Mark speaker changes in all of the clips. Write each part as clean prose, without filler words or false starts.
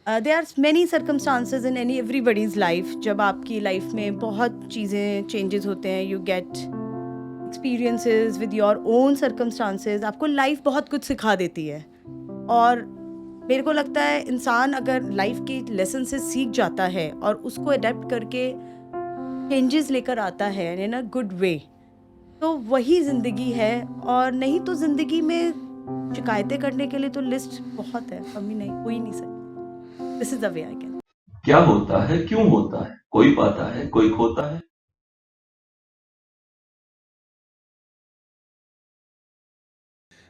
Speaker 1: There are many circumstances in any everybody's life. जब आपकी life में बहुत चीज़ें चेंजेस होते हैं, you get experiences with your own circumstances. आपको लाइफ बहुत कुछ सिखा देती है. और मेरे को लगता है इंसान अगर लाइफ के लेसन से सीख जाता है और उसको अडेप्ट करके चेंजेस लेकर आता है इन अ गुड वे, तो वही ज़िंदगी है. और नहीं तो ज़िंदगी में शिकायतें करने के लिए तो लिस्ट बहुत है, कमी नहीं, हो ही नहीं सकती. This is the way I can.
Speaker 2: क्या होता है, क्यों होता है, कोई पाता है, कोई खोता है.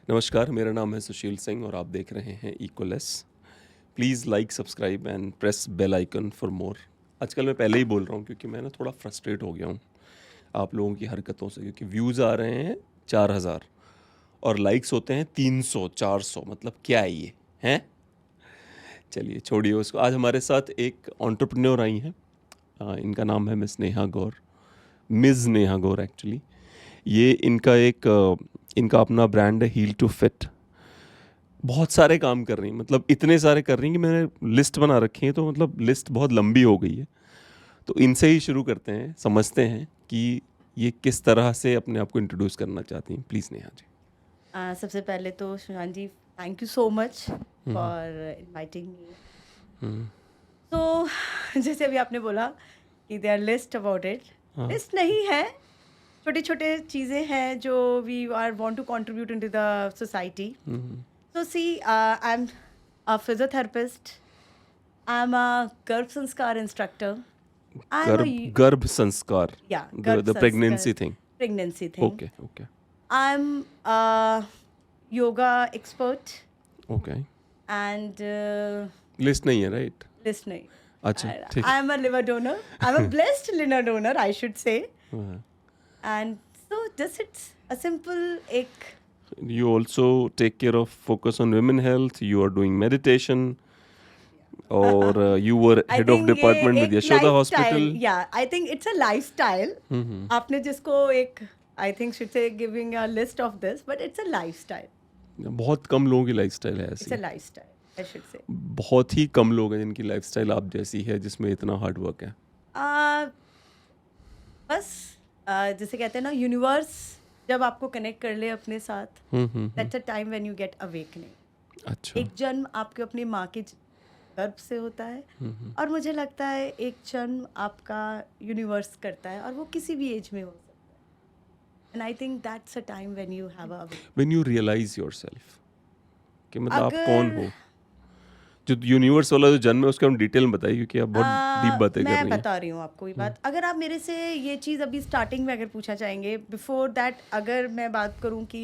Speaker 3: नमस्कार, मेरा नाम है सुशील सिंह और आप देख रहे हैं इक्वलेस. Please like, subscribe and press bell icon for more. आजकल मैं पहले ही बोल रहा हूँ क्योंकि मैं ना थोड़ा फ्रस्ट्रेट हो गया हूँ आप लोगों की हरकतों से, क्योंकि व्यूज़ आ रहे हैं 4000 और लाइक्स होते हैं 300 400. मतलब क्या है ये, हैं? चलिए छोड़िए उसको. आज हमारे साथ एक एंटरप्रेन्योर आई हैं. इनका नाम है मिस नेहा गौर, मिज़ नेहा गौर एक्चुअली. ये इनका अपना ब्रांड है हील टू फिट. बहुत सारे काम कर रही हैं, मतलब इतने सारे कर रही हैं कि मैंने लिस्ट बना रखी है, तो मतलब लिस्ट बहुत लंबी हो गई है. तो इनसे ही शुरू करते हैं, समझते हैं कि ये किस तरह से अपने आप को इंट्रोड्यूस करना चाहती हैं. प्लीज़ नेहा जी.
Speaker 1: सबसे पहले तो Sushant ji, thank you so much for inviting me. तो जैसे अभी आपने बोला कि they are list about it. List नहीं है, छोटे छोटे चीज़ें हैं जो we are want to contribute into the society. So see, I'm a physiotherapist. I'm a गर्भ संस्कार instructor.
Speaker 3: गर्भ संस्कार.
Speaker 1: Yeah,
Speaker 3: The pregnancy thing.
Speaker 1: Pregnancy thing.
Speaker 3: Okay.
Speaker 1: I'm a yoga expert
Speaker 3: Okay.
Speaker 1: and
Speaker 3: list नहीं है, राइट?
Speaker 1: list नहीं.
Speaker 3: अच्छा, ठीक है.
Speaker 1: I'm a liver donor. I'm a blessed liver donor, I should say.
Speaker 3: हाँ.
Speaker 1: And so just it's a simple एक.
Speaker 3: You also take care of focus on women health. You are doing meditation, or you were
Speaker 1: I
Speaker 3: head of
Speaker 1: think
Speaker 3: department
Speaker 1: ये
Speaker 3: with
Speaker 1: एक
Speaker 3: Yashoda
Speaker 1: lifestyle,
Speaker 3: Hospital.
Speaker 1: yeah, I think it's a lifestyle. आपने जिसको एक, I think should say giving a list of this, but it's a lifestyle.
Speaker 3: बहुत कम लोगों की lifestyle है
Speaker 1: It's a
Speaker 3: ऐसी.
Speaker 1: lifestyle, I should say.
Speaker 3: बहुत ही कम लोग हैं जिनकी लाइफस्टाइल आप जैसी है, जिसमें इतना हार्ड वर्क है.
Speaker 1: बस जैसे कहते हैं ना, यूनिवर्स जब आपको कनेक्ट कर ले अपने साथ, that's a time when you get awakening.
Speaker 3: अच्छा.
Speaker 1: एक जन्म आपके अपनी माँ के गर्भ से होता है, और मुझे लगता है एक जन्म आपका यूनिवर्स करता है, और वो किसी भी एज में हो सकता है. And I think that's a time when you have a
Speaker 3: When you realize yourself कि मतलब आप कौन
Speaker 1: अगर
Speaker 3: हो. जो यूनिवर्स वाला जो जन्म है उसके हम डिटेल में बताइए, क्योंकि आप बहुत डीप बातें कर
Speaker 1: मैं
Speaker 3: रही हैं.
Speaker 1: बता रही हूँ आपको ये बात. अगर आप मेरे से ये चीज़ अभी स्टार्टिंग में अगर पूछना चाहेंगे, बिफोर दैट अगर मैं बात करूँ कि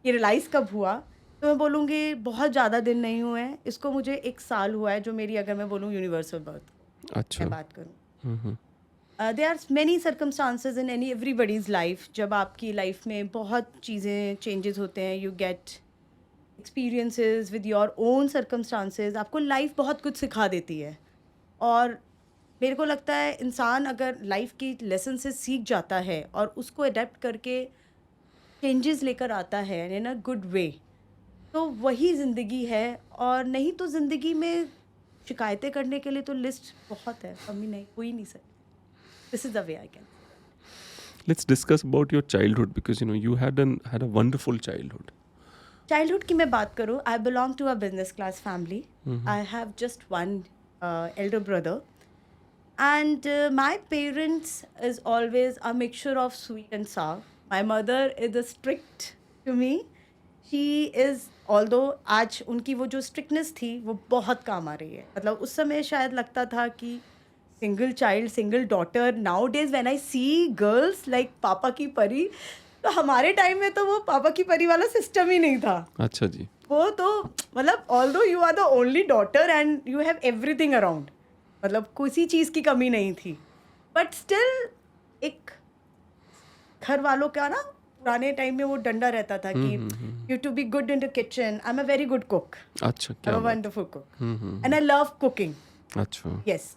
Speaker 1: ये रियलाइज़ कब हुआ, तो मैं बोलूँगी बहुत ज़्यादा दिन नहीं हुए हैं इसको. मुझे 1 साल हुआ है जो मेरी, अगर मैं बोलूँ यूनिवर्सल बर्थ
Speaker 3: अच्छा.
Speaker 1: मैं बात करूँ. There are many circumstances in any everybody's life. जब आपकी लाइफ में बहुत चीज़ें चेंजेस होते हैं, you get experiences with your own circumstances. आपको लाइफ बहुत कुछ सिखा देती है. और मेरे को लगता है इंसान अगर लाइफ की लेसन से सीख जाता है और उसको अडेप्ट करके चेंजेस लेकर आता है इन अ गुड वे, तो वही ज़िंदगी है. और नहीं तो ज़िंदगी में शिकायतें करने के लिए तो लिस्ट बहुत है, कमी नहीं, हो ही नहीं सकती. This is the way I can.
Speaker 3: Let's discuss about your childhood, because you had a wonderful childhood.
Speaker 1: Childhood की मैं बात करूँ, I belong to a business class family. I have just one elder brother, and my parents is always a mixture of sweet and sour. My mother is a strict to me. She is, although आज उनकी वो जो strictness थी वो बहुत काम आ रही है. मतलब उस समय शायद लगता था कि single child, single daughter. Now days when I see girls like पापा की परी, तो हमारे टाइम में तो वो पापा की परी वाला सिस्टम ही नहीं था.
Speaker 3: अच्छा जी.
Speaker 1: वो तो मतलब although you are the only daughter and you have everything around, मतलब किसी चीज़ की कमी नहीं थी. बट स्टिल एक घर वालों का ना, पुराने टाइम में वो डंडा रहता था कि you to be good in the kitchen. I am a very good cook.
Speaker 3: अच्छा,
Speaker 1: आई
Speaker 3: क्या
Speaker 1: एम अ
Speaker 3: बात.
Speaker 1: Wonderful cook and I love cooking.
Speaker 3: अच्छा.
Speaker 1: यस.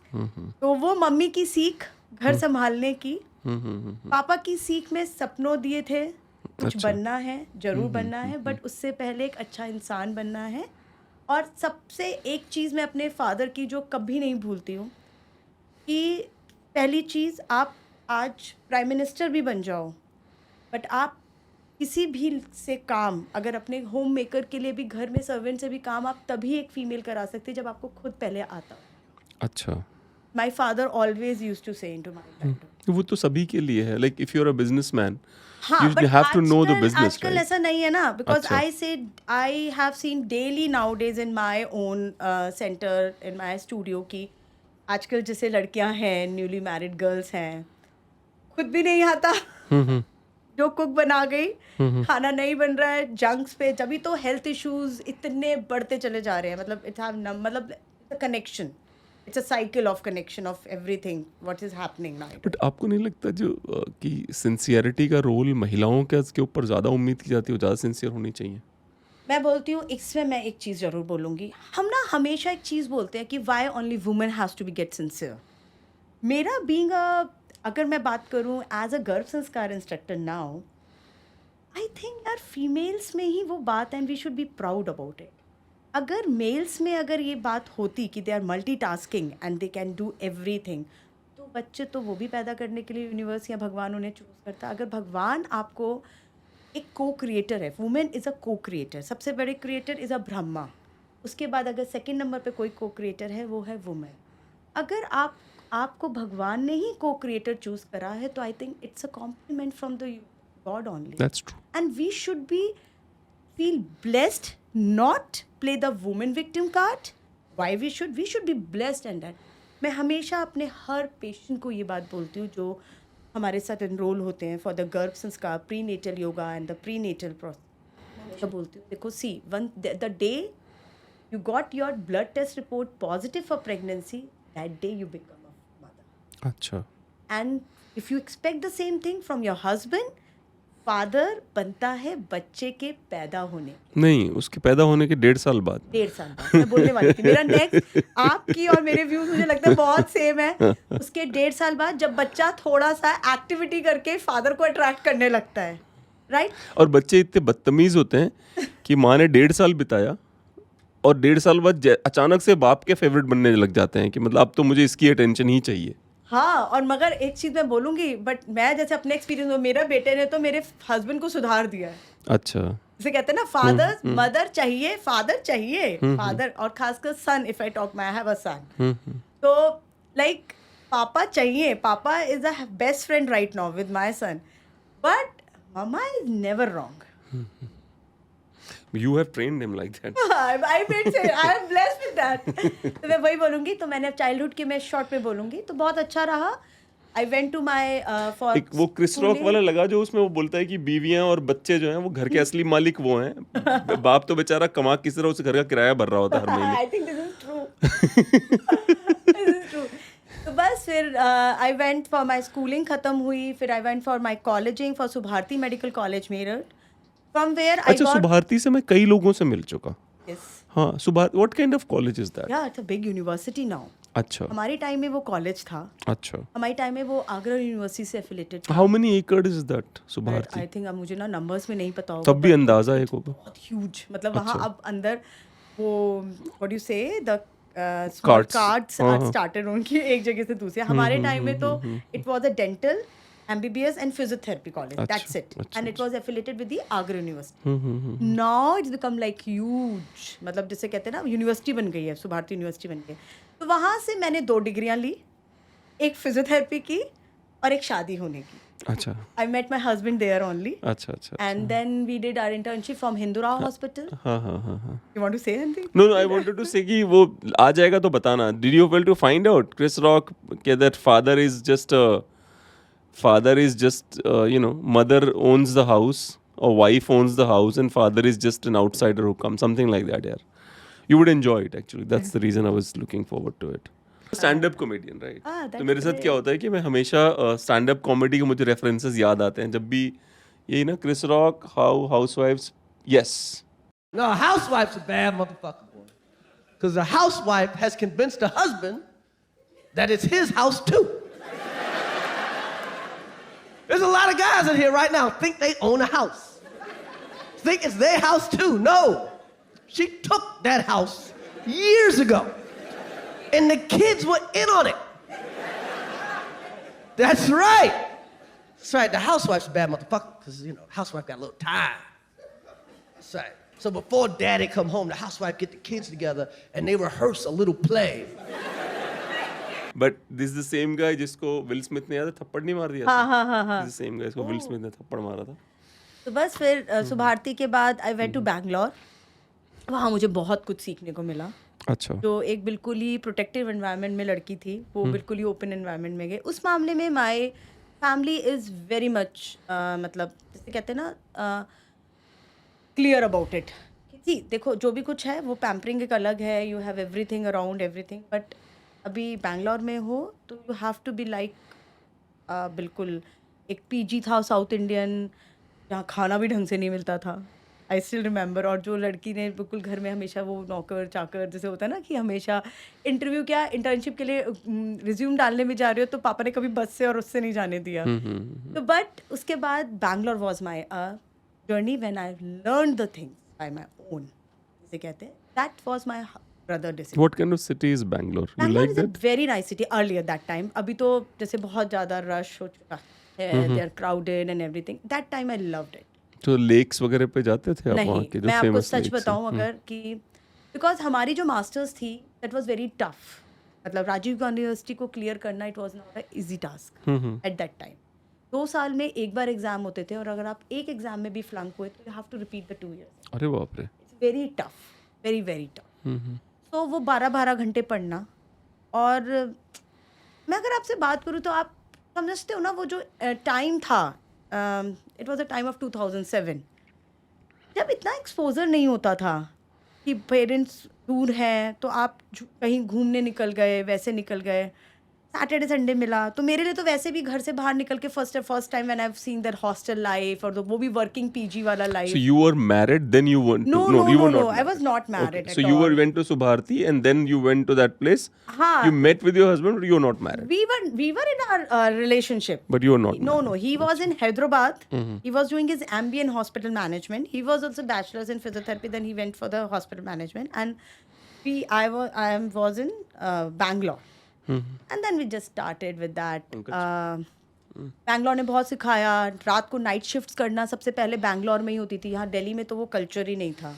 Speaker 1: तो वो मम्मी की सीख घर संभालने की, पापा की सीख में सपनों दिए थे. कुछ
Speaker 3: अच्छा.
Speaker 1: बनना है, जरूर बनना है, बट उससे पहले एक अच्छा इंसान बनना है. और सबसे एक चीज़ मैं अपने फादर की जो कभी नहीं भूलती हूँ कि पहली चीज़, आप आज प्राइम मिनिस्टर भी बन जाओ, बट आप किसी भी से काम, अगर अपने होम मेकर के लिए भी, घर में सर्वेंट से भी काम आप तभी एक फीमेल करा सकते जब आपको खुद पहले आता।
Speaker 3: अच्छा,
Speaker 1: my father always use to say to my dad.
Speaker 3: वो तो सभी के लिए है, like if you are a businessman
Speaker 1: हाँ,
Speaker 3: you
Speaker 1: but
Speaker 3: have to know the business,
Speaker 1: आजकल
Speaker 3: right?
Speaker 1: ऐसा नहीं है ना, बिकॉज
Speaker 3: अच्छा।
Speaker 1: आई have scene daily now days in my own centre, in my studio की आजकल जैसे लड़कियां हैं, न्यूली मैरिड गर्ल्स हैं, खुद भी नहीं आता, जो कुक बना गई, खाना नहीं बन रहा है, जंक्स पे, जभी तो हेल्थ इश्यूज इतने बढ़ते चले जा रहे हैं। मतलब मतलब connection, it's a cycle of connection of everything what is happening now.
Speaker 3: But आपको नहीं लगता जो कि सिंसियरिटी का रोल महिलाओं के ऊपर ज़्यादा उम्मीद की जाती है, वो ज़्यादा सिंसियर होनी चाहिए?
Speaker 1: मैं बोलती हूँ, इसमें मैं एक चीज़ ज़रूर बोलूँगी। हम ना हमेशा एक चीज़ बोलते हैं कि why only women has to be get sincere. मेरा बीइंग अगर मैं बात करूँ एज अ गर्भ संस्कार इंस्ट्रक्टर नाउ, आई थिंक यार फीमेल्स में ही वो बात है, and we should be proud about it. अगर मेल्स में अगर ये बात होती कि they are multitasking and they can do everything, तो बच्चे तो वो भी पैदा करने के लिए यूनिवर्स या भगवान उन्हें चूज करता। अगर भगवान आपको एक को क्रिएटर है, वुमेन इज़ अ को क्रिएटर, सबसे बड़े क्रिएटर इज़ अ ब्रह्मा, उसके बाद अगर सेकंड नंबर पे कोई को क्रिएटर है वो है वुमेन। अगर आपको भगवान ने ही को क्रिएटर चूज करा है, तो I think it's a compliment from the God only,
Speaker 3: that's true.
Speaker 1: And we should be feel blessed, not play the woman victim card. Why we should be blessed and that. मैं हमेशा अपने हर patient को ये बात बोलती हूँ जो हमारे साथ एनरोल होते हैं for the garbh sanskar, prenatal yoga and the prenatal process. हमेशा बोलती हूँ, देखो see the day you got your blood test report positive for pregnancy, that day you become a mother.
Speaker 3: अच्छा,
Speaker 1: and if you expect the same thing from your husband, father बनता है बच्चे के पैदा होने,
Speaker 3: नहीं उसके पैदा होने के 1.5 साल बाद।
Speaker 1: 1.5 साल बाद मैं बोलने वाली थी। मेरा नेक्स्ट, आपकी और मेरे व्यूज मुझे लगता है बहुत सेम है। उसके 1.5 साल बाद जब बच्चा थोड़ा सा एक्टिविटी करके फादर को अट्रैक्ट करने लगता है, राइट?
Speaker 3: और बच्चे इतने बदतमीज होते हैं कि माँ ने 1.5 साल बिताया और 1.5 साल बाद अचानक से बाप के फेवरेट बनने लग जाते हैं कि मतलब अब तो मुझे इसकी अटेंशन ही चाहिए।
Speaker 1: हाँ, और मगर एक चीज मैं बोलूंगी, बट मैं जैसे अपने एक्सपीरियंस में, मेरा बेटे ने तो मेरे हस्बैंड को सुधार दिया है।
Speaker 3: अच्छा,
Speaker 1: जैसे कहते हैं ना, फादर मदर चाहिए, फादर चाहिए, फादर, और खासकर son, if I talk, I have a son, तो लाइक पापा चाहिए, papa is a best friend right now with my son, but mama is never wrong.
Speaker 3: You have trained him like that.
Speaker 1: I mean, I am blessed with that. तो मैं वही बोलूंगी, तो मैंने childhood के मैं शॉर्ट में बोलूंगी, तो बहुत अच्छा रहा। I went to my for
Speaker 3: एक वो क्रिस रॉक वाला लगा जो उसमें वो बोलता है कि बीवियां और बच्चे जो हैं वो घर के असली मालिक वो हैं, बाप तो बेचारा कमा किस तरह उस घर का किराया भर रहा होता है हर महीने।
Speaker 1: I think this is true, this is true. तो बस फिर I went for my schooling, खत्म हुई, फिर I went for my colleging for Subharti medical college Meerut, from where I
Speaker 3: अच्छा, सुभारती से मैं कई लोगों से मिल चुका।
Speaker 1: यस,
Speaker 3: हाँ, Subharti, what kind of college is that?
Speaker 1: Yeah it's a big university now.
Speaker 3: अच्छा
Speaker 1: हमारे टाइम में वो कॉलेज था,
Speaker 3: अच्छा।
Speaker 1: हमारे टाइम में वो आगरा यूनिवर्सिटी से एफिलेटेड था।
Speaker 3: हाउ मेनी एकड़ is that Subharti?
Speaker 1: I think अब मुझे ना नंबर्स में नहीं पता होगा,
Speaker 3: तब भी अंदाजा एक होगा।
Speaker 1: बहुत ह्यूज, मतलब वहाँ
Speaker 3: अच्छा।
Speaker 1: अब अंदर वो व्हाट यू से द
Speaker 3: Carts.
Speaker 1: कार्ड्स
Speaker 3: हाँ, हाँ।
Speaker 1: स्टार्टेड उनकी एक जगह से दूसरी। हमारे टाइम में तो it was a dental, MBBS and physiotherapy college,
Speaker 3: अच्छा,
Speaker 1: that's it,
Speaker 3: अच्छा,
Speaker 1: and it was affiliated with the Agra University. Now it's become like huge, मतलब जैसे कहते हैं ना यूनिवर्सिटी बन गई है, सुभारती यूनिवर्सिटी बन गई। तो वहाँ से मैंने 2 डिग्रियाँ ली, एक फिजियोथेरेपी की और एक शादी होने की।
Speaker 3: अच्छा
Speaker 1: I met my husband there only,
Speaker 3: अच्छा अच्छा।
Speaker 1: and then we did our internship from Hindurao Hospital.
Speaker 3: हाँ हाँ हाँ हाँ।
Speaker 1: You want to say anything?
Speaker 3: No, I wanted to say कि वो आ जाएगा तो बताना। Did you fail to find out Chris Rock कि that father is just you know, mother owns the house or wife owns the house and father is just an outsider who comes, something like that यार. You would enjoy it actually. That's the reason I was looking forward to it. Stand up comedian, right?
Speaker 1: that's
Speaker 3: तो मेरे साथ
Speaker 1: great.
Speaker 3: क्या होता है कि मैं हमेशा स्टैंड अप कॉमेडी के मुझे रेफरेंसेस याद आते हैं जब भी यही ना, क्रिस रॉक, हाउ हाउसवाइफ्स, yes.
Speaker 4: No, a housewife's a bad motherfucker, boy. Because the housewife has convinced the husband that it's his house too. There's a lot of guys in here right now think they own a house. Think it's their house too. No. She took that house years ago, and the kids were in on it. That's right. That's right. The housewife's a bad motherfucker because, you know, housewife got a little time. That's right. So before daddy come home, the housewife get the kids together and they rehearse a little play.
Speaker 3: But this the same guy जिसको will Smith ने याद है थप्पड़ नहीं मार दिया था this same guy जिसको विल स्मिथ ने थप्पड़ मारा था
Speaker 1: तो बस फिर सुभारती के बाद आई वेंट टू बैंगलोर वहाँ मुझे बहुत कुछ सीखने को मिला
Speaker 3: अच्छा
Speaker 1: जो एक बिल्कुल ही प्रोटेक्टिव एनवायरनमेंट में लड़की थी वो बिल्कुल ही ओपन एनवायरनमेंट में गई उस मामले में my family is very much मतलब जैसे कहते हैं ना क्लियर अबाउट इट जी देखो जो भी कुछ है वो पैम्परिंग एक अलग है you have everything around everything but अभी बैंगलोर में हो तो you have to be like बिल्कुल एक पीजी था साउथ इंडियन जहाँ खाना भी ढंग से नहीं मिलता था आई स्टिल रिमेंबर और जो लड़की ने बिल्कुल घर में हमेशा वो नौकर चाकर जैसे होता है ना कि हमेशा इंटरव्यू क्या इंटर्नशिप के लिए रिज्यूम डालने में जा रहे हो तो पापा ने कभी बस से और उससे नहीं जाने दिया तो बट उसके बाद Bangalore was my journey when I learn the things by my own जैसे कहते हैं that was my brother decision.
Speaker 3: What kind of city is Bangalore? You
Speaker 1: Bangalore
Speaker 3: like
Speaker 1: is
Speaker 3: that?
Speaker 1: a very nice city earlier that time. अभी तो जैसे बहुत ज़्यादा rush हो चुका है. They are crowded and everything. That time I loved it.
Speaker 3: तो lakes वगैरह पे जाते थे आप वहाँ
Speaker 1: नहीं
Speaker 3: के जो
Speaker 1: मैं आपको
Speaker 3: फेमस
Speaker 1: सच बताऊँ अगर कि बिकॉज हमारी जो मास्टर्स थी दैट वाज वेरी टफ मतलब राजीव गांधी यूनिवर्सिटी को क्लियर करना it was not a easy task at that time 2 साल में एक बार एग्जाम होते थे और अगर आप एक एग्जाम में भी फ्लंक हुए तो you have to repeat the 2 years.
Speaker 3: अरे बाप रे
Speaker 1: it's very tough very very tough तो वो 12-12 घंटे पढ़ना और मैं अगर आपसे बात करूँ तो आप समझते हो ना वो जो टाइम था it was a time of 2007 जब इतना एक्सपोजर नहीं होता था कि पेरेंट्स दूर हैं तो आप कहीं घूमने निकल गए वैसे निकल गए सैटरडे संडे मिला तो मेरे लिए तो वैसे भी घर से बाहर निकल के first time when I have seen that hostel life और वो भी वर्किंग पीजी वाला life
Speaker 3: So you were married, then you went
Speaker 1: No,
Speaker 3: to...
Speaker 1: no,
Speaker 3: you were
Speaker 1: no,
Speaker 3: not
Speaker 1: I was not married
Speaker 3: So
Speaker 1: at
Speaker 3: you
Speaker 1: all.
Speaker 3: went to Subharti and then you went to that place.
Speaker 1: हाँ.
Speaker 3: You met with your husband, but you were not married.
Speaker 1: We were in our relationship.
Speaker 3: But you were not
Speaker 1: No,
Speaker 3: married.
Speaker 1: no. He was in Hyderabad. He was doing his MBA in hospital management. He was also bachelor's in physiotherapy. Then he went for the hospital management. And I was in Bangalore. And then we just started with that. Bangalore ने बहुत सिखाया रात को night shifts करना सबसे पहले बैंगलोर में ही होती थी यहाँ दिल्ली में तो वो कल्चर ही नहीं था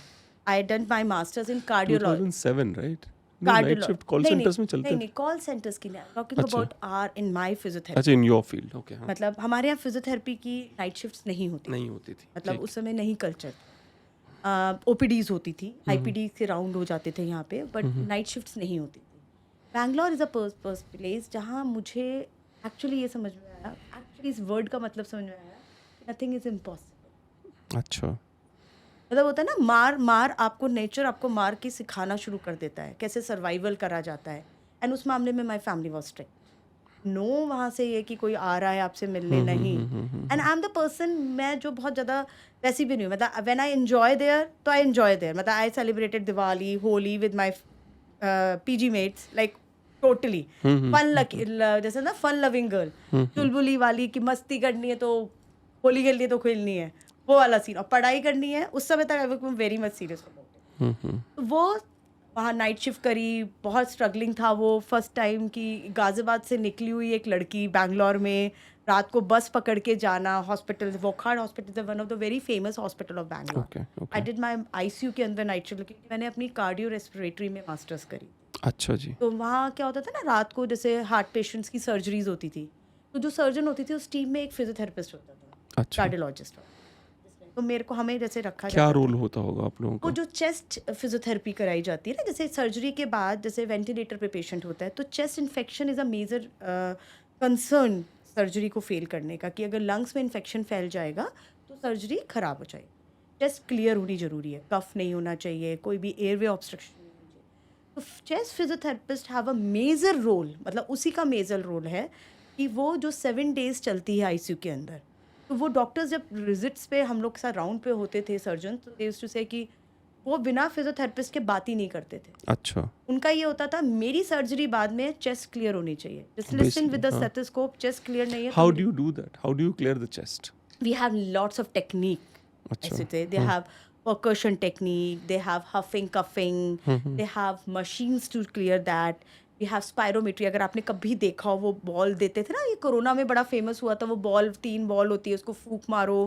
Speaker 1: I done my masters in cardiology
Speaker 3: 2007, right? No, night shift call centers में चलते
Speaker 1: नहीं कॉल सेंटर्स की नहीं talking about are in my physiotherapy
Speaker 3: अच्छा in your field, okay. हाँ.
Speaker 1: मतलब हमारे यहाँ फिजियोथेरेपी की नाइट शिफ्ट्स नहीं होती
Speaker 3: नहीं होती थी.
Speaker 1: मतलब उस समय नहीं कल्चर ओपीडीज होती थी आईपीडी के राउंड हो जाते थे यहाँ पे बट नाइट शिफ्ट्स नहीं होती थी बैंगलोर इज़ अ प्लेस जहाँ मुझे एक्चुअली ये समझ में आया एक्चुअली इस वर्ड का मतलब समझ में आया नथिंग इज़ इम्पॉसिबल
Speaker 3: अच्छा
Speaker 1: मतलब होता है ना मार आपको नेचर आपको मार के सिखाना शुरू कर देता है कैसे सर्वाइवल करा जाता है एंड उस मामले में my family was strict no वहाँ से ये कि कोई आ रहा है आपसे मिलने नहीं and I am the person मैं जो बहुत ज़्यादा वैसी भी नहीं हूँ मतलब व्हेन आई एन्जॉय देयर तो आई एन्जॉय देयर मतलब I celebrated Diwali Holi with my PG mates like totally fun जैसे ना फन लविंग गर्ल चुलबुली वाली की मस्ती करनी है तो होली के लिए तो खेलनी है वो वाला सीन और पढ़ाई करनी है उस समय तक I was very much serious तो वो वहाँ नाइट शिफ्ट करी बहुत स्ट्रगलिंग था वो फर्स्ट टाइम कि गाजियाबाद से निकली हुई एक लड़की बैंगलोर में रात को बस पकड़ के जाना hospital Wockhardt hospital one of the very famous hospital of Bangalore I did my ICU के अंदर नाइट शिफ्ट क्योंकि मैंने अपनी कार्डियो रेस्पिरेटरी में मास्टर्स करी
Speaker 3: अच्छा जी
Speaker 1: तो वहाँ क्या होता था ना रात को जैसे हार्ट पेशेंट्स की सर्जरीज होती थी तो जो सर्जन होती थी उस टीम में एक फिजियोथेरेपिस्ट होता था
Speaker 3: अच्छा
Speaker 1: कार्डियोलॉजिस्ट तो मेरे को हमें जैसे रखा
Speaker 3: क्या रोल होता होगा आप लोगों
Speaker 1: वो
Speaker 3: का
Speaker 1: जो चेस्ट फिजियोथेरेपी कराई जाती है ना जैसे सर्जरी के बाद जैसे वेंटिलेटर पे पेशेंट होता है तो chest infection is a major concern surgery को फेल करने का कि अगर लंग्स में इन्फेक्शन फैल जाएगा तो सर्जरी ख़राब हो जाएगी चेस्ट क्लियर होनी ज़रूरी है कफ नहीं होना चाहिए कोई भी एयरवे ऑब्स्ट्रक्शन नहीं होना चाहिए तो chest physiotherapist have a major role मतलब उसी का मेजर रोल है कि वो जो 7 days चलती है आईसीयू के अंदर तो वो डॉक्टर्स जब विजिट्स पे हम लोग के साथ राउंड पे होते थे सर्जन तो दे यूज्ड टू से कि वो बिना फिजियोथेरेपिस्ट के बात ही नहीं करते थे
Speaker 3: अच्छा
Speaker 1: उनका ये होता था मेरी सर्जरी बाद में चेस्ट क्लियर होनी चाहिए just listen with the stethoscope chest clear नहीं है
Speaker 3: how do you do that how do you clear the chest
Speaker 1: we have lots of technique
Speaker 3: अच्छा
Speaker 1: ऐसे थे they have percussion technique, they have huffing, cuffing, they have machines to clear that. We have spirometry. अगर आपने कभी देखा हो वो ball देते थे ना, ये कोरोना में बड़ा फेमस हुआ था, वो बॉल 3 बॉल होती है, उसको फूक मारो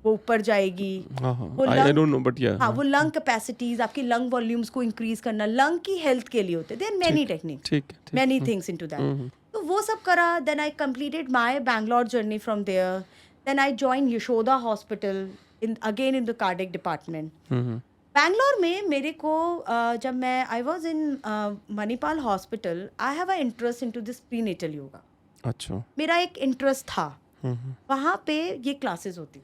Speaker 1: वो ऊपर जाएगी. वो
Speaker 3: I don't know, but yeah.
Speaker 1: हाँ, वो लंग कैपेसिटीज, आपकी लंग वॉल्यूम्स को इंक्रीज करना, लंग की हेल्थ के लिए होते. देयर मेनी टेक्निक्स,
Speaker 3: ठीक है.
Speaker 1: many things into that. तो वो सब करा. Then I completed my Bangalore journey from there. Then I joined Yashoda Hospital again in the cardiac department. Bangalore में मेरे को जब मैं I was in Manipal hospital, I have a interest into this prenatal yoga.
Speaker 3: अच्छा.
Speaker 1: मेरा एक इंटरेस्ट था. वहाँ पे ये क्लासेस होती थी.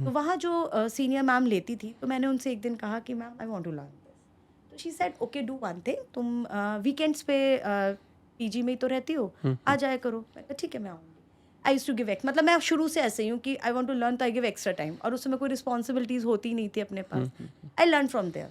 Speaker 1: तो वहाँ जो सीनियर मैम लेती थी, तो मैंने उनसे एक दिन कहा कि ma'am I want to learn this. तो she said okay do one thing, तुम वीकेंड्स पे पीजी में ही तो रहती हो, आ जाया करो. मैं कहा ठीक है मैं आऊँगी. आई यूज टू गिव एक्स, मतलब मैं शुरू से ऐसे ही हूँ कि आई वांट टू लर्न, तो आई गिव एक्स्ट्रा टाइम. और उस समय कोई रिस्पॉन्सिबिलिटीज़ होती नहीं थी अपने पास. I learn from there.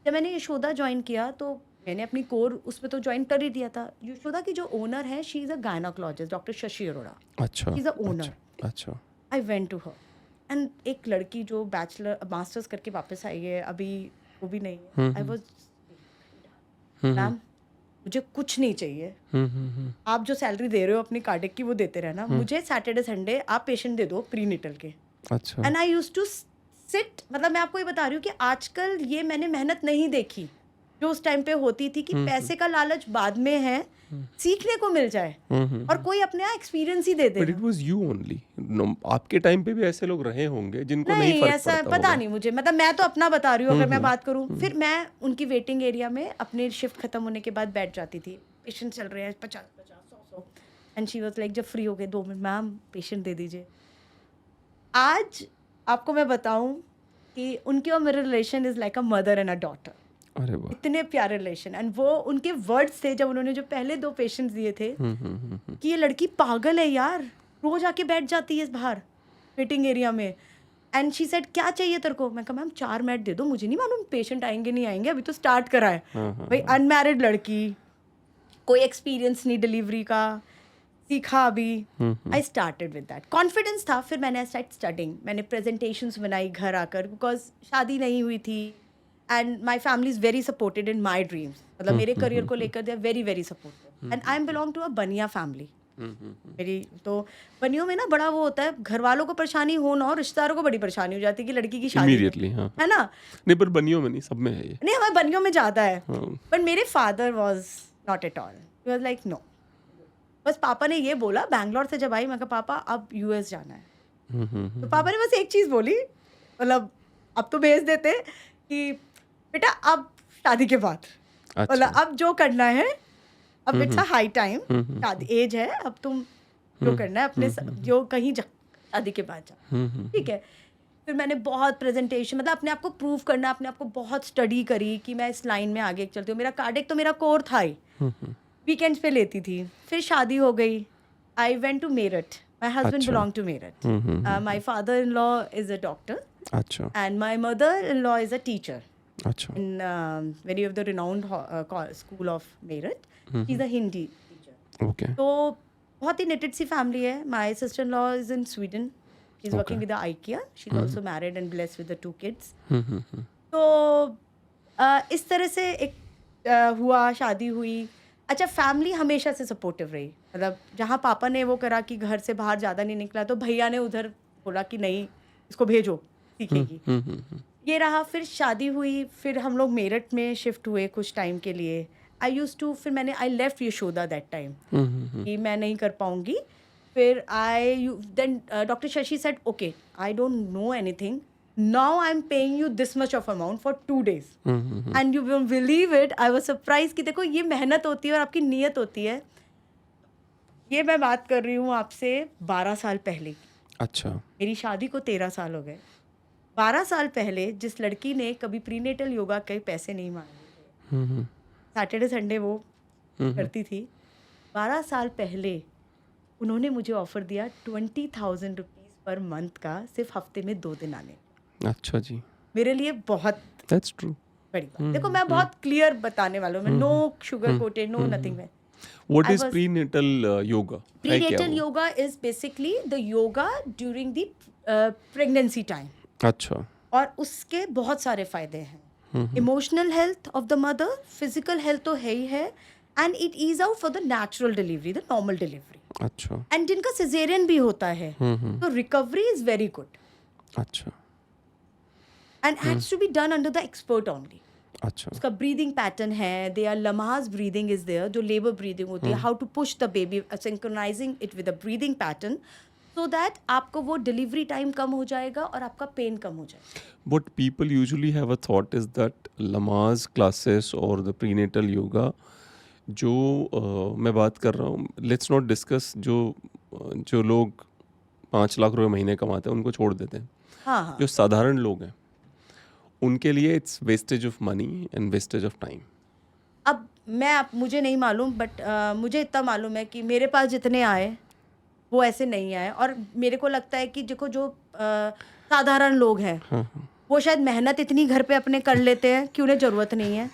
Speaker 1: जब मैंने यशोदा ज्वाइन किया तो मैंने अपनी कोर उसमें तो ज्वाइन कर ही दिया था. यशोदा की जो ओनर है, she is a gynaecologist, doctor Shashi Arora.
Speaker 3: अच्छा.
Speaker 1: She is a owner.
Speaker 3: अच्छा.
Speaker 1: I went to her. And एक लड़की जो बैचलर मास्टर्स करके वापस आई है, अभी वो भी नहीं है. आई वॉज मैम, मुझे कुछ नहीं चाहिए. आप जो सैलरी दे रहे हो अपनी कार्डिक की वो देते रहना. मुझे सैटरडे संडे आप पेशेंट दे दो प्रीनेटल के.
Speaker 3: अच्छा.
Speaker 1: And I use to sit, मतलब मैं आपको ये बता रही हूँ कि आजकल ये मैंने मेहनत नहीं देखी जो उस टाइम पे होती थी कि पैसे का लालच बाद में है, सीखने को मिल जाए और कोई अपने यहाँ experience he they they.
Speaker 3: But it was you only. आपके टाइम पे भी ऐसे लोग रहे होंगे जिनको नहीं
Speaker 1: नहीं
Speaker 3: फर्क
Speaker 1: ऐसा
Speaker 3: पड़ता
Speaker 1: पता
Speaker 3: होगा.
Speaker 1: नहीं मुझे, मतलब मैं तो अपना बता रही हूँ. अगर मैं बात करूँ, फिर मैं उनकी वेटिंग एरिया में अपने शिफ्ट खत्म होने के बाद बैठ जाती थी. पेशेंट चल रहे हैं 50-100 एंड शी वाज लाइक, जब फ्री हो गए 2 मिनट मैम पेशेंट दे दीजिए. आज आपको मैं बताऊं कि उनके और मेरे relation is like a mother and a daughter.
Speaker 3: अरे वाह.
Speaker 1: इतने प्यारे रिलेशन. एंड वो उनके वर्ड्स थे जब उन्होंने जो पहले 2 पेशेंट्स दिए थे कि ये लड़की पागल है यार, रोज आके बैठ जाती है बाहर वेटिंग एरिया में. एंड शी सेड क्या चाहिए तेरे को. मैं कहा मैम 4 मिनट दे दो, मुझे नहीं मालूम पेशेंट आएंगे नहीं आएंगे, अभी तो स्टार्ट करा है. भाई अनमैरिड लड़की, कोई एक्सपीरियंस नहीं डिलीवरी का, सीखा अभी. I started with that, confidence था. फिर मैंने स्टार्ट स्टडिंग, मैंने प्रेजेंटेशंस बनाई घर आकर, बिकॉज शादी नहीं हुई थी. And my family is very supported in my dreams, मतलब मेरे करियर को लेकर they are very very supportive. And I am belong to a Bania family. मेरी तो बनियों में ना बड़ा वो होता है, घर वालों को परेशानी हो ना हो, रिश्तेदारों को बड़ी परेशानी हो जाती है कि लड़की की शादी
Speaker 3: इमीडिएटली. हाँ.
Speaker 1: है ना.
Speaker 3: नहीं, पर बनियों में नहीं, सब में है ये.
Speaker 1: नहीं हमारे बनियों में ज़्यादा है.
Speaker 3: हाँ.
Speaker 1: बट मेरे father was not at all. He was like no. बस पापा ने ये बोला, बैंगलोर से जब आई मैं कहा पापा अब यूएस जाना है. तो पापा ने बस एक चीज़ बोली, मतलब अब तो भेज देते कि बेटा अब शादी के बाद, मतलब अब जो करना है, अब इट्स अ हाई टाइम, शादी एज है, अब तुम जो करना है अपने जो कहीं जा शादी के बाद जा. ठीक है. फिर मैंने बहुत प्रेजेंटेशन, मतलब अपने आप को प्रूव करना, अपने आप को बहुत स्टडी करी कि मैं इस लाइन में आगे चलती हूँ. मेरा कार्डिक तो मेरा कोर था ही, वीकेंड्स पे लेती थी. फिर शादी हो गई. I went to Meerut. My husband belong to Meerut. My father in law is a doctor.
Speaker 3: अच्छा.
Speaker 1: And my mother in law is a teacher
Speaker 3: अच्छा.
Speaker 1: in many of the renowned school of Meerut. She's a Hindi teacher.
Speaker 3: Okay.
Speaker 1: तो बहुत ही knitted सी family है. My sister-in-law is in Sweden. She's working with the IKEA. She's also married and blessed with the 2 kids. तो इस तरह से एक हुआ, शादी हुई. अच्छा, फैमिली हमेशा से सपोर्टिव रही. मतलब जहाँ पापा ने वो करा कि घर से बाहर ज़्यादा नहीं निकला, तो भैया ने उधर बोला कि नहीं इसको भेजो, सीखेगी. ये रहा. फिर शादी हुई. फिर हम लोग मेरठ में शिफ्ट हुए कुछ टाइम के लिए. आई यूज टू, फिर मैंने I left Yashoda that time कि मैं नहीं कर पाऊंगी. फिर then doctor Shashi said okay I don't know anything, now I am paying you this much of amount for 2 days. And you will believe it, I was surprise कि देखो ये मेहनत होती है और आपकी नीयत होती है. ये मैं बात कर रही हूँ आपसे 12 साल पहले की.
Speaker 3: अच्छा.
Speaker 1: मेरी शादी को 13 साल हो गए. 12 साल पहले जिस लड़की ने कभी प्रीनेटल योगा के पैसे नहीं मांगे, सैटरडे संडे वो करती थी, 12 साल पहले उन्होंने मुझे ऑफर दिया 20,000 रुपीज़ पर मंथ का, सिर्फ हफ्ते में 2 दिन आने.
Speaker 3: अच्छा जी.
Speaker 1: मेरे लिए बहुत
Speaker 3: दैट्स ट्रू.
Speaker 1: बड़ी बात. देखो मैं बहुत क्लियर बताने वाला हूँ, मैं no sugar coated, no nothing. में
Speaker 3: what is prenatal yoga?
Speaker 1: Prenatal yoga is basically the yoga during the pregnancy time.
Speaker 3: अच्छा.
Speaker 1: और उसके बहुत सारे फायदे हैं. Emotional health of the mother, physical health तो है ही है, and it is out for the natural delivery, the normal delivery.
Speaker 3: अच्छा.
Speaker 1: एंड जिनका सिजेरियन भी होता है तो रिकवरी इज वेरी गुड
Speaker 3: अच्छा.
Speaker 1: And has to be done under the expert only.
Speaker 3: अच्छा.
Speaker 1: उसका ब्रीदिंग पैटर्न है, they are Lamaze breathing is there, जो लेबर ब्रीदिंग होती है, how to push the baby, synchronising it with a breathing pattern, so that आपको वो delivery time कम हो जाएगा और आपका पेन कम हो जाएगा.
Speaker 3: What people usually have a thought is that Lamaze classes or the prenatal yoga जो मैं बात कर रहा हूँ, लेट्स नॉट डिस्कस जो लोग 5 लाख रुपए महीने कमाते हैं उनको छोड़ देते हैं.
Speaker 1: हाँ हाँ.
Speaker 3: जो साधारण लोग हैं उनके लिए it's wastage of money and wastage of time.
Speaker 1: अब मुझे नहीं मालूम, बट मुझे इतना मालूम है कि मेरे पास जितने आए वो ऐसे नहीं आए, और मेरे को लगता है कि देखो जो साधारण लोग हैं वो शायद मेहनत इतनी घर पे अपने कर लेते हैं कि उन्हें ज़रूरत नहीं है.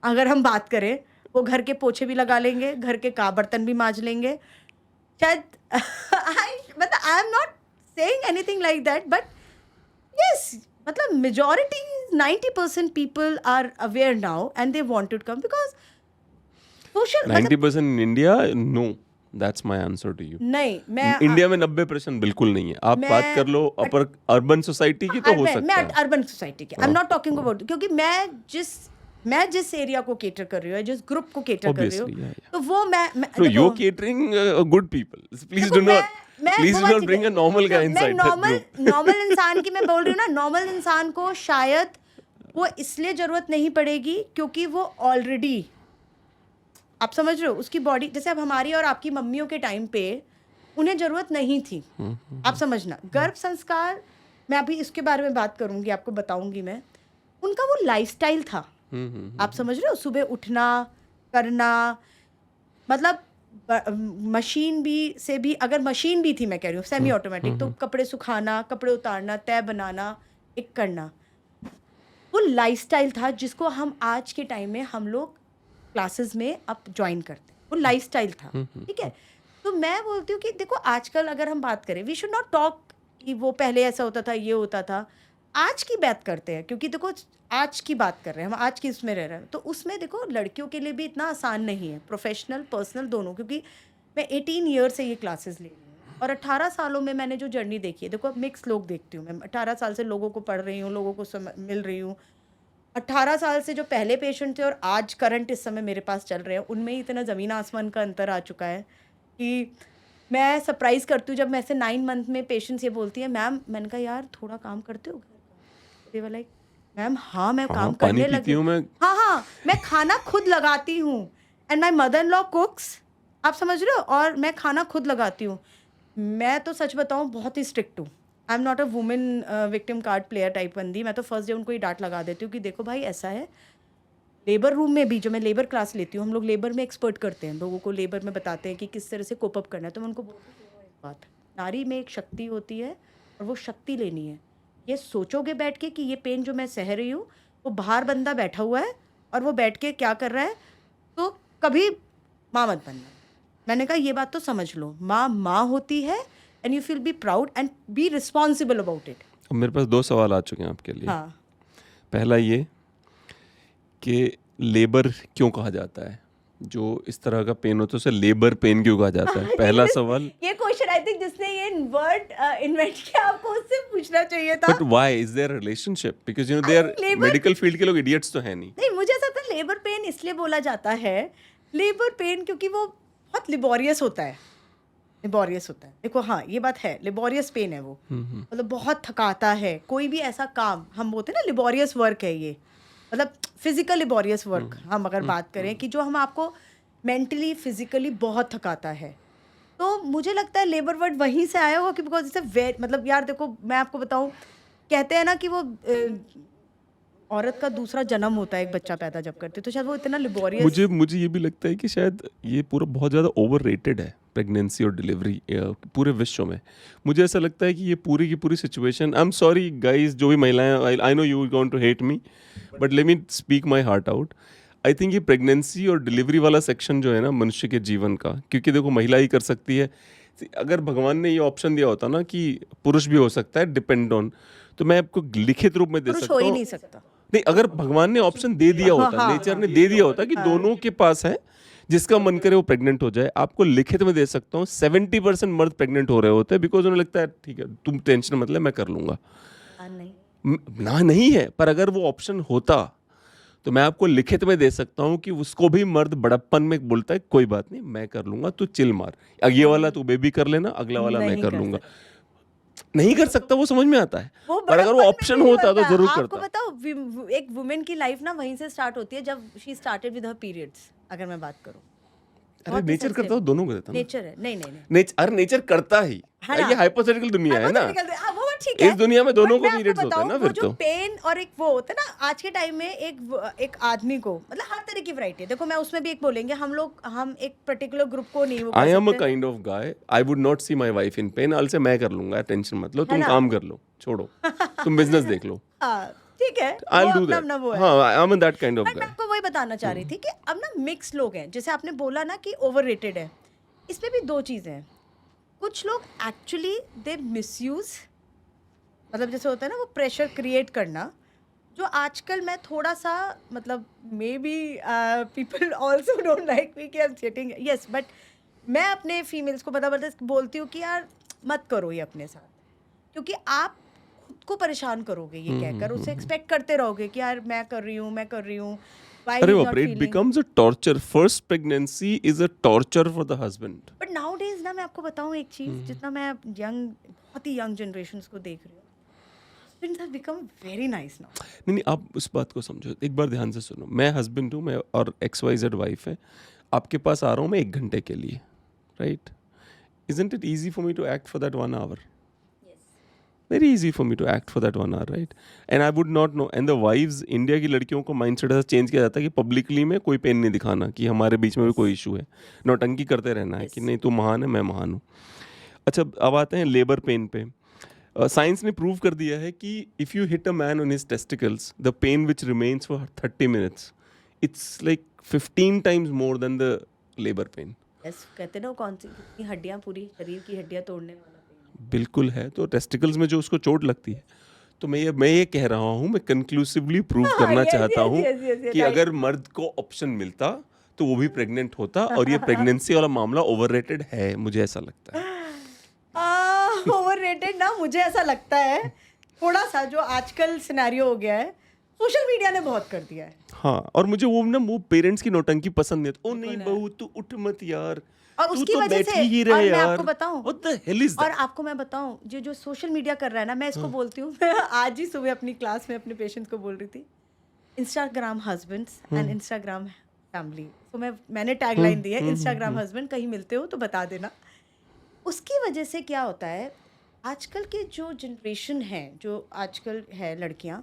Speaker 1: अगर हम बात करें, वो घर के पोछे भी लगा लेंगे, घर के बर्तन भी मांज लेंगे शायद. मतलब I am not saying anything like that, but yes, मतलब majority 90% people are aware now and they want to come because social.
Speaker 3: 90% in India, no, that's my answer to you.
Speaker 1: नहीं, मैं
Speaker 3: इंडिया में 90% बिल्कुल नहीं है. आप
Speaker 1: मैं-
Speaker 3: बात कर लो अपर अर्बन सोसाइटी की तो हो सकता
Speaker 1: मैं
Speaker 3: है.
Speaker 1: अर्बन सोसाइटी के, आई एम नॉट टॉकिंग अबाउट, क्योंकि मैं जिस एरिया को केटर कर रही हूँ, जिस ग्रुप को केटर कर रही हूँ,
Speaker 3: Obviously, yeah.
Speaker 1: तो वो मैं
Speaker 3: No,
Speaker 1: देखो,
Speaker 3: you're catering good people. Please
Speaker 1: देखो,
Speaker 3: do not.
Speaker 1: मैं
Speaker 3: Please do
Speaker 1: वो
Speaker 3: not bring a normal guy
Speaker 1: मैं
Speaker 3: inside that group.
Speaker 1: नॉर्मल इंसान की मैं बोल रही हूँ ना. नॉर्मल इंसान को शायद वो इसलिए जरूरत नहीं पड़ेगी क्योंकि वो ऑलरेडी, आप समझ रहे हो, उसकी बॉडी, जैसे अब हमारी और आपकी मम्मियों के टाइम पे उन्हें जरूरत नहीं थी. आप समझना, गर्भ संस्कार, मैं अभी इसके बारे में बात करूंगी, आपको बताऊंगी मैं. उनका वो लाइफस्टाइल था. आप समझ रहे हो, सुबह उठना, करना, मतलब मशीन भी अगर मशीन भी थी, मैं कह रही हूँ सेमी ऑटोमेटिक, तो कपड़े सुखाना, कपड़े उतारना, तय बनाना, एक करना, वो लाइफस्टाइल था जिसको हम आज के टाइम में हम लोग क्लासेस में अब ज्वाइन करते हैं. वो लाइफस्टाइल था. ठीक है. तो मैं बोलती हूँ कि देखो, आजकल अगर हम बात करें, वी शुड नॉट टॉक कि वो पहले ऐसा होता था, ये होता था. आज की बात करते हैं, क्योंकि देखो आज की बात कर रहे हैं हम, आज की इसमें रह रहे हैं. तो उसमें देखो लड़कियों के लिए भी इतना आसान नहीं है, प्रोफेशनल पर्सनल दोनों, क्योंकि मैं 18 ईयर से ये क्लासेस ले रही हूँ और 18 सालों में मैंने जो जर्नी देखी है, देखो मिक्स लोग देखती हूँ मैं. 18 साल से लोगों को पढ़ रही हूँ, लोगों को मिल रही हूँ. 18 साल से जो पहले पेशेंट थे और आज करंट इस समय मेरे पास चल रहे हैं, उनमें ही इतना ज़मीन आसमान का अंतर आ चुका है कि मैं सरप्राइज़ करती हूँ जब मैं ऐसे 9 मंथ में पेशेंट्स ये बोलती है, मैम, मैंने कहा यार थोड़ा काम करते हो, दे वाला, मैम हाँ मैं काम
Speaker 3: पानी
Speaker 1: करने
Speaker 3: पीती
Speaker 1: लगी
Speaker 3: हूँ मैं.
Speaker 1: हाँ, मैं खाना खुद लगाती हूँ, and my mother in law कुक्स, आप समझ रहे हो, और मैं खाना खुद लगाती हूँ. मैं तो सच बताऊँ बहुत ही स्ट्रिक्ट हूँ. I am not a women victim card player type बंदी. मैं तो फर्स्ट डे उनको ही डांट लगा देती हूँ कि देखो भाई ऐसा है. लेबर रूम में भी जो मैं लेबर क्लास लेती हूँ, हम लोग लेबर में एक्सपर्ट करते हैं, लोगों को लेबर में बताते हैं कि किस तरह से कोप अप करना है. तो मैं उनको बोलती हूँ एक बात, नारी में एक शक्ति होती है और वो शक्ति लेनी है. ये सोचोगे बैठ के कि ये पेन जो मैं सह रही हूँ, वो बाहर बंदा बैठा हुआ है और वो बैठ के क्या कर रहा है, तो कभी माँ मत बनना. मैंने कहा ये बात तो समझ लो, माँ होती है, and you feel be proud and be responsible about it.
Speaker 3: अब मेरे पास 2 सवाल आ चुके हैं आपके लिए.
Speaker 1: हाँ.
Speaker 3: पहला ये कि लेबर क्यों कहा जाता है, जो इस तरह का पेन होता है उसे लेबर पेन क्यों कहा जाता है. पहला सवाल.
Speaker 1: ये क्वेश्चन आई थिंक जिसने ये वर्ड इन्वेंट किया, आपको उससे पूछना चाहिए था.
Speaker 3: But why is there relationship, because you know they are medical field के लोग इडियट्स तो है नहीं.
Speaker 1: नहीं, मुझे ऐसा लगता है लेबर पेन इसलिए बोला जाता है, लेबर पेन क्योंकि वो बहुत लिबोरियस होता है. देखो हाँ, ये बात है, लिबोरियस पेन है वो, मतलब बहुत थकाता है. कोई भी ऐसा काम हम बोलते हैं ना, लिबोरियस वर्क है ये, मतलब फिजिकल लिबोरियस वर्क हम अगर बात करें कि जो हम आपको मेंटली फिजिकली बहुत थकाता है. तो मुझे लगता है लेबर वर्ड वहीं से आया होगा कि बिकॉज इट्स मतलब यार देखो मैं आपको बताऊं, कहते हैं ना कि वो औरत का दूसरा जन्म होता है एक बच्चा पैदा जब करते, तो शायद वो इतना लिबोरियस.
Speaker 3: मुझे ये भी लगता है कि शायद ये पूरा बहुत ज़्यादा ओवररेटेड है, प्रेगनेंसी और डिलीवरी पूरे विश्व में. मुझे ऐसा लगता है कि ये पूरी की पूरी situation, I am sorry guys, जो भी महिलाएं, I know you are going to hate me, but let me speak my heart out. I think ये प्रेगनेंसी और डिलीवरी वाला सेक्शन जो है ना मनुष्य के जीवन का, क्योंकि देखो महिला ही कर सकती है. अगर भगवान ने ये ऑप्शन दिया होता ना कि पुरुष भी हो सकता है, डिपेंड ऑन, तो मैं आपको लिखित रूप में दे
Speaker 1: पुरुष
Speaker 3: सकता
Speaker 1: हो ही
Speaker 3: हूँ।
Speaker 1: नहीं सकता।
Speaker 3: नहीं, अगर भगवान ने ऑप्शन दे दिया होता,
Speaker 1: हाँ,
Speaker 3: नेचर
Speaker 1: हाँ,
Speaker 3: ने दे दिया होता कि दोनों के पास है, जिसका मन करे वो प्रेग्नेंट हो जाए, आपको लिखित में दे सकता हूँ 70% मर्द प्रेग्नेंट हो रहे होते हैं बिकॉज उन्हें लगता है ठीक है तुम टेंशन मत ले, मैं कर लूंगा।
Speaker 1: नहीं,
Speaker 3: ना नहीं है, पर अगर वो ऑप्शन होता तो मैं आपको लिखित में दे सकता हूँ कि उसको भी मर्द बड़प्पन में बोलता है कोई बात नहीं मैं कर लूंगा, तू चिल मार, ये वाला तू बेबी कर लेना, अगला वाला मैं
Speaker 1: नहीं
Speaker 3: कर
Speaker 1: कर
Speaker 3: लूंगा।
Speaker 1: सकता।
Speaker 3: नहीं कर सकता, वो समझ में आता है,
Speaker 1: वो
Speaker 3: पर अगर वो
Speaker 1: बड़प्पन में
Speaker 3: ऑप्शन
Speaker 1: नहीं
Speaker 3: होता तो
Speaker 1: होता।
Speaker 3: जरूर
Speaker 1: आपको
Speaker 3: करता।
Speaker 1: बताओ एक वुमेन की लाइफ ना वहीं से स्टार्ट होती है जब she started with her periods, अगर मैं बात करूं।
Speaker 3: अरे नेचर करता तो दोनों करता ना।
Speaker 1: नेचर है, नहीं
Speaker 3: अरे नेचर करता ही,
Speaker 1: है ना?
Speaker 3: ये हाइपोथेटिकल दुनिया है ना।
Speaker 1: वो बात ठीक है।
Speaker 3: इस दुनिया में दोनों
Speaker 1: But
Speaker 3: को
Speaker 1: मैं आपको
Speaker 3: periods होते हैं
Speaker 1: बताऊं,
Speaker 3: ना
Speaker 1: वो
Speaker 3: फिर
Speaker 1: जो
Speaker 3: तो।
Speaker 1: पेन और एक वो होता है ना आज के टाइम में, एक आदमी को मतलब हर तरह की वैरायटी है। देखो मैं उसमें भी एक बोलेंगे, हम एक पर्टिकुलर ग्रुप को नहीं वो
Speaker 3: आई
Speaker 1: कर
Speaker 3: एम अ
Speaker 1: सकते,
Speaker 3: kind of guy, I would not see my wife in pain, आल से मैं कर लूंगा, टेंशन मत लो,
Speaker 1: है
Speaker 3: तुम
Speaker 1: ना?
Speaker 3: काम कर लो, छोड़ो, तुम बिजनेस देख लो,
Speaker 1: हाँ, ठीक है,
Speaker 3: आई
Speaker 1: वो
Speaker 3: डू
Speaker 1: अपना
Speaker 3: दैट।
Speaker 1: अपना वो है।
Speaker 3: हाँ, I am that kind of
Speaker 1: but मैं
Speaker 3: गाय।
Speaker 1: आपको वही बताना चाह रही थी कि अब ना मिक्स लोग हैं, जैसे आपने बोला ना कि ओवररेटेड है, इसमें भी दो चीज़ें हैं। कुछ लोग एक्चुअली दे मिसयूज, मतलब जैसे होता है ना वो प्रेशर क्रिएट करना, जो आजकल मैं थोड़ा सा मतलब maybe people also don't like me कि I am cheating, yes, but मैं अपने फीमेल्स को बता बोलती हूँ कि यार मत करो ये अपने साथ, क्योंकि आप खुद को परेशान करोगे ये कहकर, उससे एक्सपेक्ट करते रहोगे कि यार मैं कर रही हूँ, why
Speaker 3: अरे
Speaker 1: he's
Speaker 3: बाप
Speaker 1: not
Speaker 3: रे, it
Speaker 1: feeling.
Speaker 3: Becomes a torture, first pregnancy is a torture for the husband.
Speaker 1: But now days ना मैं आपको बताऊं एक चीज, जितना मैं बहुत ही यंग जनरेशन को देख रही हूँ, husbands have become very nice now.
Speaker 3: नहीं, आप उस बात को समझो, एक बार ध्यान से सुनो, मैं हस्बैंड हूँ, मैं और XYZ वाइफ है, आपके पास आ रहा हूँ मैं 1 घंटे के लिए, right? Isn't it easy for me to act for that 1 hour? Very easy for me to act for that 1 hour, right? And I would not know. And the wives, India की लड़कियों को माइंडसेट ऐसा change किया जाता है कि publicly में कोई पेन नहीं दिखाना, कि हमारे बीच में भी कोई इशू है, नौटंकी करते रहना है कि नहीं तू महान है मैं महान हूँ। अच्छा, अब आते हैं लेबर पेन पे। साइंस ने प्रूव कर दिया है कि if you hit a man on his testicles, the pain which remains for 30 minutes, it's like 15 times more than the labour pain.
Speaker 1: Yes, कहते ना वो कौन सी कितनी हड्डियां, पूरी शरीर की हड्डियां तोड़ने वाला pain.
Speaker 3: बिल्कुल है, तो टेस्टिकल्स में जो उसको चोट लगती है, तो मैं ये कह रहा हूँ, मैं कंक्लूसिवली प्रूव
Speaker 1: हाँ,
Speaker 3: करना
Speaker 1: yes,
Speaker 3: चाहता
Speaker 1: yes,
Speaker 3: हूँ
Speaker 1: yes, yes, yes,
Speaker 3: कि
Speaker 1: right.
Speaker 3: अगर मर्द को ऑप्शन मिलता तो वो भी प्रेग्नेंट होता, और ये प्रेगनेंसी वाला मामला ओवररेटेड है, मुझे ऐसा लगता है।
Speaker 1: ओवररेटेड ना, मुझे ऐसा लगता है थोड़ा सा, जो आजकल सिनेरियो हो गया है, सोशल मीडिया ने बहुत कर दिया है।
Speaker 3: हाँ, और मुझे वो पेरेंट्स की नौटंकी पसंद नहीं है। ओ नहीं बहू तू उठ मत यार,
Speaker 1: और
Speaker 3: तू
Speaker 1: उसकी
Speaker 3: तो
Speaker 1: वजह से,
Speaker 3: बैठी ही
Speaker 1: और
Speaker 3: रहे
Speaker 1: मैं
Speaker 3: यार,
Speaker 1: आपको बताऊं,
Speaker 3: व्हाट द हेल इज
Speaker 1: और
Speaker 3: दैट?
Speaker 1: आपको मैं बताऊं, जो सोशल मीडिया कर रहा है ना, मैं इसको बोलती हूँ, मैं आज ही सुबह अपनी क्लास में अपने पेशेंट्स को बोल रही थी, Instagram husbands and Instagram family. तो मैंने टैगलाइन दी है, इंस्टाग्राम हस्बैंड, कहीं मिलते हो तो बता देना। उसकी वजह से क्या होता है, आजकल के जो जनरेशन है, जो आजकल है लड़कियां,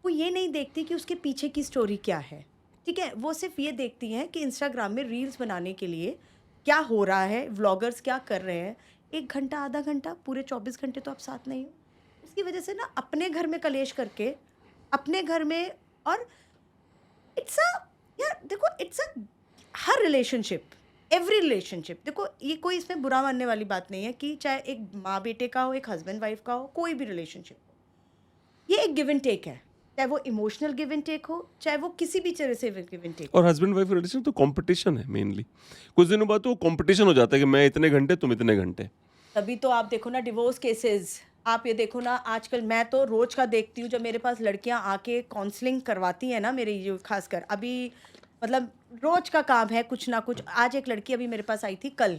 Speaker 1: वो ये नहीं देखती कि उसके पीछे की स्टोरी क्या है, ठीक है? वो सिर्फ ये देखती हैं कि इंस्टाग्राम में रील्स बनाने के लिए क्या हो रहा है, व्लॉगर्स क्या कर रहे हैं, 1 घंटा आधा घंटा, पूरे 24 घंटे तो आप साथ नहीं हो। उसकी वजह से ना अपने घर में कलेश करके, अपने घर में, और इट्स अ, यार देखो, it's a, her relationship, every relationship, देखो ये कोई इसमें बुरा मानने वाली बात नहीं है कि चाहे एक माँ बेटे का हो, एक हस्बैंड वाइफ का हो, कोई भी रिलेशनशिप हो, ये एक गिव एंड टेक है, चाहे वो इमोशनल गिव एंड टेक हो, चाहे वो किसी भी तरह से गिव एंड टेक।
Speaker 3: और हस्बैंड वाइफ रिलेशन तो कंपटीशन है मेनली, कुछ दिनों बाद तो कंपटीशन हो जाता है कि मैं इतने घंटे तुम इतने घंटे।
Speaker 1: तभी तो आप देखो ना डिवोर्स केसेस, आप ये देखो ना, आजकल मैं तो रोज का देखती हूँ, जब मेरे पास लड़कियां आके काउंसलिंग करवाती हैं ना, मेरी जो खासकर अभी मतलब रोज का काम है कुछ ना कुछ। आज एक लड़की अभी मेरे पास आई थी कल,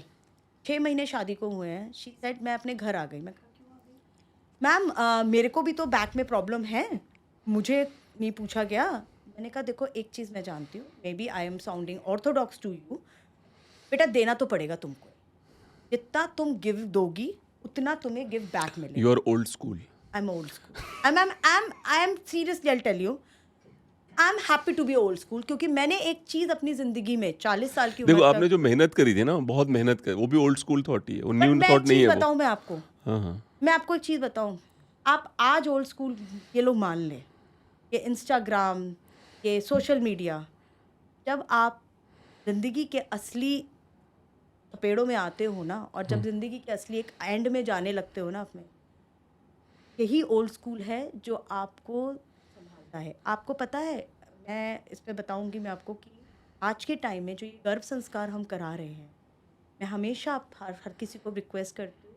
Speaker 1: 6 महीने शादी को हुए हैं, शी सेड मैं अपने घर आ गई। मैं कहा क्यों आ गई? मैम मेरे को भी तो बैक में प्रॉब्लम है, मुझे नहीं पूछा गया। मैंने कहा देखो एक चीज़ मैं जानती हूँ, maybe I am sounding orthodox to you, बेटा देना तो पड़ेगा तुमको, जितना तुम गिव दोगी उतना तुम्हें गिव बैक मिलेगा।
Speaker 3: You are old school.
Speaker 1: I am old school, I am seriously, I tell you, I am happy to be old school, क्योंकि मैंने एक चीज़ अपनी ज़िंदगी में 40 साल की
Speaker 3: देखो
Speaker 1: उम्र
Speaker 3: आपने जो मेहनत करी थी ना, बहुत मेहनत करी, वो भी ओल्ड स्कूल थॉट ही है, वो
Speaker 1: But
Speaker 3: न्यू
Speaker 1: मैं
Speaker 3: थॉट
Speaker 1: एक
Speaker 3: नहीं
Speaker 1: चीज़
Speaker 3: है वो।
Speaker 1: बताऊँ मैं आपको,
Speaker 3: हाँ हाँ,
Speaker 1: मैं आपको एक चीज़ बताऊँ, आप आज ओल्ड स्कूल ये लोग मान लें, ये इंस्टाग्राम, ये सोशल मीडिया, जब आप ज़िंदगी के असली पेड़ों में आते हो ना, और जब ज़िंदगी के असली एक एंड में जाने लगते हो ना अपने, यही ओल्ड स्कूल है जो आपको संभालता है। आपको पता है, मैं इस पे बताऊंगी मैं आपको कि आज के टाइम में जो ये गर्भ संस्कार हम करा रहे हैं, मैं हमेशा हर किसी को रिक्वेस्ट करती हूँ,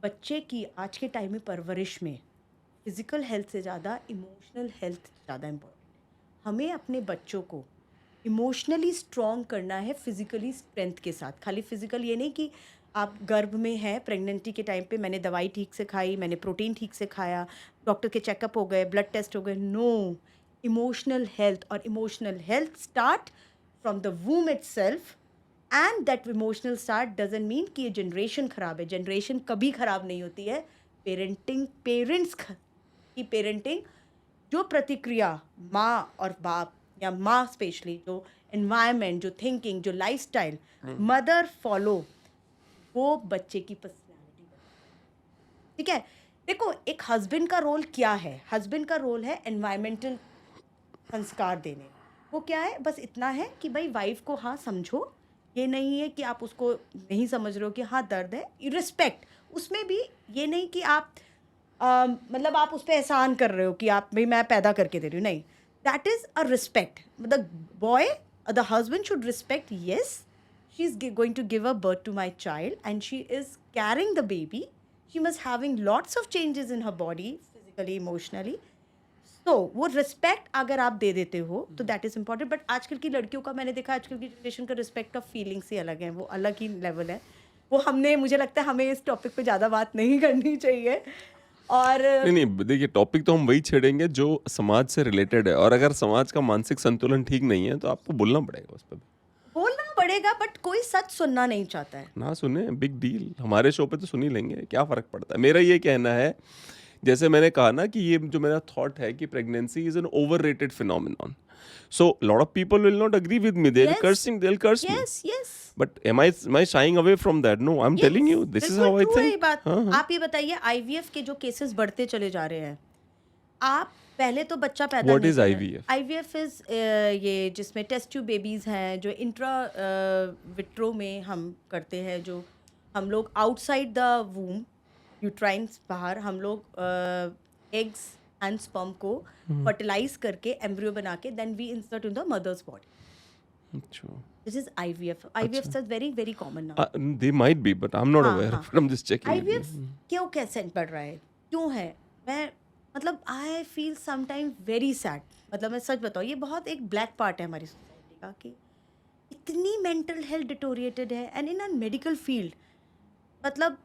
Speaker 1: बच्चे की आज के टाइम में परवरिश में फिज़िकल हेल्थ से ज़्यादा इमोशनल हेल्थ ज़्यादा इम्पोर्टेंट है। हमें अपने बच्चों को इमोशनली स्ट्रॉन्ग करना है फिज़िकली स्ट्रेंथ के साथ। खाली फिज़िकल ये नहीं कि आप गर्भ में हैं, प्रेगनेंसी के टाइम पे मैंने दवाई ठीक से खाई, मैंने प्रोटीन ठीक से खाया, डॉक्टर के चेकअप हो गए, ब्लड टेस्ट हो गए। नो, इमोशनल हेल्थ, और emotional health start from the वूम itself. And that emotional start doesn't mean कि ये जनरेशन ख़राब है। जनरेशन कभी ख़राब नहीं होती है। पेरेंट्स की पेरेंटिंग, जो प्रतिक्रिया माँ और बाप या माँ स्पेशली, जो एनवायरनमेंट, जो थिंकिंग, जो लाइफस्टाइल मदर फॉलो, वो बच्चे की पर्सनैलिटी बनाती है। ठीक है, देखो एक हस्बैंड का रोल क्या है? हस्बैंड का रोल है एनवायरमेंटल संस्कार देने। वो क्या है? बस इतना है कि भाई वाइफ को हाँ समझो, ये नहीं है कि आप उसको नहीं समझ रहे हो कि हाँ दर्द है। रिस्पेक्ट, उसमें भी ये नहीं कि आप मतलब आप उस पर एहसान कर रहे हो कि आप भाई मैं पैदा करके दे रही हूँ, नहीं। That is a respect. मतलब boy, the husband should respect, yes she is going to give a birth to my child and she is carrying the baby. She must having lots of changes in her body, physically, emotionally. So वो respect अगर आप दे देते हो तो that is important. But आजकल की लड़कियों का मैंने देखा, आजकल की जनरेशन का रिस्पेक्ट का फीलिंग्स ही अलग है, वो अलग ही लेवल है। वो हमने, मुझे लगता है हमें इस टॉपिक पे ज़्यादा बात नहीं करनी चाहिए। और
Speaker 3: नहीं देखिए, टॉपिक तो हम वही छेड़ेंगे जो समाज से रिलेटेड है, और अगर समाज का मानसिक संतुलन ठीक नहीं है तो आपको बोलना पड़ेगा उस पर।
Speaker 1: बोलना पड़ेगा, बट कोई सच सुनना नहीं चाहता है।
Speaker 3: ना सुने, बिग डील, हमारे शो पे तो सुन ही लेंगे, क्या फ़र्क पड़ता है। मेरा ये कहना है, जैसे मैंने कहा ना कि ये जो मेरा थॉट है कि pregnancy is an overrated phenomenon, so lot of people will not agree with me,
Speaker 1: Yes.
Speaker 3: they'll curse me,
Speaker 1: yes yes,
Speaker 3: but am I shying away from that? No, I'm telling you, this is how I
Speaker 1: बिल्कुल true है ये
Speaker 3: think.
Speaker 1: बात।
Speaker 3: हाँ, हाँ।
Speaker 1: आप ये बताइए, IVF के जो केसेस बढ़ते चले जा रहे हैं, आप पहले तो बच्चा पैदा
Speaker 3: What
Speaker 1: नहीं
Speaker 3: is
Speaker 1: कर रहे।
Speaker 3: IVF?
Speaker 1: आईवीएफ इज ये जिसमें टेस्ट ट्यूब बेबीज हैं, जो इंट्रा विट्रो में हम करते हैं, जो हम लोग आउटसाइड द वूम, यूट्राइन्स बाहर, हम लोग एग्स एंड स्पर्म को फर्टिलाइज करके एम्ब्रियो बना के then we insert in the mother's body.
Speaker 3: अच्छा,
Speaker 1: this is IVF. IVF is very very common now.
Speaker 3: they might be, but I'm not
Speaker 1: हाँ,
Speaker 3: aware
Speaker 1: हाँ।
Speaker 3: of it. I'm just checking with
Speaker 1: IVF
Speaker 3: you.
Speaker 1: क्यों कैसे बढ़ रहा है, क्यों है? मैं मतलब I feel sometime very sad. मतलब मैं सच बताऊँ, ये बहुत एक ब्लैक पार्ट है हमारी सोसाइटी का कि इतनी मेंटल हेल्थ डिटोरिएटेड है। And in a medical field, मतलब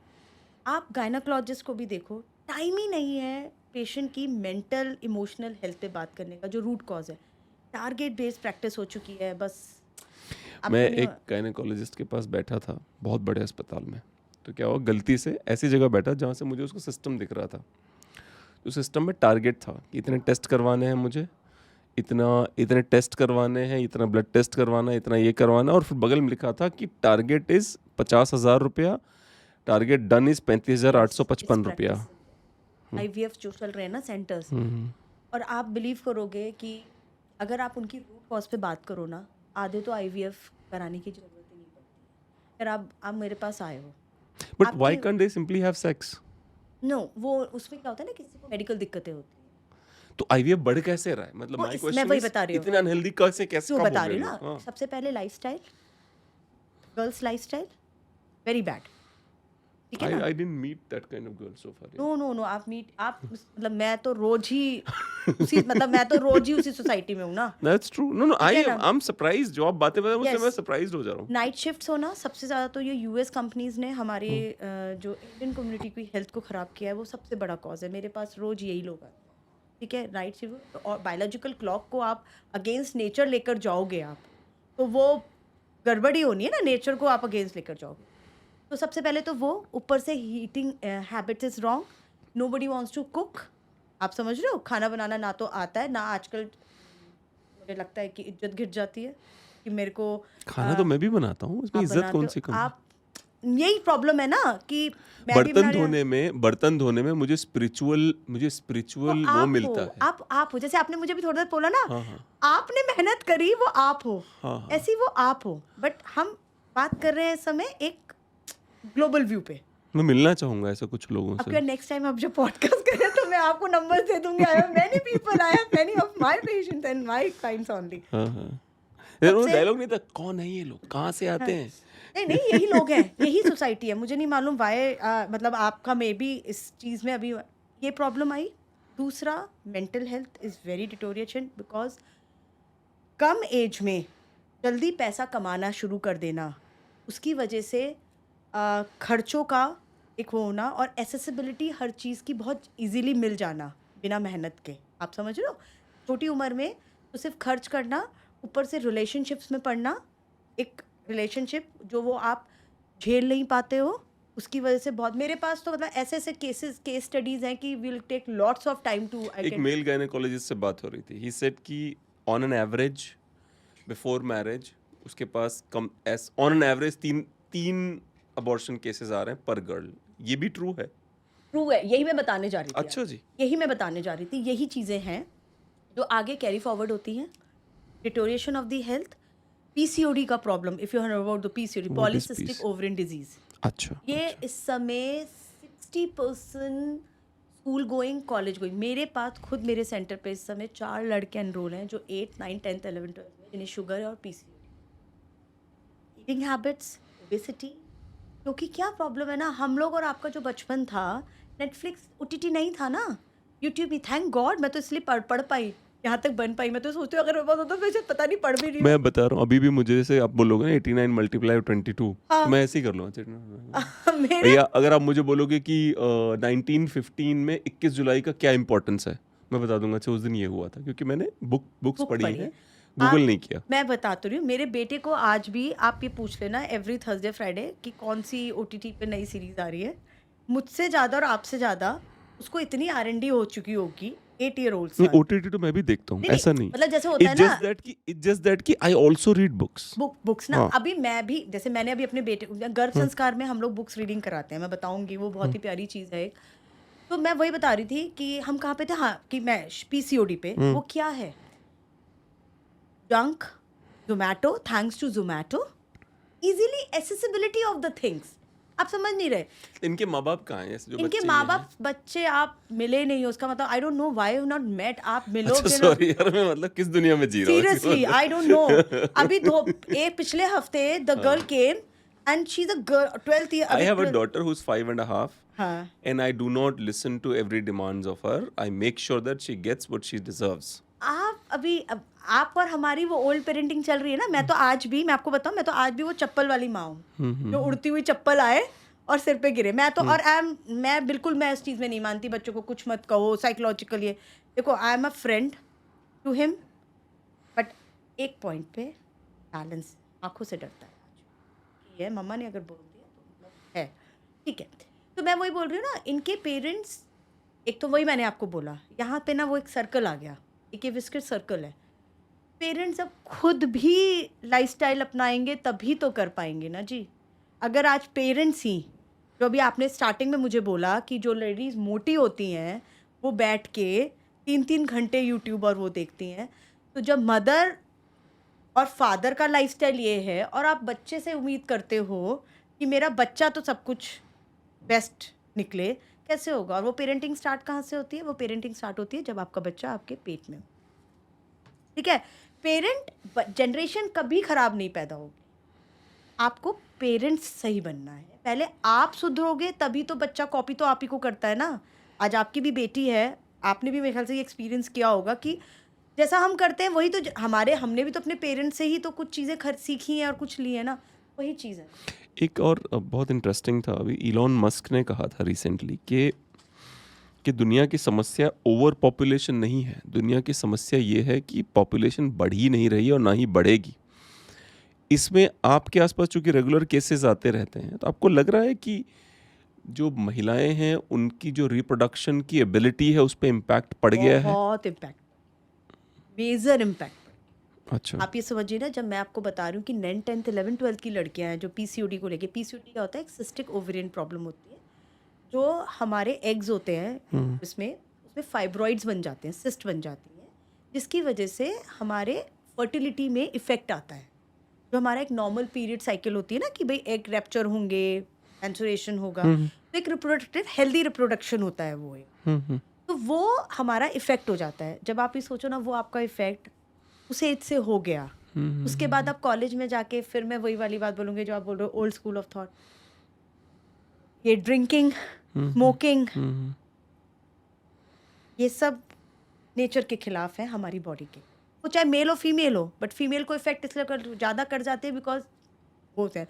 Speaker 1: आप गायनाकोलॉजिस्ट को भी देखो, टाइम ही नहीं है पेशेंट की मेंटल इमोशनल हेल्थ पे बात करने का, जो रूट कॉज है। टारगेट बेस्ड प्रैक्टिस हो चुकी है बस। अब
Speaker 3: मैं
Speaker 1: तो नहीं-
Speaker 3: एक गायनेकोलॉजिस्ट के पास बैठा था बहुत बड़े अस्पताल में, तो क्या हुआ, गलती से ऐसी जगह बैठा जहाँ से मुझे उसका सिस्टम दिख रहा था। तो सिस्टम में टारगेट था कि इतने टेस्ट करवाने हैं मुझे, इतने टेस्ट करवाने हैं, इतना ब्लड टेस्ट करवाना है, इतना ये करवाना, और फिर बगल में लिखा था कि टारगेट इज़ 50,000 रुपया, टारगेट डन इज़ 35,855 रुपया।
Speaker 1: आईवीएफ जो चल रहे हैं ना सेंटर्स, और आप बिलीव करोगे कि अगर आप उनकी रूट कॉज पे बात करो ना, आधे तो आईवीएफ कराने की जरूरत ही नहीं पड़ती। अगर आप मेरे पास आए हो,
Speaker 3: बट व्हाई
Speaker 1: आपकी-
Speaker 3: can they simply have sex?
Speaker 1: No, वो उसमें क्या होता है ना, किसी को मेडिकल दिक्कतें होती हैं।
Speaker 3: तो आईवीएफ बढ़ कैसे रहा है? मतलब
Speaker 1: वो
Speaker 3: माय
Speaker 1: मैं
Speaker 3: क्वेश्चन
Speaker 1: वही
Speaker 3: इज,
Speaker 1: बता रही हूँ।
Speaker 3: इतना अनहेल्दी कैसे
Speaker 1: जो
Speaker 3: कब
Speaker 1: बता
Speaker 3: हो
Speaker 1: रही
Speaker 3: गए
Speaker 1: हूँ
Speaker 3: लोग?
Speaker 1: ना,
Speaker 3: हाँ।
Speaker 1: सबसे पहले lifestyle, girls lifestyle very bad. ठीक है ना?
Speaker 3: I didn't meet that kind of girl so far. yeah.
Speaker 1: No no no, आप मतलब मैं तो रोज ही उसी सोसाइटी में हूँ ना।
Speaker 3: That's true. No,
Speaker 1: ठीक है ना?
Speaker 3: I'm surprised. जो आप बातें बता रहे हैं, उससे
Speaker 1: Yes.
Speaker 3: मैं surprised हो जा रहा हूँ.
Speaker 1: नाइट शिफ्ट्स हो ना, सबसे ज़्यादा तो ये यूएस कंपनीज ने हमारे जो इंडियन कम्युनिटी की हेल्थ को ख़राब किया है, वो सबसे बड़ा कॉज है। मेरे पास रोज यही लोग आते हैं। ठीक है, नाइट शिफ्ट और बायोलॉजिकल क्लॉक को आप अगेंस्ट नेचर लेकर जाओगे आप, तो वो गड़बड़ी होनी है ना, नेचर को आप अगेंस्ट लेकर जाओगे। तो सबसे पहले तो वो, ऊपर से eating habits is wrong, nobody wants to cook. आप समझ रहे हो, खाना बनाना ना तो आता है ना। आजकल मुझे लगता है कि इज्जत गिर जाती है कि मेरे को
Speaker 3: खाना तो मैं भी बनाता हूँ, इसमें
Speaker 1: आप
Speaker 3: इज्जत
Speaker 1: बनाते
Speaker 3: कौन
Speaker 1: हो,
Speaker 3: सी कम है?
Speaker 1: आप यही प्रॉब्लम है ना कि मैं भी बना रही हूँ।
Speaker 3: बर्तन धोने में मुझे स्पिरिचुअल वो
Speaker 1: आप
Speaker 3: मिलता
Speaker 1: हो,
Speaker 3: है।
Speaker 1: आप हो, जैसे आपने मुझे भी थोड़ा देर बोला ना,
Speaker 3: हाँ, हाँ।
Speaker 1: आपने मेहनत करी, वो आप हो।
Speaker 3: हाँ, हाँ।
Speaker 1: ऐसी वो आप हो। बट हम बात कर रहे हैं इस समय एक ग्लोबल व्यू पे।
Speaker 3: मैं मिलना चाहूंगा ऐसे कुछ लोगों
Speaker 1: आपका
Speaker 3: से।
Speaker 1: नेक्स्ट टाइम आप जब पॉडकास्ट करें तो मैं आपको नंबर दे दूंगी. I have many people, I have many of my patients and my clients only.
Speaker 3: हाँ हाँ, वो
Speaker 1: सबसे
Speaker 3: डायलॉग नहीं था, कौन है ये लोग, कहाँ से आते हैं?
Speaker 1: नहीं नहीं, यही लोग हैं, यही सोसाइटी है. मुझे नहीं मालूम वाई, मतलब आपका मे बी इस चीज़ में अभी ये प्रॉब्लम आई. दूसरा, mental health is very deterioration because कम एज में जल्दी पैसा कमाना शुरू कर देना, उसकी वजह से खर्चों का एक होना और एसेसिबिलिटी हर चीज़ की बहुत इजीली मिल जाना बिना मेहनत के. आप समझ रहे हो? छोटी उम्र में तो सिर्फ खर्च करना, ऊपर से रिलेशनशिप्स में पड़ना, एक रिलेशनशिप जो वो आप झेल नहीं पाते हो, उसकी वजह से बहुत. मेरे पास तो मतलब ऐसे ऐसे केस स्टडीज़ हैं कि will take lots of time to.
Speaker 3: एक मेल गायनेकोलॉजिस्ट से बात हो रही थी. ही सेड कि on an average before marriage उसके पास कम ऑन एन एवरेज तीन अबॉर्शन केसेस आ रहे हैं पर गर्ल. ये भी ट्रू है?
Speaker 1: ट्रू है, यही मैं बताने जा रही थी.
Speaker 3: अच्छा जी.
Speaker 1: यही मैं बताने जा रही थी. यही चीज़ें हैं जो आगे कैरी फॉरवर्ड होती हैं. Deterioration of the health, PCOD का problem, if you heard about the PCOD,
Speaker 3: What is
Speaker 1: polycystic
Speaker 3: PC?
Speaker 1: Ovarian disease.
Speaker 3: अच्छा.
Speaker 1: ये इस समय 60% स्कूल गोइंग, कॉलेज गोइंग. मेरे पास खुद मेरे सेंटर पे इस समय 4 लड़के एनरोल हैं जो 8, 9, 10, 11, 12 में, जिन्हें शुगर है और पीसीओडी. Eating habits, obesity. क्योंकि क्या प्रॉब्लम है ना, हम लोग और आपका जो बचपन था, नेटफ्लिक्स ओटीटी नहीं था ना, यूट्यूब ही. थैंक गॉड मैं तो इसलिए पढ़ पाई, यहाँ तक बन पाई. मैं तो सोचती हूँ अगर मेरे पास होता तो शायद पता नहीं पढ़ भी रही हूँ.
Speaker 3: मैं बता रहा हूँ, अभी भी मुझे जैसे आप बोलोगे ना 89 मल्टीप्लाई 22, तो मैं ऐसे ही कर लूँगा.
Speaker 1: मेरे
Speaker 3: या अगर आप मुझे बोलोगे कि 1915 में 21 जुलाई का क्या इंपॉर्टेंस है, मैं बता दूंगा अच्छा उस दिन ये हुआ था, क्योंकि मैंने बुक्स
Speaker 1: बुक
Speaker 3: पढ़ी
Speaker 1: पढ़ी
Speaker 3: है,
Speaker 1: है.
Speaker 3: गूगल
Speaker 1: आप-
Speaker 3: नहीं किया.
Speaker 1: मैं बताती रही हूँ, मेरे बेटे को आज भी आप ये पूछ लेना एवरी थर्सडे फ्राइडे कि कौन सी ओटीटी पे नई सीरीज आ रही है. मुझसे ज़्यादा और आपसे ज़्यादा उसको इतनी R&D हो चुकी होगी. 8 year old
Speaker 3: नहीं,
Speaker 1: son.
Speaker 3: OTT तो मैं भी देखता हूँ,
Speaker 1: नहीं,
Speaker 3: ऐसा नहीं.
Speaker 1: मतलब जैसे होता है ना
Speaker 3: It's just that कि I also read books.
Speaker 1: Books ना.
Speaker 3: हाँ.
Speaker 1: अभी मैं भी, जैसे मैंने अभी अपने बेटे को गर्भ संस्कार में हम लोग बुक्स रीडिंग कराते हैं, मैं बताऊंगी, वो बहुत ही प्यारी चीज़ है एक. तो मैं वही बता रही थी कि हम कहाँ पे थे. हाँ, कि मैं पीसीओडी पे. वो क्या है? Junk, Zomato, thanks to Zomato, easily accessibility of the things. आप समझ नहीं रहे.
Speaker 3: इनके माँ बाप कहाँ हैं? ऐसे जो
Speaker 1: इनके
Speaker 3: बच्चे
Speaker 1: माँ
Speaker 3: हैं?
Speaker 1: बाप, बच्चे आप मिले नहीं हो, उसका मतलब I don't know why you not met. आप
Speaker 3: अच्छा
Speaker 1: मिलोगे ना.
Speaker 3: सॉरी यार, मैं मतलब किस दुनिया में जी रहा हूँ?
Speaker 1: Seriously I don't no. अभी पिछले हफ्ते the girl came and she is a girl 12th year.
Speaker 3: I have a daughter who's 5.5,
Speaker 1: हाँ.
Speaker 3: and I do not listen to every demands of her. I make sure that she gets what she deserves.
Speaker 1: आप और हमारी वो old parenting चल रही है ना. मैं तो आज भी, मैं आपको बताऊं, मैं तो आज भी वो चप्पल वाली माँ हूँ जो उड़ती हुई चप्पल आए और सिर पे गिरे. मैं तो और मैं बिल्कुल, मैं इस चीज़ में नहीं मानती बच्चों को कुछ मत कहो साइकोलॉजिकल. ये देखो, I am a friend to him, but एक पॉइंट पे बैलेंस आंखों से डरता है. ये मम्मा ने अगर बोल दिया तो मतलब है ठीक है. तो मैं वही बोल रही हूँ ना, इनके पेरेंट्स, एक तो वही मैंने आपको बोला, यहाँ पे ना वो एक सर्कल आ गया, एक ये विस्केट सर्कल है. पेरेंट्स अब खुद भी लाइफस्टाइल अपनाएंगे तभी तो कर पाएंगे ना जी. अगर आज पेरेंट्स ही, जो अभी आपने स्टार्टिंग में मुझे बोला कि जो लेडीज़ मोटी होती हैं वो बैठ के 3-3 घंटे यूट्यूब और वो देखती हैं, तो जब मदर और फादर का लाइफस्टाइल ये है और आप बच्चे से उम्मीद करते हो कि मेरा बच्चा तो सब कुछ बेस्ट निकले, कैसे होगा? और वो पेरेंटिंग स्टार्ट कहाँ से होती है? वो पेरेंटिंग स्टार्ट होती है जब आपका बच्चा आपके पेट में हो. ठीक है. पेरेंट जनरेशन कभी ख़राब नहीं पैदा होगी. आपको पेरेंट्स सही बनना है. पहले आप सुधरोगे तभी तो बच्चा कॉपी तो आप ही को करता है ना. आज आपकी भी बेटी है, आपने भी मेरे ख्याल से ये एक्सपीरियंस किया होगा कि जैसा हम करते हैं वही तो हमने भी तो अपने पेरेंट्स से ही तो कुछ चीज़ें सीखी हैं और कुछ ली हैं ना. वही चीज़ है.
Speaker 3: एक और बहुत इंटरेस्टिंग था, अभी इलॉन मस्क ने कहा था रिसेंटली कि दुनिया की समस्या ओवर पॉपुलेशन नहीं है. दुनिया की समस्या ये है कि पॉपुलेशन बढ़ ही नहीं रही और ना ही बढ़ेगी. इसमें आपके आसपास चूंकि रेगुलर केसेस आते रहते हैं, तो आपको लग रहा है कि जो महिलाएं हैं उनकी जो रिप्रोडक्शन की एबिलिटी है उस पर इम्पैक्ट पड़ गया है?
Speaker 1: बहुत इम्पैक्ट, मेजर इम्पैक्ट.
Speaker 3: अच्छा.
Speaker 1: आप ये समझिए ना, जब मैं आपको बता रही हूँ कि 9, 10, 11, 12 की लड़कियां हैं जो पीसीओडी को लेके. पीसीओडी क्या होता है? एक सिस्टिक ओवेरियन प्रॉब्लम होती है, जो हमारे एग्स होते हैं उसमें फाइब्रॉइड्स बन जाते हैं, सिस्ट बन जाती हैं, जिसकी वजह से हमारे फर्टिलिटी में इफेक्ट आता है. जो हमारा एक नॉर्मल पीरियड साइकिल होती है ना कि भाई एग रैप्चर होंगे, मेंस्ट्रुएशन होगा, तो एक रिप्रोडक्टिव हेल्दी रिप्रोडक्शन होता है वो एक। तो वो हमारा इफेक्ट हो जाता है। जब आप ये सोचो ना, वो आपका इफेक्ट उस एज से हो गया, उसके बाद आप कॉलेज में जाके, फिर मैं वही वाली बात बोलूँगी जो आप बोल रहे हो, ओल्ड स्कूल ऑफ थॉट, ये ड्रिंकिंग, स्मोकिंग, ये सब नेचर के खिलाफ है हमारी बॉडी के। वो चाहे मेल हो फीमेल हो, बट फीमेल को इफेक्ट इसलिए ज़्यादा कर जाते हैं बिकॉज होते हैं।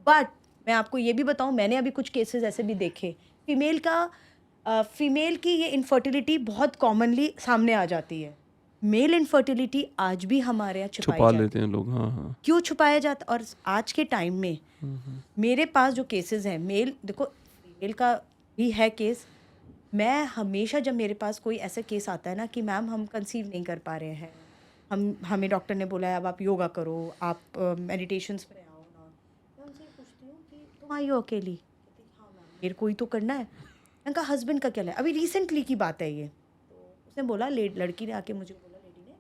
Speaker 1: बट मैं आपको ये भी बताऊं, मैंने अभी कुछ केसेस ऐसे भी देखे, फीमेल की ये इनफर्टिलिटी बहुत कॉमनली सामने आ जाती है। मेल इनफर्टिलिटी आज भी हमारे यहाँ
Speaker 3: छुपा
Speaker 1: छुपाई
Speaker 3: लेते हैं लोग। हाँ।
Speaker 1: क्यों छुपाया जाता? और आज के टाइम में मेरे पास जो केसेस हैं, मेल, देखो फीमेल का भी है केस। मैं हमेशा, जब मेरे पास कोई ऐसा केस आता है ना कि मैम हम कंसीव नहीं कर पा रहे हैं, हमें डॉक्टर ने बोला है अब आप योगा करो, आप मेडिटेशंस में आओ ना, मैं उनसे पूछती हूँ कि तुम आई हो अकेली? कहती हाँ मैम, मेरे को ही तो करना है। मैंने कहा हस्बैंड का क्या है? अभी रिसेंटली की बात है ये। तो उसने बोला, लड़की ने आके मुझे बोला, लेडी ने,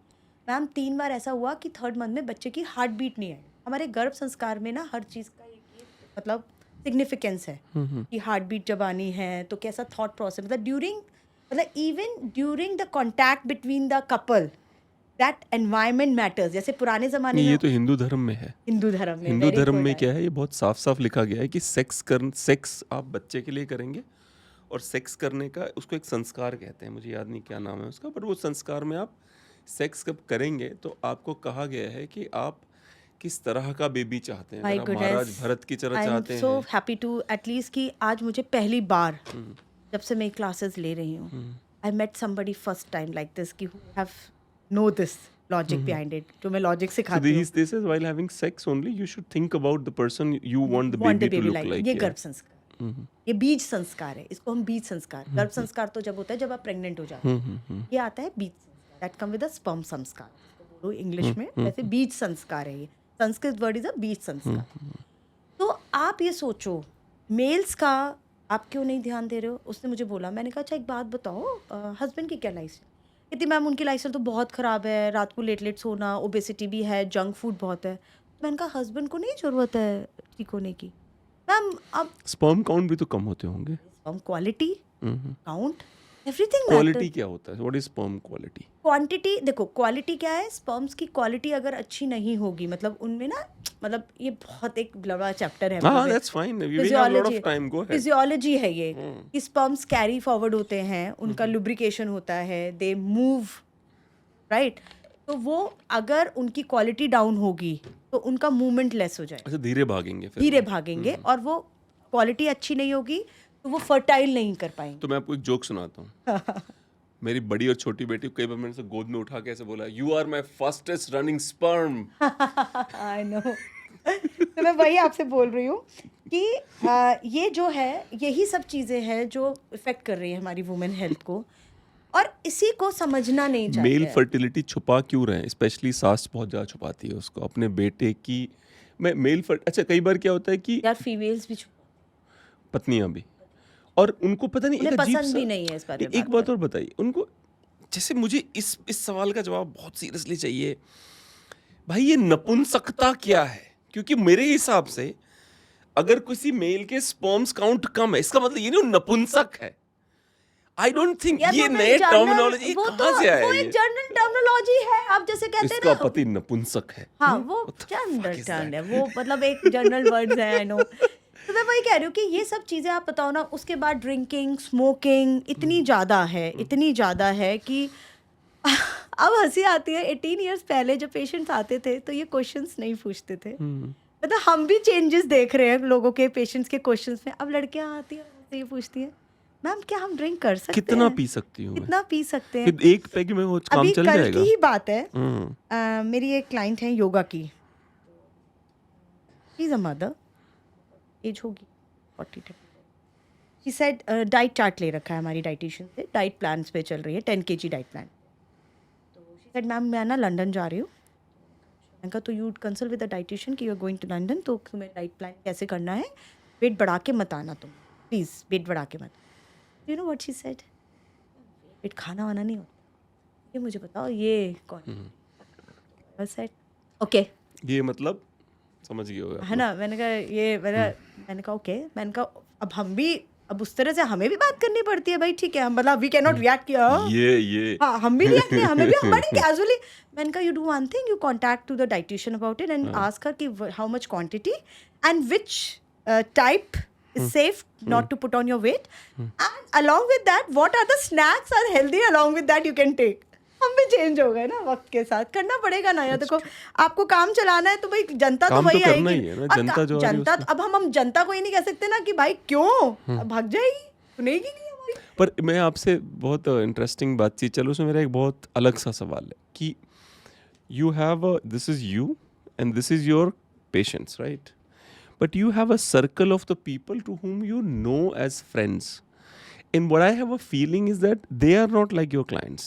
Speaker 1: मैम 3 बार ऐसा हुआ कि 3rd मंथ में बच्चे की हार्ट बीट नहीं आई। हमारे गर्भ संस्कार में ना हर चीज़ का एक मतलब सिग्निफिकेंस है कि हार्ट बीट जब आनी है तो कैसा थॉट प्रोसेस, मतलब even during the contact between the couple, that environment matters. जैसे पुराने ज़माने में,
Speaker 3: ये तो हिंदू धर्म में है।
Speaker 1: हिंदू
Speaker 3: हिंदू धर्म में क्या है, ये बहुत साफ साफ लिखा गया है कि सेक्स आप बच्चे के लिए करेंगे, और सेक्स करने का उसको एक संस्कार कहते हैं, मुझे याद नहीं क्या नाम है उसका, पर वो संस्कार में आप सेक्स कब करेंगे तो आपको कहा गया है कि आप किस तरह का बेबी चाहते हैं। अगर आप महाराज भरत की तरह चाहते हैं।
Speaker 1: सो हैप्पी टू एटलीस्ट कि आज मुझे पहली बार जब से मैं क्लासेस ले रही हूँ, I met somebody first time like this कि who have no this logic behind it, जो मैं लॉजिक सिखाती हूँ।
Speaker 3: This is while having sex only you should think about the person you want the baby to look like.
Speaker 1: ये गर्भ संस्कार, ये बीज संस्कार है, इसको हम बीज संस्कार। गर्भ संस्कार तो जब होता है जब आप प्रेग्नेंट हो जाते हैं, ये आता है बीज संस्कार, that come with a sperm संस्कार, बोलो इंग्लिश में, वैसे बीज संस्कार है ये, संस्कृत वर्ड इज अ बीज संस्कार। तो आप ये सोचो, मेल्स का आप क्यों नहीं ध्यान दे रहे हो? उसने मुझे बोला, मैंने कहा अच्छा एक बात बताओ, हस्बैंड की क्या लाइफ? कहती मैम उनकी लाइफस्टाइल तो बहुत ख़राब है, रात को लेट सोना, ओबेसिटी भी है, जंक फूड बहुत है। मैंने कहा हस्बैंड को नहीं ज़रूरत है ठीक होने की मैम। अब
Speaker 3: स्पर्म काउंट भी तो कम होते होंगे।
Speaker 1: Sperm quality, count, everything.
Speaker 3: Quality क्या होता है? What is sperm quality?
Speaker 1: Quantity, देखो क्वालिटी क्या है, स्पर्म्स की क्वालिटी अगर अच्छी नहीं होगी, मतलब उनमें ना, मतलब ये बहुत एक बड़ा चैप्टर है।
Speaker 3: हाँ, that's fine. We have a lot of time. Go ahead.
Speaker 1: Physiology है ये कि स्पर्म्स कैरी फॉरवर्ड होते हैं, उनका लुब्रिकेशन होता है, दे मूव, राइट। तो वो अगर उनकी क्वालिटी डाउन होगी तो उनका मूवमेंट लेस हो जाएगा।
Speaker 3: अच्छा, धीरे भागेंगे फिर।
Speaker 1: धीरे भागेंगे, और वो क्वालिटी अच्छी नहीं होगी तो वो फर्टाइल नहीं कर पाएंगे।
Speaker 3: तो मैं आपको एक जोक सुनाता हूँ। मेरी बड़ी और छोटी बेटी कई बार मैंने से गोद में उठा के ऐसे बोला, you are my fastest running sperm.
Speaker 1: I know. तो मैं वही आपसे बोल रही हूँ कि ये जो है, यही सब चीज़ें हैं जो इफेक्ट कर रही है हमारी वुमेन हेल्थ को, और इसी को समझना नहीं चाहिए।
Speaker 3: मेल फर्टिलिटी छुपा क्यों रहे हैं? स्पेशली सास बहुत ज़्यादा छुपाती है उसको अपने बेटे की। अच्छा, कई बार क्या होता है कि
Speaker 1: यार फीमेल्स भी
Speaker 3: पत्नियां भी, और उनको पता नहीं, एक अजीब
Speaker 1: पसंद
Speaker 3: सा,
Speaker 1: भी नहीं है इस बारे में।
Speaker 3: एक बात और बताइए उनको, जैसे मुझे इस सवाल का जवाब बहुत सीरियसली चाहिए भाई, ये नपुंसकता क्या है? क्योंकि मेरे हिसाब से अगर किसी मेल के स्पर्म्स काउंट कम है, इसका मतलब ये नहीं नपुंसक है। आई डोंट थिंक ये नए टर्मिनोलॉजी कहाँ से आया?
Speaker 1: वो एक जनरल टर्मिनोलॉजी है, आप जैसे कहते हैं ना,
Speaker 3: इसका पति नपुंसक है।
Speaker 1: हाँ, वो जनरल टर्म है, वो मतलब एक जनरल वर्ड्स है, आई नो। तो मैं वही कह रही हूँ कि ये सब चीज़ें आप बताओ ना। उसके बाद ड्रिंकिंग, स्मोकिंग इतनी ज़्यादा है कि अब हंसी आती है। 18 इयर्स पहले जब पेशेंट्स आते थे तो ये क्वेश्चंस नहीं पूछते थे। मतलब हम भी चेंजेस देख रहे हैं लोगों के, पेशेंट्स के क्वेश्चंस में। अब लड़कियां आती हैं तो ये पूछती हैं, मैम क्या हम ड्रिंक कर सकते हैं?
Speaker 3: कितना पी सकती हूँ?
Speaker 1: कितना पी सकते हैं?
Speaker 3: एक पैग में वो काम चल जाएगा।
Speaker 1: अभी कल की ही बात है, मेरी एक क्लाइंट है योगा की, she is a mother, age होगी 40। शी सेड डाइट चार्ट ले रखा है हमारी डाइटिशियन से, डाइट प्लान पे चल रही है, 10 kg डाइट प्लान। तो शी सेड मैम मैं ना लंदन जा रही हूँ। मैंने कहा तो you would consult with the dietitian कि you are going to London, तो तुम्हें डाइट प्लान कैसे करना है, वेट बढ़ा के मत आना तुम, प्लीज़ वेट बढ़ा के मत। You know what she said, weight खाना वाना नहीं होता, ये मुझे बताओ ये कौन सेड? ओके,
Speaker 3: ये मतलब समझ गए होगा
Speaker 1: है ना। मैंने कहा ये मैंने कहा ओके। मैंने कहा अब हम भी अब उस तरह से हमें भी बात करनी पड़ती है भाई, ठीक है, हम मतलब वी कैन नॉट रिएक्ट किया
Speaker 3: ये
Speaker 1: हाँ हम भी रिएक्ट नहीं, हमें भी बड़ी कैजुअली मैंने कहा you do one thing, you contact to the dietitian about it and ask her कि how much quantity and which type is safe not to put on your weight and along with that what are the snacks are healthy along with that you can take. हम भी change हो गए ना वक्त के साथ, करना पड़ेगा ना यार, देखो आपको काम चलाना है तो भाई जनता तो
Speaker 3: काम
Speaker 1: वही
Speaker 3: तो करना
Speaker 1: आएगी
Speaker 3: ही है ना,
Speaker 1: और
Speaker 3: जनता जो आ रही है
Speaker 1: जनता अब हम जनता को ये नहीं कह सकते ना कि भाई क्यों भाग जाएगी, सुनेगी नहीं हमारी.
Speaker 3: पर मैं आपसे बहुत इंटरेस्टिंग बातचीत चलो, उसमें मेरा एक बहुत अलग सा सवाल है कि you have this is you and this is your patients, right? But you have a circle of the people to whom you know as friends. And what I have a feeling is that they are not like your clients.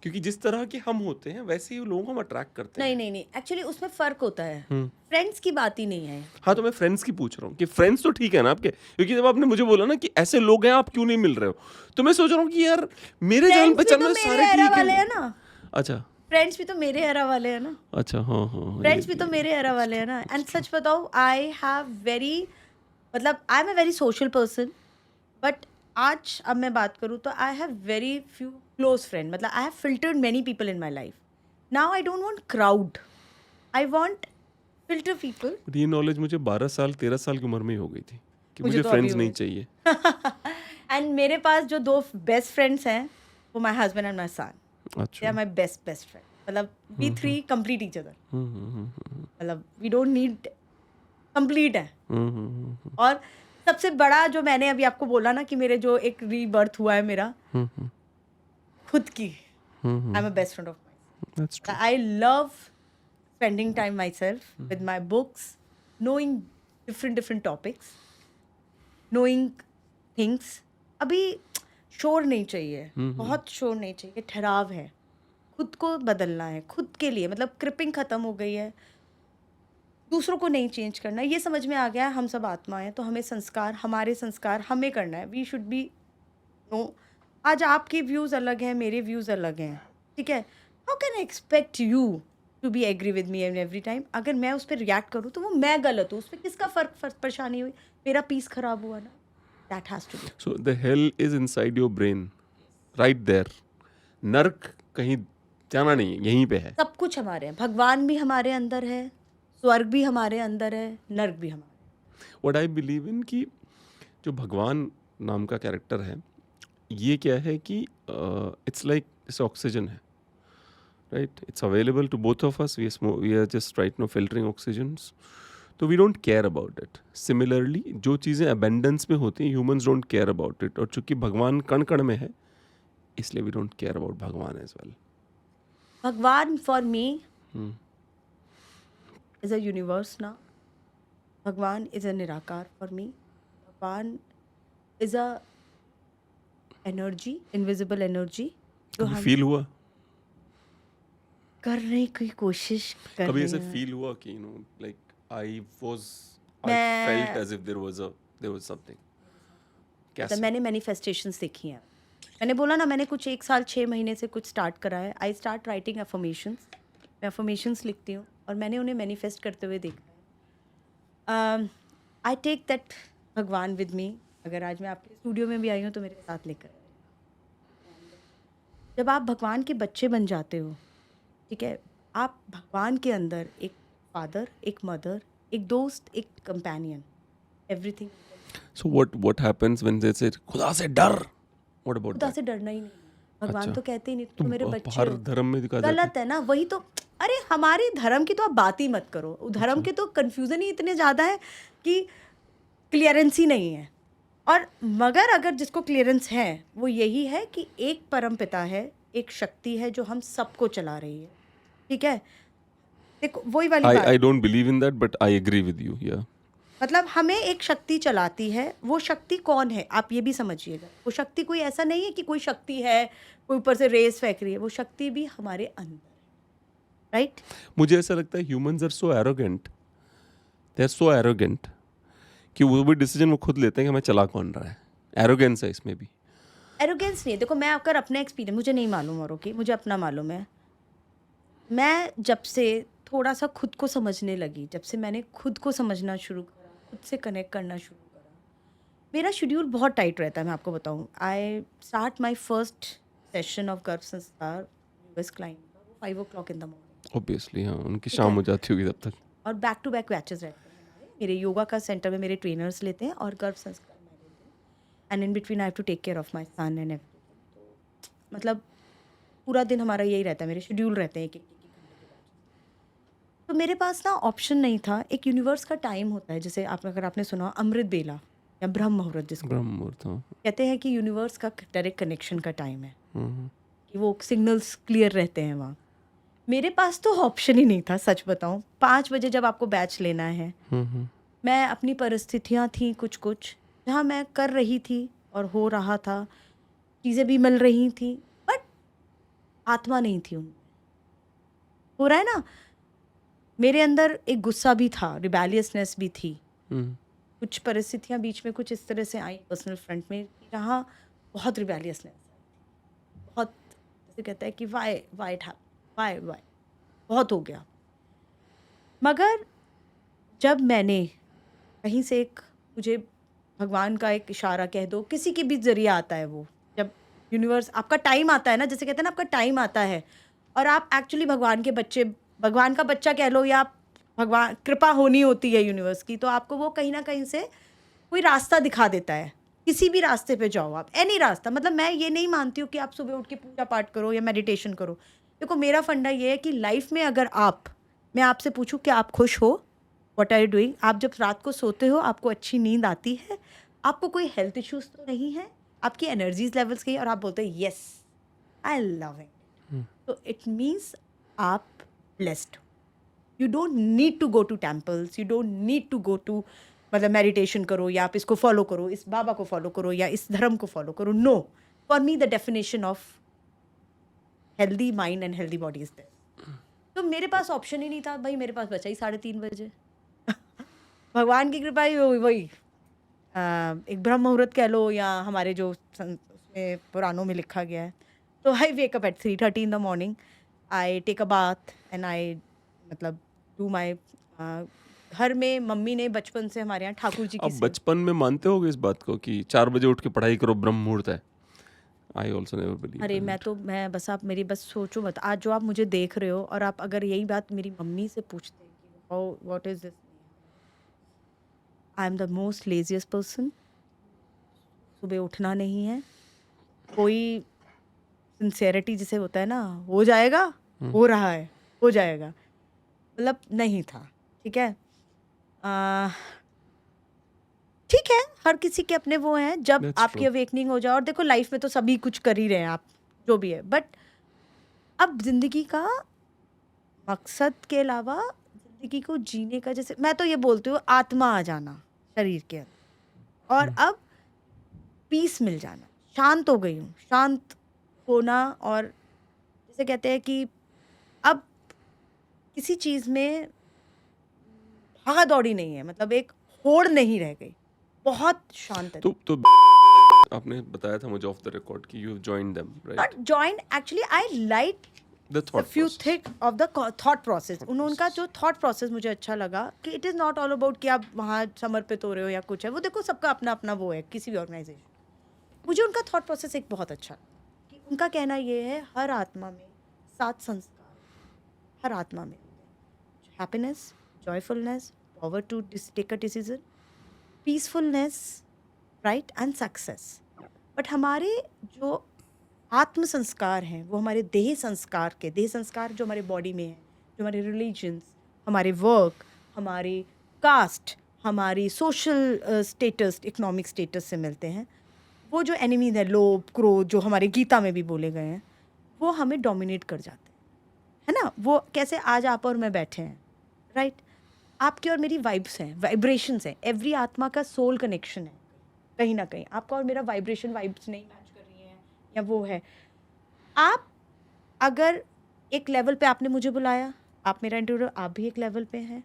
Speaker 3: क्योंकि जिस तरह के हम होते हैं वैसे ही लोगों को हम अट्रैक्ट करते हैं.
Speaker 1: नहीं एक्चुअली उसमें फर्क होता है, फ्रेंड्स की बात ही नहीं है.
Speaker 3: हाँ, तो मैं फ्रेंड्स की पूछ रहा हूँ कि फ्रेंड्स तो ठीक है ना आपके, क्योंकि जब आपने मुझे बोला ना कि ऐसे लोग हैं आप क्यों नहीं मिल रहे हो, तो मैं सोच रहा हूँ कि यार मेरे जान पहचान में सारे ठीक
Speaker 1: है ना.
Speaker 3: अच्छा,
Speaker 1: फ्रेंड्स भी तो मेरे एरा वाले हैं ना.
Speaker 3: अच्छा, हाँ,
Speaker 1: फ्रेंड्स भी तो मेरे एरा वाले हैं ना. एंड सच बताओ आई हैव वेरी मतलब I am a very social person, but आज अब मैं बात करूँ तो I have very few close friend. मतलब I have filtered many people in my life. Now I don't want crowd, I want filter people.
Speaker 3: ये knowledge मुझे 12 साल 13 साल की उम्र में ही हो गई थी कि मुझे
Speaker 1: तो
Speaker 3: फ्रेंड्स
Speaker 1: अभी
Speaker 3: नहीं
Speaker 1: हुई.
Speaker 3: चाहिए.
Speaker 1: एंड मेरे पास जो 2 बेस्ट फ्रेंड्स हैं वो my husband and my son. They
Speaker 3: अच्छा.
Speaker 1: Are my best friend. मतलब we three complete each other. मतलब we don't need complete है. और सबसे बड़ा जो मैंने अभी आपको बोला ना कि मेरे जो एक रीबर्थ हुआ है मेरा खुद की, आई am a best friend of my.
Speaker 3: That's true.
Speaker 1: I love spending time myself with my books, knowing different topics, knowing things. अभी शोर नहीं चाहिए, बहुत शोर नहीं चाहिए, ठहराव है, खुद को बदलना है खुद के लिए. मतलब क्रिपिंग खत्म हो गई है, दूसरों को नहीं चेंज करना. ये समझ में आ गया है हम सब आत्मा हैं तो हमें संस्कार, हमारे संस्कार हमें करना है. We should be no. आज आपके व्यूज़ अलग हैं, मेरे व्यूज़ अलग हैं, ठीक है. How can I expect you to be agree with me and every time. अगर मैं उस पर रिएक्ट करूँ तो वो मैं गलत हूँ, उस पर किसका फर्क परेशानी हुई, मेरा पीस खराब हुआ ना. That has to be.
Speaker 3: So the hell is inside your brain, right there. नर्क कहीं जाना नहीं है, यहीं पे है.
Speaker 1: सब कुछ हमारे हैं, भगवान भी हमारे अंदर है, स्वर्ग भी हमारे अंदर है, नर्क भी हमारे.
Speaker 3: What I believe in कि जो भगवान नाम का कैरेक्टर है, ये क्या है कि इट्स लाइक जैसे ऑक्सीजन है, right? It's available to both of us. We are just right no filtering oxygens, तो we don't care about it. Similarly जो चीज़ें अबेंडेंस में होती हैं, humans don't care about it. और चूंकि भगवान कण कण में है, इसलिए we don't care about Bhagwan as well.
Speaker 1: Bhagwan for me is a universe ना. Bhagwan is a nirakar for me. भगवान is a energy, invisible energy जो हम
Speaker 3: फील हुआ
Speaker 1: करने की कोशिश कर
Speaker 3: कभी
Speaker 1: रहे
Speaker 3: ऐसे
Speaker 1: हैं.
Speaker 3: फील हुआ कि लाइक आई
Speaker 1: मैं-
Speaker 3: felt as if there was something.
Speaker 1: तो
Speaker 3: कैसे?
Speaker 1: मैंने मैनिफेस्टेशंस देखी हैं. मैंने बोला ना मैंने कुछ 1 साल 6 महीने से कुछ स्टार्ट करा है. I start writing affirmations. मैं अफर्मेशंस लिखती हूँ और मैंने उन्हें मैनिफेस्ट करते हुए देखा है. आई टेक दैट भगवान विद मी. अगर आज मैं आपके स्टूडियो में भी आई हूँ तो मेरे साथ लेकर आए. जब आप भगवान के बच्चे बन जाते हो, ठीक है, आप भगवान के अंदर एक फादर, एक मदर, एक दोस्त, एक companion, everything.
Speaker 3: So what happens when they say खुदा से डर? What about
Speaker 1: खुदा
Speaker 3: that?
Speaker 1: से डरना ही नहीं. भगवान
Speaker 3: अच्छा.
Speaker 1: तो कहते ही नहीं तुम मेरे बच्चे
Speaker 3: हर
Speaker 1: हो.
Speaker 3: धर्म में दिखा जाता है.
Speaker 1: गलत है ना. वही तो, अरे हमारे धर्म की तो आप बात ही मत करो. धर्म के तो कन्फ्यूज़न ही इतने ज़्यादा है कि क्लियरेंस ही नहीं है. और मगर अगर जिसको क्लियरेंस है वो यही है कि एक परम पिता है, एक शक्ति है जो हम सबको चला रही है, ठीक है. देखो वही वाली
Speaker 3: I
Speaker 1: बात.
Speaker 3: don't believe in that, but I agree with you. Yeah.
Speaker 1: मतलब हमें एक शक्ति चलाती है. वो शक्ति कौन है आप ये भी समझिएगा. वो शक्ति कोई ऐसा नहीं है कि कोई शक्ति है कोई ऊपर से रेस फेंक रही है. वो शक्ति भी हमारे अंदर है, राइट.
Speaker 3: मुझे ऐसा लगता है humans are so arrogant, they are so arrogant कि वो भी डिसीजन वो खुद लेते हैं कि हमें चला कौन रहा है. एरोगेंस है इसमें भी.
Speaker 1: एरोगेंस नहीं है. देखो मैं अगर अपना एक्सपीरियंस, मुझे नहीं मालूम औरों की, मुझे अपना मालूम है. मैं जब से थोड़ा सा खुद को समझने लगी, जब से मैंने खुद को समझना शुरू करा, खुद से कनेक्ट करना शुरू करा, मेरा शेड्यूल बहुत टाइट रहता है, मैं आपको बताऊँ। I start my first session of गर्भ संस्कार US client 5 o'clock in the morning,
Speaker 3: obviously हाँ, उनकी
Speaker 1: ठीक
Speaker 3: शाम
Speaker 1: है।
Speaker 3: हो जाती होगी तब तक।
Speaker 1: और बैक टू बैक बैचेस रहते हैं हमारे। मेरे योगा का सेंटर में मेरे ट्रेनर्स लेते हैं और गर्भ संस्कार मैं लेती हूँ। And in between I have to take care of my son and everything. तो मतलब पूरा दिन हमारा यही रहता है, मेरे शेड्यूल रहते हैं एक घंटे के बैचेस। तो मेरे पास ना ऑप्शन नहीं था। एक यूनिवर्स का टाइम होता है, जैसे आप अगर आपने सुना अमृत बेला या ब्रह्म मुहूर्त, जिसको
Speaker 3: ब्रह्म मुहूर्त, हाँ।
Speaker 1: कहते हैं कि यूनिवर्स का डायरेक्ट कनेक्शन का टाइम है,
Speaker 3: हम्म,
Speaker 1: कि वो सिग्नल्स क्लियर रहते हैं वहाँ। मेरे पास तो ऑप्शन ही नहीं था, सच बताऊँ। 5 बजे जब आपको बैच लेना है, मैं अपनी परिस्थितियाँ थी कुछ कुछ जहाँ मैं कर रही थी और हो रहा था, चीज़ें भी मिल रही थी, बट आत्मा नहीं थी उनमें। हो रहा है ना, मेरे अंदर एक गुस्सा भी था, रिबेलियसनेस भी थी। कुछ परिस्थितियाँ बीच में कुछ इस तरह से आई पर्सनल फ्रंट में, जहाँ बहुत रिबेलियसनेस, बहुत जैसे कहता है कि वाई इट हैपन, वाई बहुत हो गया। मगर जब मैंने कहीं से एक, मुझे भगवान का एक इशारा कह दो, किसी के भी जरिए आता है वो, जब यूनिवर्स आपका टाइम आता है ना, जैसे कहते हैं ना आपका टाइम आता है और आप एक्चुअली भगवान के बच्चे, भगवान का बच्चा कह लो, या आप भगवान, कृपा होनी होती है यूनिवर्स की, तो आपको वो कहीं ना कहीं से कोई रास्ता दिखा देता है। किसी भी रास्ते पे जाओ आप, एनी रास्ता। मतलब मैं ये नहीं मानती हूँ कि आप सुबह उठ के पूजा पाठ करो या मेडिटेशन करो। देखो मेरा फंडा ये है कि लाइफ में अगर मैं आपसे पूछूं कि आप खुश हो, व्हाट आर यू डूइंग, आप जब रात को सोते हो आपको अच्छी नींद आती है, आपको कोई हेल्थ इश्यूज तो नहीं है, आपकी एनर्जीज लेवल्स की, और आप बोलते हो यस आई लव इट, तो इट मीन्स आप ब्लेस्ड हो। You don't need to go to temples, you don't need to go to, मतलब मेडिटेशन करो या आप इसको फॉलो करो, इस बाबा को फॉलो करो या इस धर्म को फॉलो करो। No, for me the definition of healthy mind and healthy body is this. तो मेरे पास ऑप्शन ही नहीं था भाई, मेरे पास बचा ही 3:30 बजे। भगवान की कृपा ही वही एक ब्रह्म मुहूर्त कह लो, या हमारे जो उसमें पुराणों में लिखा गया है। तो I wake up at 3:30 in the morning, I take a bath and I मतलब डू माई, घर में मम्मी ने बचपन से हमारे यहाँ ठाकुर जी की
Speaker 3: अब बचपन में मानते होगे इस बात को कि 4 बजे उठ के पढ़ाई करो, ब्रह्म मुहूर्त है? I also never believe.
Speaker 1: अरे मैं बस, आप मेरी बस सोचो मत, आज जो आप मुझे देख रहे हो और आप अगर यही बात मेरी मम्मी से पूछते हैं कि how what is this, I am the most laziest person. सुबह उठना नहीं है, कोई सिंसेरिटी जिसे होता है ना, हो जाएगा, हो रहा है, हो जाएगा, मतलब नहीं था। ठीक है, ठीक है, हर किसी के अपने वो हैं, जब
Speaker 3: That's
Speaker 1: आपकी
Speaker 3: true.
Speaker 1: अवेकनिंग हो जाए। और देखो लाइफ में तो सभी कुछ कर ही रहे हैं, आप जो भी है, बट अब जिंदगी का मकसद के अलावा जिंदगी को जीने का, जैसे मैं तो ये बोलती हूँ, आत्मा आ जाना शरीर के अंदर, और अब पीस मिल जाना, शांत हो गई हूँ, शांत होना। और जैसे कहते हैं कि अब किसी चीज़ में भागा दौड़ी नहीं है, मतलब एक होड़ नहीं रह गई, बहुत शांत है।
Speaker 3: तो आपने बताया था मुझे ऑफ द रिकॉर्ड कि you joined them,
Speaker 1: not
Speaker 3: right?
Speaker 1: Join, actually I like
Speaker 3: the
Speaker 1: the
Speaker 3: thought
Speaker 1: few
Speaker 3: process.
Speaker 1: Thing of the thought process. उनका जो थॉट प्रोसेस मुझे अच्छा लगा कि it is not all about कि आप वहाँ समर्पित हो रहे हो या कुछ है, वो देखो सबका अपना अपना वो है किसी भी ऑर्गेनाइजेशन। मुझे उनका थॉट प्रोसेस एक बहुत अच्छा कि उनका कहना ये है, हर आत्मा में 7 संस्कार, हर आत्मा में happiness, joyfulness, power to take a decision, peacefulness, right, and success. But हमारे जो आत्म संस्कार हैं वो हमारे देह संस्कार जो हमारे बॉडी में है, जो हमारे रिलीजन्स, हमारे वर्क, हमारे कास्ट, हमारी सोशल स्टेटस, इकोनॉमिक स्टेटस से मिलते हैं। वो जो एनिमीज है, लोभ, क्रोध, जो हमारे गीता में भी बोले गए हैं, वो हमें डोमिनेट कर जाते हैं, है ना। वो कैसे आज आप और मैं बैठे हैं, राइट, आपकी और मेरी वाइब्स हैं, वाइब्रेशंस हैं। एवरी आत्मा का सोल कनेक्शन है, कहीं ना कहीं आपका और मेरा वाइब्रेशन, वाइब्स नहीं मैच कर रही हैं या वो है। आप अगर एक लेवल पे आपने मुझे बुलाया, आप मेरा इंटरव्यू, आप भी एक लेवल पे हैं।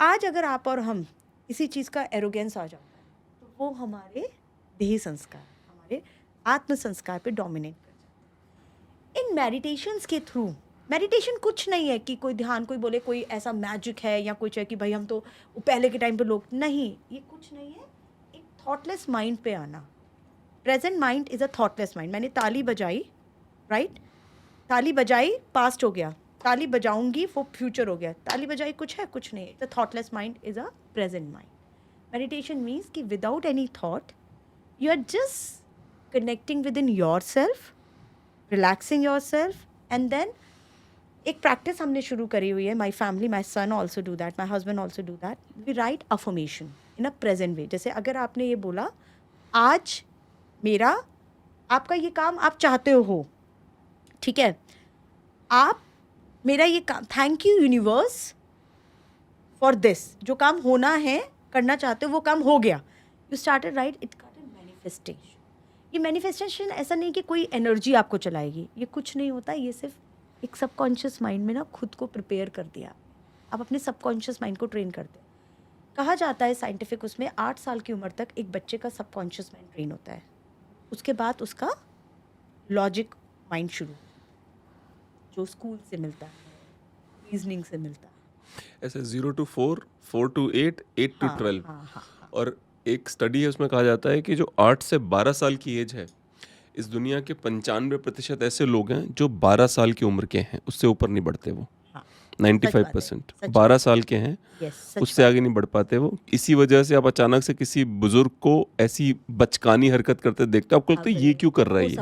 Speaker 1: आज अगर आप और हम इसी चीज़ का एरोगेंस आ जाता है, तो वो हमारे देह संस्कार, हमारे आत्म संस्कार पे डोमिनेट कर जाता है। इन मेडिटेशंस के थ्रू, मेडिटेशन कुछ नहीं है कि कोई ध्यान, कोई बोले कोई ऐसा मैजिक है या कुछ है कि भाई हम तो पहले के टाइम पे लोग, नहीं, ये कुछ नहीं है। एक थॉटलेस माइंड पे आना. Present mind is a thoughtless mind. मैंने ताली बजाई, राइट? ताली बजाई, पास्ट हो गया. ताली बजाऊंगी, वो फ्यूचर हो गया. ताली बजाई कुछ है, कुछ नहीं. The thoughtless mind is a present mind. Meditation means कि without any thought you are just connecting within yourself, relaxing yourself. And then एक प्रैक्टिस हमने शुरू करी हुई है. My family, my son also do that, my husband also do that. We write affirmation in a present way. जैसे अगर आपने ये बोला, आज मेरा, आपका ये काम आप चाहते हो, ठीक है, आप मेरा ये काम, thank you universe for this, जो काम होना है, करना चाहते हो, वो काम हो गया. You started right, it got a manifestation. ये मैनिफेस्टेशन ऐसा नहीं कि कोई एनर्जी आपको चलाएगी, ये कुछ नहीं होता. ये सिर्फ एक सबकॉन्शियस माइंड में ना खुद को प्रिपेयर कर दिया. आप अपने सबकॉन्शियस माइंड को ट्रेन करते हैं. कहा जाता है साइंटिफिक उसमें 8 साल की उम्र तक एक बच्चे का सबकॉन्शियस माइंड ट्रेन होता है. उसके बाद उसका लॉजिक माइंड शुरू, जो स्कूल से मिलता है, रीजनिंग से मिलता है.
Speaker 3: ऐसे 0 to 4, 4 to 8, 8 to 12. और एक स्टडी है, उसमें कहा जाता है कि जो 8 से 12 साल की एज है, इस दुनिया के 95% ऐसे लोग हैं जो 12 साल की उम्र के हैं, उससे ऊपर नहीं बढ़ते वो. 95% 12 साल के हैं, उससे आगे नहीं बढ़ पाते वो. इसी वजह से आप अचानक से किसी बुजुर्ग को ऐसी बचकानी हरकत करते देखते हो, आपको लगता है ये क्यों कर रहा है ये.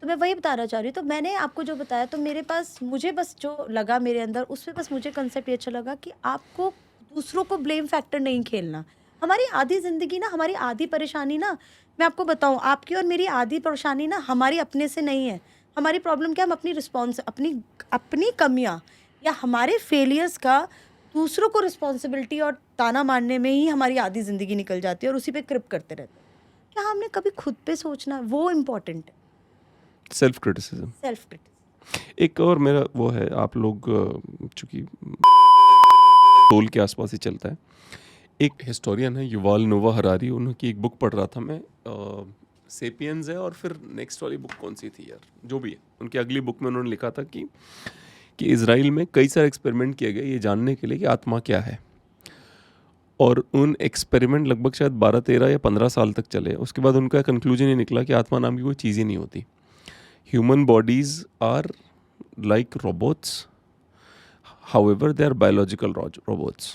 Speaker 1: तो मैं वही बताना चाह रही हूँ. तो मैंने आपको जो बताया, तो मेरे पास, मुझे बस जो लगा मेरे अंदर, उसमें बस मुझे कंसेप्ट ये अच्छा लगा कि आपको दूसरों को ब्लेम फैक्टर नहीं खेलना. हमारी आधी ज़िंदगी ना, हमारी आधी परेशानी ना, मैं आपको बताऊँ, आपकी और मेरी आधी परेशानी ना हमारी अपने से नहीं है. हमारी प्रॉब्लम क्या, हम अपनी कमियाँ या हमारे फेलियर्स का दूसरों को रिस्पॉन्सिबिलिटी और ताना मारने में ही हमारी आधी ज़िंदगी निकल जाती है, और उसी पे क्रिप करते रहते हैं. क्या हमने कभी खुद पे सोचना, वो इम्पोर्टेंट है.
Speaker 3: Self criticism. एक और मेरा वो है, आप लोग चूंकि सोल के आसपास ही चलता है, एक हिस्टोरियन है युवाल नोवा हरारी, उनकी एक बुक पढ़ रहा था मैं, सेपियंस है, और फिर नेक्स्ट वाली बुक कौन सी थी यार, जो भी है, उनकी अगली बुक में उन्होंने लिखा था कि इजराइल में कई सारे एक्सपेरिमेंट किए गए ये जानने के लिए कि आत्मा क्या है. और उन एक्सपेरिमेंट लगभग शायद 12, 13 या 15 साल तक चले. उसके बाद उनका कंक्लूजन ये निकला कि आत्मा नाम की कोई चीज़ ही नहीं होती. Human bodies are like robots. However, they are biological robots.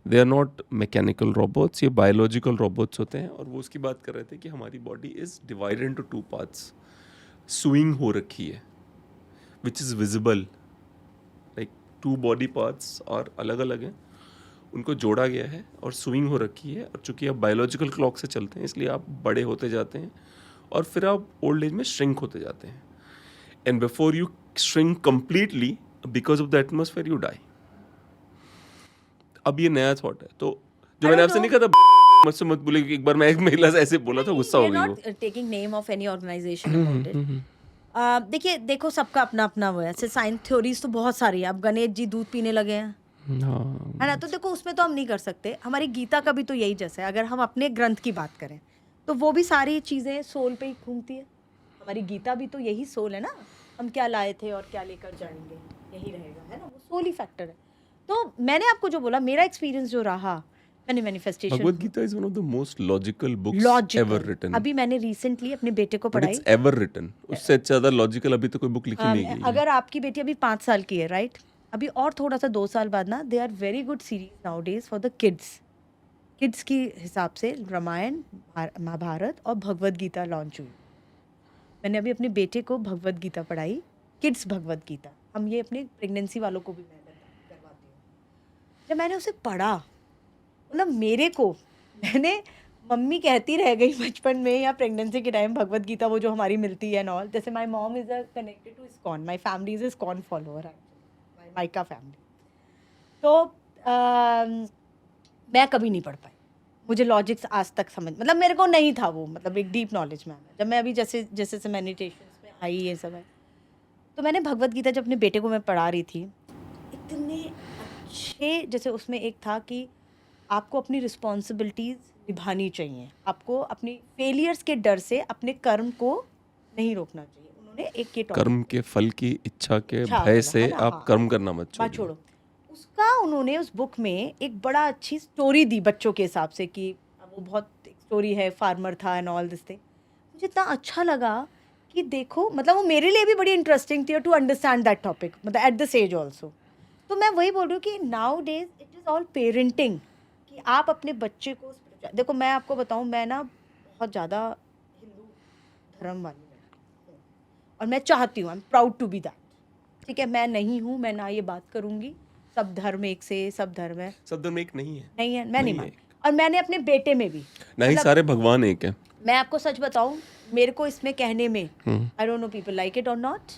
Speaker 3: They are not mechanical robots. ये biological robots होते हैं. और वो उसकी बात कर रहे थे कि हमारी body is divided into 2 parts. Swing हो रखी है, which is visible. Like 2 body parts are अलग अलग हैं, उनको जोड़ा गया है और swing हो रखी है. और चूंकि आप biological clock से चलते हैं, इसलिए आप बड़े होते जाते हैं और फिर आप ओल्ड एज में श्रिंक होते जाते हैं. And before you shrink completely, because of the atmosphere, you die. अब ये नया थॉट है, तो जो मैंने आपसे नहीं कहा था, मुझसे मत बोले, एक बार मैं एक महिला से ऐसे बोला था, गुस्सा हो गई वो.
Speaker 1: Taking name of any organisation about it. देखिए, देखो, सबका अपना अपना वो है. ऐसे साइंस थ्योरीज तो बहुत सारी है. अब गणेश जी दूध पीने लगे हैं, है ना, तो देखो उसमें तो हम नहीं कर सकते. हमारी गीता का भी तो यही जैसा है. अगर हम अपने ग्रंथ की बात करें तो वो भी सारी चीज़ें सोल पे ही घूमती है. हमारी गीता भी तो यही सोल है ना. हम क्या लाए थे और क्या लेकर जाएंगे, यही रहेगा, है ना, वो सोल ही फैक्टर है. तो मैंने आपको जो बोला, मेरा एक्सपीरियंस जो रहा, मैंने manifestation,
Speaker 3: Bhagavad Gita is one of the most logical books ever written.
Speaker 1: अभी मैंने रिसेंटली अपने बेटे को पढ़ाई.
Speaker 3: एवर रिटन, उससे ज़्यादा लॉजिकल अभी तो कोई बुक लिखी नहीं गई.
Speaker 1: अगर आपकी बेटी अभी 5 साल की है, राइट, अभी और थोड़ा सा 2 साल बाद ना, they are very good series nowadays for the kids की हिसाब से. रामायण, महाभारत और भगवद गीता लॉन्च हुई. मैंने अभी अपने बेटे को भगवद गीता पढ़ाई, किड्स भगवद गीता. हम ये अपने प्रेगनेंसी वालों को भी मैं करवाती हूँ. जब मैंने उसे पढ़ा, मतलब मेरे को, मैंने, मम्मी कहती रह गई बचपन में या प्रेगनेंसी के टाइम, भगवद गीता वो जो हमारी मिलती है नॉल. जैसे my mom is connected to ISKCON, my family is ISKCON follower, my माइका फैमिली. तो मैं कभी नहीं पढ़ पाई. मुझे लॉजिक्स आज तक समझ, मतलब मेरे को नहीं था वो, मतलब एक डीप नॉलेज में आना. जब मैं अभी जैसे मेडिटेशन में आई ये सब है, तो मैंने भगवद गीता जब अपने बेटे को मैं पढ़ा रही थी, इतने अच्छे, जैसे उसमें एक था कि आपको अपनी रिस्पॉन्सिबिलिटीज़ निभानी चाहिए, आपको अपनी फेलियर्स के डर से अपने कर्म को नहीं रोकना चाहिए. उन्होंने एक ये
Speaker 3: कर्म के फल की इच्छा के भय से आप कर्म करना मत छोड़ो.
Speaker 1: उसका उन्होंने उस बुक में एक बड़ा अच्छी स्टोरी दी बच्चों के हिसाब से कि वो बहुत स्टोरी है, फार्मर था एंड ऑल दिस थिंग। मुझे इतना अच्छा लगा कि देखो मतलब वो मेरे लिए भी बड़ी इंटरेस्टिंग थी टू अंडरस्टैंड दैट टॉपिक, मतलब एट दिस एज ऑल्सो। तो मैं वही बोल रही हूँ कि now days it is all parenting, कि आप अपने बच्चे को देखो। मैं आपको बताऊँ, मैं ना बहुत ज़्यादा हिंदू धर्म वाली हूँ और मैं चाहती हूँ, I am proud to be that, ठीक है। मैं नहीं हूँ, मैं ना ये बात करूँगी सब धर्म एक से, सब धर्म है,
Speaker 3: सब धर्म एक नहीं है,
Speaker 1: मैं नहीं मानती। और मैंने अपने बेटे में भी
Speaker 3: नहीं, सारे भगवान एक है।
Speaker 1: मैं आपको सच बताऊं, मेरे को इसमें कहने में I don't know people like it और नॉट,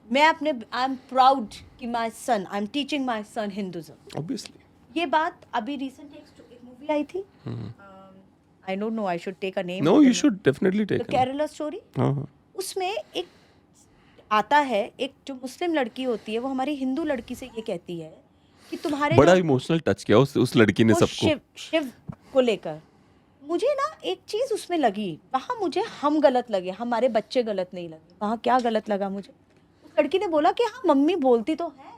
Speaker 1: मैं अपने आई एम प्राउड कि my son, I am teaching my son Hinduism.
Speaker 3: Obviously
Speaker 1: ये बात अभी रिसेंटली एक मूवी आई थी, I don't know I should take a name,
Speaker 3: no you should definitely take
Speaker 1: Kerala story. उसमें एक आता है, एक जो मुस्लिम लड़की होती है वो हमारी हिंदू लड़की से ये कहती है कि तुम्हारे
Speaker 3: बड़ा इमोशनल टच किया उस लड़की ने सबको,
Speaker 1: शिव को लेकर। मुझे ना एक चीज़ उसमें लगी, वहाँ मुझे हम गलत लगे, हमारे बच्चे गलत नहीं लगे। वहाँ क्या गलत लगा मुझे, उस लड़की ने बोला कि हाँ मम्मी बोलती तो है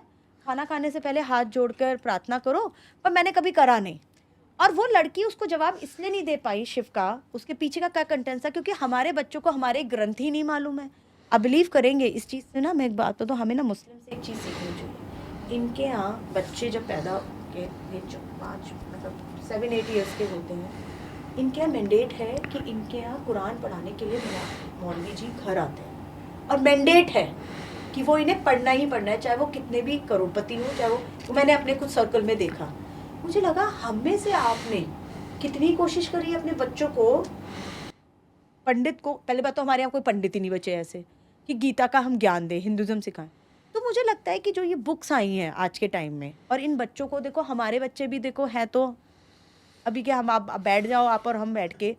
Speaker 1: खाना खाने से पहले हाथ जोड़कर प्रार्थना करो, पर मैंने कभी करा नहीं। और वो लड़की उसको जवाब इसलिए नहीं दे पाई शिव का, उसके पीछे का क्या कंटेंट था, क्योंकि हमारे बच्चों को हमारे ग्रंथ ही नहीं मालूम है। अब बिलीव करेंगे इस चीज़ से ना, मैं एक बात बताऊँ, हमें ना मुस्लिम से एक चीज़ सीखनी चाहिए। इनके यहाँ बच्चे जब पैदा के 5 मतलब 7-8 ईयर्स के होते हैं, इनके यहाँ मैंडेट है कि इनके यहाँ कुरान पढ़ाने के लिए मौलवी जी घर आते हैं, और मैंडेट है कि वो इन्हें पढ़ना ही पढ़ना है, चाहे वो कितने भी करोड़पति हो, चाहे वो मैंने अपने कुछ सर्कल में देखा। मुझे लगा हम में से आपने कितनी कोशिश करी अपने बच्चों को पंडित को, पहले बात तो हमारे यहाँ कोई पंडित ही नहीं बचे ऐसे कि गीता का हम ज्ञान दें, हिंदुज़म सिखाएं। तो मुझे लगता है कि जो ये बुक्स आई हैं आज के टाइम में, और इन बच्चों को देखो, हमारे बच्चे भी देखो हैं, तो अभी क्या हम आप बैठ जाओ आप और हम बैठ के,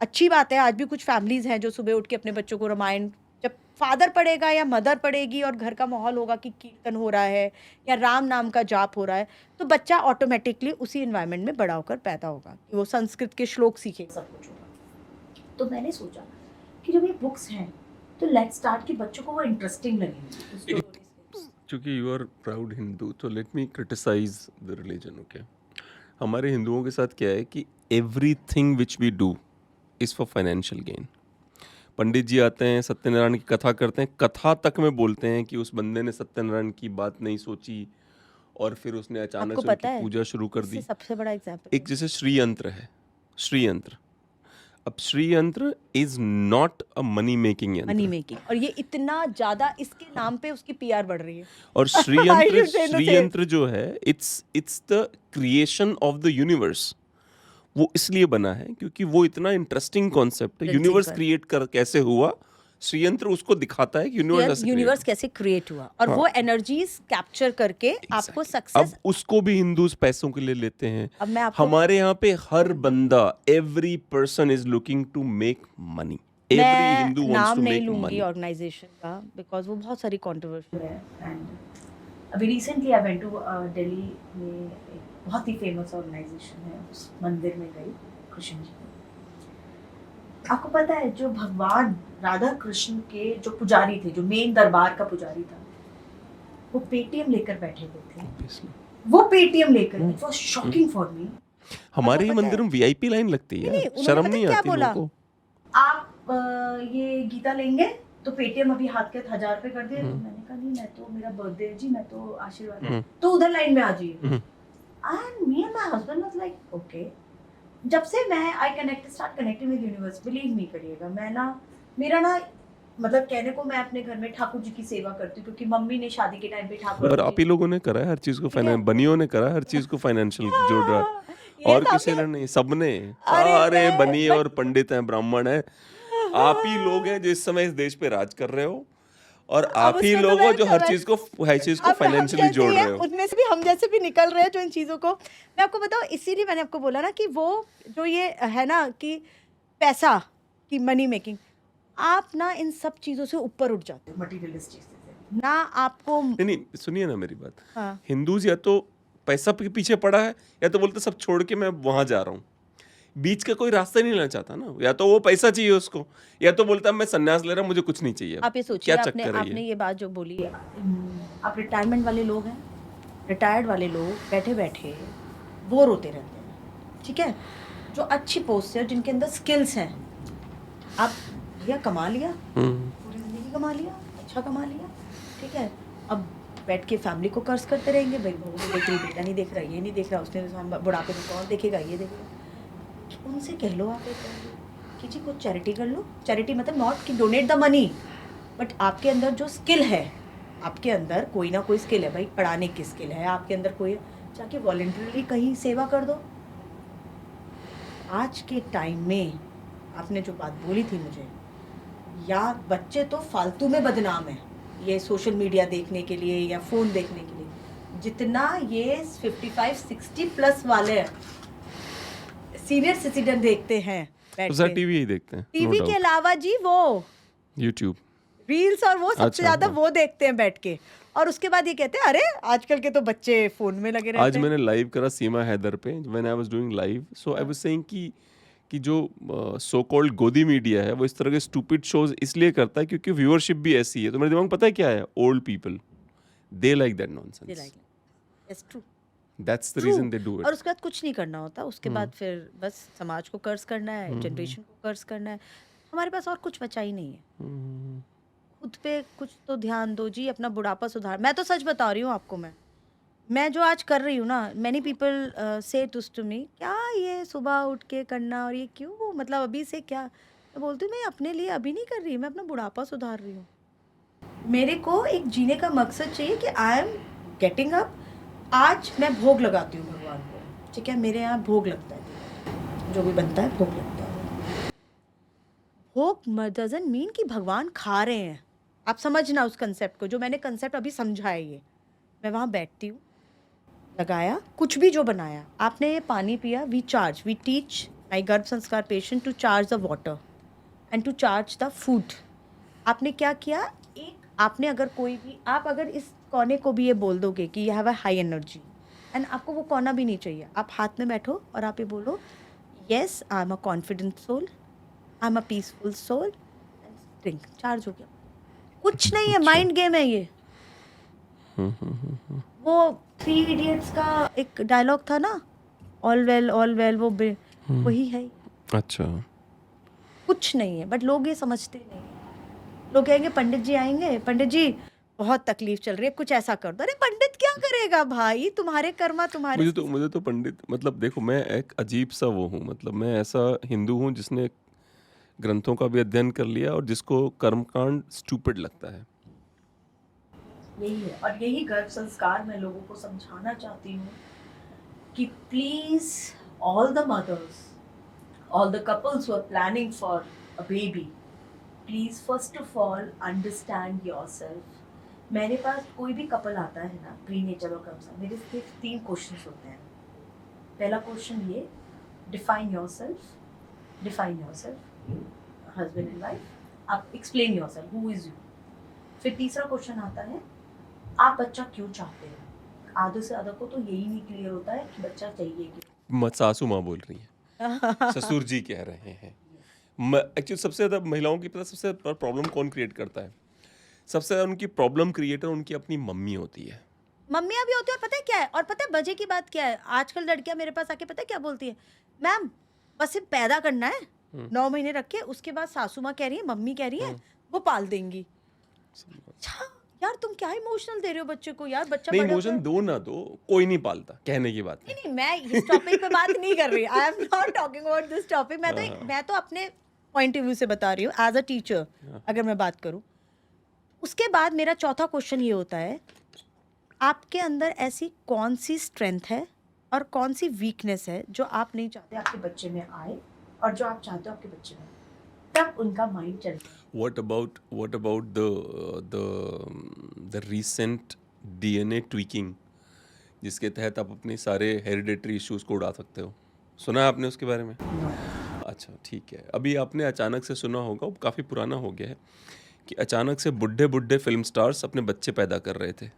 Speaker 1: अच्छी बात है आज भी कुछ फैमिलीज़ हैं जो सुबह उठ के अपने बच्चों को रामायण, जब फादर पढ़ेगा या मदर पढ़ेगी और घर का माहौल होगा कि कीर्तन हो रहा है या राम नाम का जाप हो रहा है, तो बच्चा ऑटोमेटिकली उसी एनवायरनमेंट में बड़ा होकर पैदा होगा कि वो संस्कृत के श्लोक सीखे, सब कुछ होगा। तो मैंने सोचा कि जब ये बुक्स हैं तो लेट्स स्टार्ट कि बच्चों को वो इंटरेस्टिंग लगे।
Speaker 3: क्योंकि यू आर प्राउड हिंदू, तो let me criticise the religion. Okay, हमारे हिंदुओं के साथ क्या है कि everything which we do is for financial gain. Pandit ji आते हैं, सत्यनारायण की कथा करते हैं, कथा तक में बोलते हैं कि उस बंदे ने सत्यनारायण की बात नहीं सोची और फिर उसने अचानक से उनकी पूजा शुरू कर दी।
Speaker 1: सबसे बड़ा एग्जाम्पल
Speaker 3: एक जैसे श्रीयंत्र है, श्रीयंत्र, अब Shriyantra is not a money making yantra,
Speaker 1: money making, और ये इतना ज्यादा इसके नाम पे उसकी पीआर बढ़ रही है।
Speaker 3: और श्रीयंत्र जो है, it's the creation of the universe. वो इसलिए बना है क्योंकि वो इतना इंटरेस्टिंग कॉन्सेप्ट है। यूनिवर्स क्रिएट कर कैसे हुआ, श्रीयंत्र उसको दिखाता है कि यूनिवर्स
Speaker 1: कैसे क्रिएट हुआ, और वो एनर्जीज कैप्चर करके आपको सक्सेस।
Speaker 3: अब उसको भी हिंदूज पैसों के लिए लेते हैं।
Speaker 1: अब मैं
Speaker 3: हमारे यहाँ पे हर बंदा, every person is looking to make money, every Hindu wants to make money.
Speaker 1: Organisation का बिकॉज वो बहुत सारी कंट्रोवर्शियल है। एंड अभी recently I went to Delhi में, एक बहुत ही फेमस ऑर्गेनाइजेशन है, उस मंदिर में गई कृष्ण जी। आपको पता है जो भगवान राधा कृष्ण के जो पुजारी थे, जो मेन दरबार का पुजारी था, वो पेटीएम लेकर बैठे हुए थे। वो पेटीएम लेकर, it was shocking for me.
Speaker 3: हमारे ही मंदिर में वीआईपी लाइन लगती है, शर्म नहीं आती लोगों को।
Speaker 1: आप ये गीता लेंगे तो पेटीएम अभी हाथ के 1000 रुपए कर दिए। मैंने कहा नहीं, मैं तो मेरा बर्थडे है जी, मैं तो आशीर्वाद, तो उधर लाइन में आ जाइए। And me and my husband was like okay. जब से मैं start connecting with universe, believe नहीं करिएगा, मैं ना, मेरा ना मतलब कहने को मैं अपने घर में ठाकुर जी की सेवा करती हूँ, क्योंकि मम्मी ने शादी के टाइम पे ठाकुर,
Speaker 3: और आप ही लोगों ने करा है हर चीज को, बनियों ने करा हर चीज को फाइनेंशियल जोड़ रहा, और किसी ने नहीं, सबने, सारे बनिए और पंडित हैं, ब्राह्मण हैं, आप ही लोग हैं जो इस समय इस देश पे राज कर रहे हो, और आप ही लोग हो जो हर चीज को फाइनेंशियली जोड़ रहे हो।
Speaker 1: उनमें से भी हम जैसे भी निकल रहे हैं जो इन चीजों को, मैं आपको बताऊं, इसीलिए मैंने आपको बोला ना कि वो जो ये है ना कि पैसा की मनी मेकिंग, आप ना इन सब चीजों से ऊपर उठ जाते हो, मटेरियलिस्ट चीज़ से ना आपको।
Speaker 3: नहीं, सुनिए ना मेरी बात। हाँ। हिंदूज या तो पैसा के पीछे पड़ा है, या तो बोलते सब छोड़ के मैं वहां जा रहा हूँ, बीच का कोई रास्ता नहीं लेना चाहता ना। या तो वो पैसा चाहिए उसको, या तो बोलता है मैं संन्यास ले रहा हूँ, मुझे कुछ नहीं चाहिए।
Speaker 1: आप ये सोचिए, आपने ये बात जो बोली, आप रिटायरमेंट वाले लोग हैं, रिटायर्ड वाले लोग बैठे बैठे बोर होते रहते हैं, ठीक है, जो अच्छी पोस्ट है, जिनके अंदर स्किल्स हैं, आप भैया कमा लिया, पूरी ज़िंदगी कमा लिया, अच्छा कमा लिया, ठीक है, अब बैठ के फैमिली को कर्ज करते रहेंगे, भाई बहू को देख रही, बेटा नहीं देख रहा, ये नहीं देख रहा, उसने हम बुढ़ापे में कौन देखेगा, ये देखेगा। उनसे कह लो आप कि जी कुछ चैरिटी कर लो। चैरिटी मतलब नॉट कि डोनेट द मनी, बट आपके अंदर जो स्किल है, आपके अंदर कोई ना कोई स्किल है, भाई पढ़ाने की स्किल है आपके अंदर, कोई जाके वॉलंटरली कहीं सेवा कर दो। आज के टाइम में आपने जो बात बोली थी मुझे, या बच्चे तो फालतू में बदनाम है ये सोशल मीडिया देखने के लिए या फ़ोन देखने के लिए, जितना ये 55-60 प्लस वाले सीनियर सिटीजन देखते हैं बैठ
Speaker 3: तो
Speaker 1: के
Speaker 3: टीवी ही देखते हैं,
Speaker 1: टीवी
Speaker 3: no
Speaker 1: के
Speaker 3: doubt.
Speaker 1: अलावा जी वो
Speaker 3: यूट्यूब।
Speaker 1: रील्स और वो सबसे
Speaker 3: अच्छा,
Speaker 1: ज्यादा
Speaker 3: हाँ।
Speaker 1: वो देखते हैं बैठ के, और उसके बाद ये कहते हैं अरे आजकल के तो बच्चे फोन में लगे रहते
Speaker 3: आज
Speaker 1: हैं।
Speaker 3: मैंने लाइव करा सीमा हैदर पे, when I was doing live, so I was saying कि जो सो कॉल्ड गोदी मीडिया है वो इस तरह के स्टूपिड शोज इसलिए करता है क्योंकि व्यूअरशिप भी ऐसी है। तो मेरे दिमाग में पता है क्या है, old people they like that nonsense,
Speaker 1: Yes, true.
Speaker 3: That's the
Speaker 1: True.
Speaker 3: Reason they do
Speaker 1: और
Speaker 3: इट।
Speaker 1: उसके बाद कुछ नहीं करना होता, उसके बाद फिर बस समाज को कर्ज करना है, जनरेशन को कर्ज करना है, हमारे पास और कुछ बचा ही नहीं है। खुद पे कुछ तो ध्यान दो जी, अपना बुढ़ापा सुधार। मैं तो सच बता रही हूँ आपको, मैं जो आज कर रही हूँ ना, मैनी पीपल से टू मी, क्या ये सुबह उठ के करना और ये क्यों, मतलब अभी से क्या। मैं बोलती हूँ मैं अपने लिए अभी नहीं कर रही, मैं अपना बुढ़ापा सुधार रही हूँ। मेरे को एक जीने का मकसद चाहिए कि आई एम गेटिंग अप। आज मैं भोग लगाती हूँ भगवान को, ठीक है, मेरे यहाँ भोग लगता है, जो भी बनता है भोग लगता है। भोग डजंट मीन कि भगवान खा रहे हैं, आप समझना उस कंसेप्ट को, जो मैंने कंसेप्ट अभी समझा है ये। मैं वहाँ बैठती हूँ, लगाया कुछ भी जो बनाया, आपने ये पानी पिया, वी टीच माई गर्भ संस्कार patient to charge the water and to charge the food. आपने क्या किया, एक आपने अगर कोई भी, आप अगर इस कोने को भी ये बोल दोगे कि you have a high energy, and आपको वो कोना भी नहीं चाहिए, आप हाथ में बैठो और आप ये बोलो, yes I am a confident soul, I am a peaceful soul, drink, charge हो गया। कुछ नहीं है, माइंड गेम है ये। वो 3 इडियट्स का एक डायलॉग था ना, ऑल वेल, वो वही है।
Speaker 3: अच्छा,
Speaker 1: कुछ नहीं है, बट लोग ये समझते नहीं। लोग कहेंगे पंडित जी आएंगे, पंडित जी बहुत तकलीफ चल रही है, कुछ ऐसा कर दो। अरे पंडित क्या करेगा भाई, तुम्हारे कर्मा तुम्हारे।
Speaker 3: मुझे तो पंडित, मतलब देखो, मैं एक अजीब सा वो हूँ, मतलब मैं ऐसा हिंदू हूँ जिसने ग्रंथों का भी अध्ययन कर लिया और जिसको कर्मकांड स्टूपिड लगता है।
Speaker 1: यही है, और यही गर्भ संस्कार मैं लोगों को समझाना चाहती हूँ कि please all the mothers, all the couples who are planning for a baby, please first of all understand yourself. मेरे पास कोई भी कपल आता है ना, प्री नेचर और कर्म, मेरे सिर्फ 3 क्वेश्चंस होते हैं। पहला क्वेश्चन ये, define yourself, husband and wife, आप explain yourself, who is you. फिर तीसरा क्वेश्चन आता है, आप बच्चा क्यों चाहते हो। आधे से ज़्यादा को तो यही नहीं क्लियर होता है कि बच्चा चाहिए क्यों।
Speaker 3: सासू माँ बोल रही है, ससुर जी कह रहे हैं। एक्चुअली सबसे ज़्यादा महिलाओं की पता सबसे प्रॉब्लम कौन क्रिएट करता है, सबसे ज़्यादा उनकी प्रॉब्लम क्रिएटर उनकी अपनी मम्मी होती है।
Speaker 1: मम्मियाँ भी होती है, और पता है क्या है, और पता है मजे की बात क्या है, आजकल लड़कियां मेरे पास आके पता है क्या बोलती है, मैम बस सिर्फ पैदा करना है, 9 महीने रख के, उसके बाद सासू माँ कह रही है, मम्मी कह रही है वो पाल देंगी। अच्छा यार, तुम क्या इमोशनल दे रहे हो बच्चे को यार, बच्चा
Speaker 3: नहीं,
Speaker 1: बड़ा
Speaker 3: इमोशन
Speaker 1: होकर-
Speaker 3: दो ना दो, कोई नहीं पालता, कहने की बात है।
Speaker 1: नहीं, मैं इस टॉपिक पे बात नहीं कर रही, आई am not talking about this topic. मैं तो अपने पॉइंट ऑफ व्यू से बता रही हूँ एज अ टीचर, अगर मैं बात करूँ। उसके बाद मेरा चौथा क्वेश्चन ये होता है, आपके अंदर ऐसी कौन सी स्ट्रेंथ है और कौन सी वीकनेस है जो आप नहीं चाहते आपके बच्चे में आए, और जो आप चाहते हो आपके बच्चे में, तब उनका माइंड चलता है।
Speaker 3: What about the recent DNA tweaking, जिसके तहत आप अपने सारे हेरिडेटरी इश्यूज को उड़ा सकते हो? सुना है आपने उसके बारे में? अच्छा, ठीक है। अभी आपने अचानक से सुना होगा, वो काफ़ी पुराना हो गया है, कि अचानक से बुढ़े फिल्म स्टार्स अपने बच्चे पैदा कर रहे थे।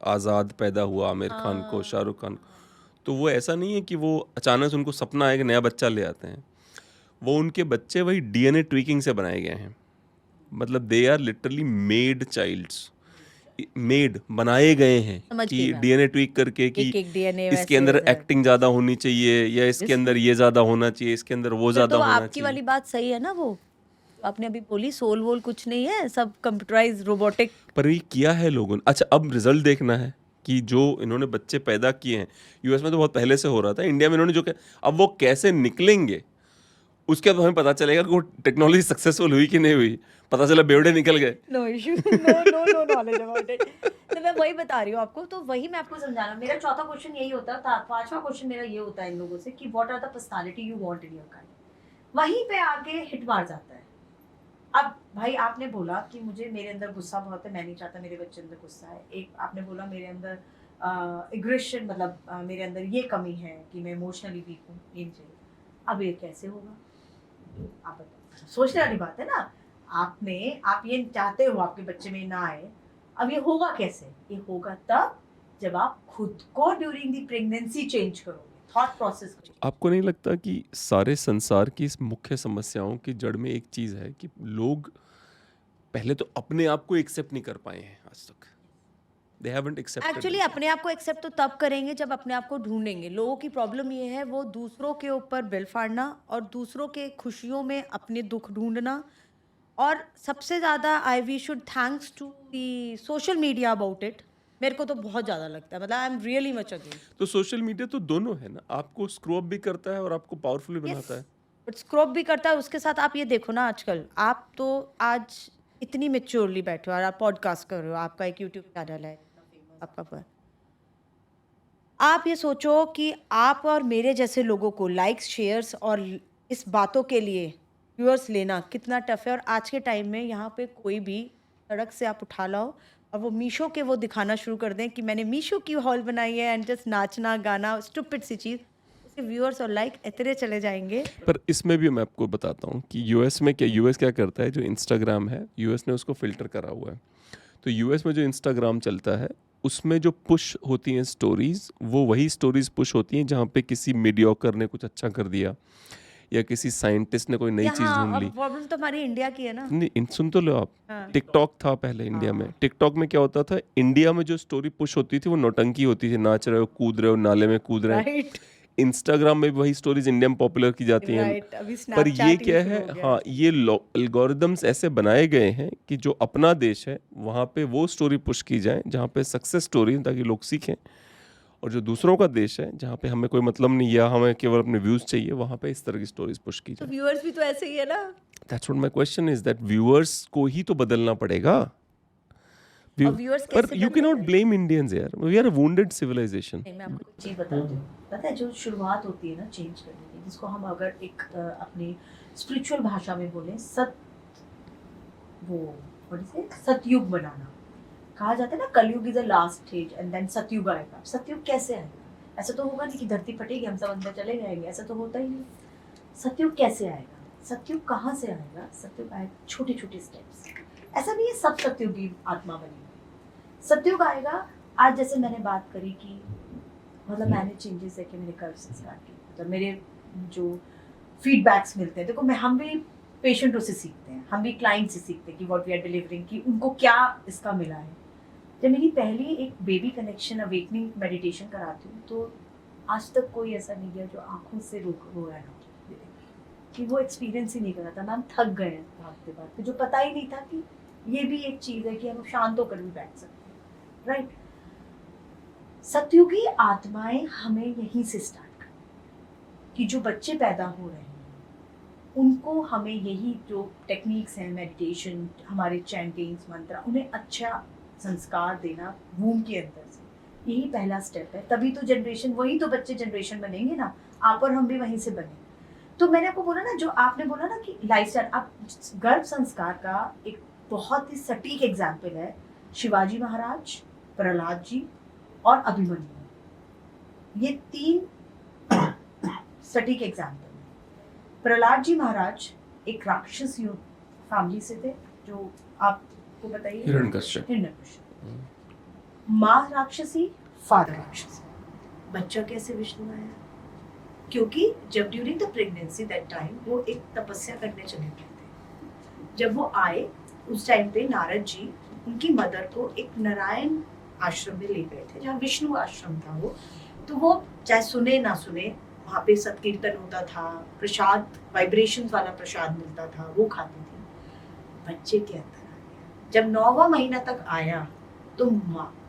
Speaker 3: आज़ाद पैदा हुआ आमिर खान को, शाहरुख खान को। तो वो ऐसा नहीं है कि वो अचानक से उनको सपना आया कि नया बच्चा ले आते हैं, वो उनके बच्चे वही DNA ट्वीकिंग से बनाए गए हैं। मतलब they are literally made childs. Made बनाए गए हैं
Speaker 1: समझ
Speaker 3: कि
Speaker 1: गई मैं।
Speaker 3: डीएनए ट्वीक करके कि
Speaker 1: एक DNA
Speaker 3: इसके
Speaker 1: वैसे
Speaker 3: अंदर
Speaker 1: वैसे।
Speaker 3: एक्टिंग ज्यादा होनी चाहिए या इसके अंदर ये ज्यादा होना चाहिए, इसके अंदर वो
Speaker 1: फिर
Speaker 3: ज्यादा
Speaker 1: तो
Speaker 3: होना
Speaker 1: आपकी
Speaker 3: चाहिए।
Speaker 1: वाली बात सही है ना, वो आपने अभी बोली सोल वोल कुछ नहीं है, सब कंप्यूटराइज रोबोटिक।
Speaker 3: पर ये किया है लोगों ने। अच्छा, अब रिजल्ट देखना है कि जो इन्होंने बच्चे पैदा किए हैं, यूएस में तो बहुत पहले से हो रहा था, इंडिया में इन्होंने जो अब वो कैसे निकलेंगे उसके बाद हमें पता चलेगा कि वो टेक्नोलॉजी सक्सेसफुल हुई कि नहीं हुई। पता चला बेवड़े निकल गए।
Speaker 1: No issue, no knowledge about it. तो मैं वही बता रही हूँ आपको, तो वही मैं आपको समझाना। मेरा चौथा क्वेश्चन यही होता था, पांचवा क्वेश्चन मेरा ये होता है इन लोगों से कि what are the personality you want in your kind. वहीं पे आके हिट मार जाता है। अब भाई आपने बोला कि मुझे मेरे अंदर गुस्सा बहुत है, मैं नहीं चाहता मेरे बच्चे अंदर गुस्सा है। एक आपने बोला मेरे अंदर एग्रेशन, मतलब मेरे अंदर ये कमी है कि मैं इमोशनली वीक हूँ, ये नहीं चाहिए। अब ये कैसे होगा आप बताओ? सोचने वाली बात है ना। आप ये चाहते हो आपके बच्चे में ना आए, अब ये होगा कैसे? ये होगा तब जब आप खुद को ड्यूरिंग द प्रेगनेंसी चेंज करोगे, थॉट प्रोसेस को।
Speaker 3: आपको नहीं लगता कि सारे संसार की इस मुख्य समस्याओं की जड़ में एक चीज है कि लोग पहले तो अपने आप को एक्सेप्ट नहीं कर पाए हैं आज तक। They haven't accepted
Speaker 1: actually
Speaker 3: themselves.
Speaker 1: अपने आप को एक्सेप्ट तो तब करेंगे जब अपने आप को ढूंढेंगे। लोगों की प्रॉब्लम ये है, वो दूसरों के ऊपर बिल फाड़ना और दूसरों के खुशियों में अपने दुख ढूंढना। और सबसे ज़्यादा we should thanks to the social media about it. मेरे को तो बहुत ज़्यादा लगता है, मतलब I am really much against.
Speaker 3: तो सोशल मीडिया तो दोनों है ना, आपको स्क्रू अप भी करता है और आपको पावरफुल भी बनाता है।
Speaker 1: बट स्क्रॉप भी करता है। उसके साथ आप ये देखो ना, आजकल आप तो आज इतनी मेच्योरली बैठे हो और आप पॉडकास्ट कर रहे हो, आपका एक यूट्यूब चैनल है आपका पर। आप ये सोचो कि आप और मेरे जैसे लोगों को लाइक्स, शेयर्स और इस बातों के लिए व्यूअर्स लेना कितना टफ है। और आज के टाइम में यहाँ पे कोई भी सड़क से आप उठा लाओ और वो मीशो के वो दिखाना शुरू कर दें कि मैंने मीशो की हॉल बनाई है एंड जस्ट नाचना गाना स्टूपिड सी चीज़, उसके व्यूअर्स और लाइक इतने चले जाएंगे।
Speaker 3: पर इसमें भी मैं आपको बताता हूँ कि यूएस क्या करता है, जो इंस्टाग्राम है यूएस ने उसको फिल्टर करा हुआ है। तो यूएस में जो इंस्टाग्राम चलता है उसमें जो पुश होती हैं स्टोरीज, वो वही स्टोरीज पुश होती हैं जहाँ पे किसी मीडियोकर ने कुछ अच्छा कर दिया या किसी साइंटिस्ट ने कोई नई चीज ढूंढ ली।
Speaker 1: प्रॉब्लम तो हमारी इंडिया की है ना।
Speaker 3: नहीं, सुन तो लो आप।
Speaker 1: हाँ।
Speaker 3: टिकटॉक था पहले इंडिया में। टिकटॉक में क्या होता था, इंडिया में जो स्टोरी पुश होती थी वो नौटंकी होती थी, नाच रहे हो, कूद रहे हो, नाले में कूद रहे हो।
Speaker 1: राइट
Speaker 3: इंस्टाग्राम में भी वही स्टोरीज इंडिया में पॉपुलर की जाती हैं।
Speaker 1: राइट। अभी
Speaker 3: पर ये
Speaker 1: स्नैपचैट
Speaker 3: क्या है, हाँ, ये एल्गोरिदम्स ऐसे बनाए गए हैं कि जो अपना देश है वहाँ पे वो स्टोरी पुश की जाए जहाँ पे सक्सेस स्टोरी, ताकि लोग सीखें। और जो दूसरों का देश है जहाँ पे हमें कोई मतलब नहीं या हमें केवल अपने व्यूज चाहिए, वहाँ पे इस तरह की स्टोरीज पुश की
Speaker 1: तो
Speaker 3: जाए।
Speaker 1: व्यूअर्स भी तो ऐसे ही है ना।
Speaker 3: That's what my question is, that viewers को ही तो बदलना पड़ेगा।
Speaker 1: और viewers
Speaker 3: पर
Speaker 1: कैसे
Speaker 3: यू कैन नॉट
Speaker 1: बदलेंगे?
Speaker 3: ब्लेम इंडियंस यार, we are a wounded civilisation.
Speaker 1: नहीं, मैं आपको एक चीज बताती हूँ। पता है जो शुरुआत होती है ना चेंज करने की, जिसको हम अगर एक अपनी स्पिरिचुअल भाषा में बोलें, सतयुग बनाना कहा जाता है ना। Kalyug is the last stage and then Satyug आएगा। सतयुग कैसे आएगा? ऐसा तो होगा नहीं कि धरती फटेगी हम सब अंदर चले जाएंगे, ऐसा तो होता ही नहीं। सतयुग कैसे आएगा? सतयुग कहाँ से आएगा? सतयुग आएगा छोटी छोटी स्टेप्स। ऐसा नहीं है सब सतयुगी आत्मा बनी। सतयुग आएगा आज, जैसे मैंने बात करी कि मतलब मैंने चेंजेस देखे मेरे कर्व से स्टार्ट किए, मतलब मेरे जो फीडबैक्स मिलते हैं, देखो हम भी पेशेंटों से सीखते हैं, हम भी क्लाइंट से सीखते हैं कि व्हाट वी आर डिलीवरिंग, कि उनको क्या इसका मिला है। जब मेरी पहली एक बेबी कनेक्शन अवेकनिंग मेडिटेशन कराती हूँ, तो आज तक कोई ऐसा नहीं गया जो आंखों से रो रहा है कि वो एक्सपीरियंस ही नहीं करा था। मैम थक गए हैं भागते भागते, जो पता ही नहीं था कि ये भी एक चीज़ है कि हम शांत होकर भी बैठ सकते हैं। राइट। सतयुगी आत्माएं हमें यहीं से स्टार्ट कर कि जो बच्चे पैदा हो रहे हैं उनको हमें यही जो टेक्निक्स हैं, मेडिटेशन, हमारे चैंटिंग्स, मंत्र, उन्हें अच्छा संस्कार देना वूम के अंदर से, यही पहला स्टेप है। तभी तो जनरेशन, वही तो बच्चे जनरेशन बनेंगे ना। आप और हम भी वहीं से बने। तो मैंने आपको बोला ना, जो आपने बोला ना कि लाइफस्टाइल, आप गर्भ संस्कार का एक बहुत ही सटीक एग्जाम्पल है शिवाजी महाराज, प्रहलाद जी और अभिमन्यु। ये 3 सटीक एग्जाम्पल। प्रहलाद जी महाराज एक राक्षस फैमिली से थे, जो आपको बताइए,
Speaker 3: हिरण्यकश्यप।
Speaker 1: माँ राक्षसी, फादर राक्षसी। बच्चा कैसे विष्णु आया? क्योंकि जब during the pregnancy that time वो एक तपस्या करने चले गए थे। जब वो आए उस टाइम पे नारद जी उनकी मदर को एक नारायण आश्रम में ले गए थे, जहाँ विष्णु आश्रम था वो। तो वो चाहे सुने ना सुने, वहाँ पे सत्कीर्तन होता था, प्रसाद वाइब्रेशंस वाला प्रसाद मिलता था, वो खाती थी। बच्चे के अंदर आ गया। जब 9वां महीना तक आया तो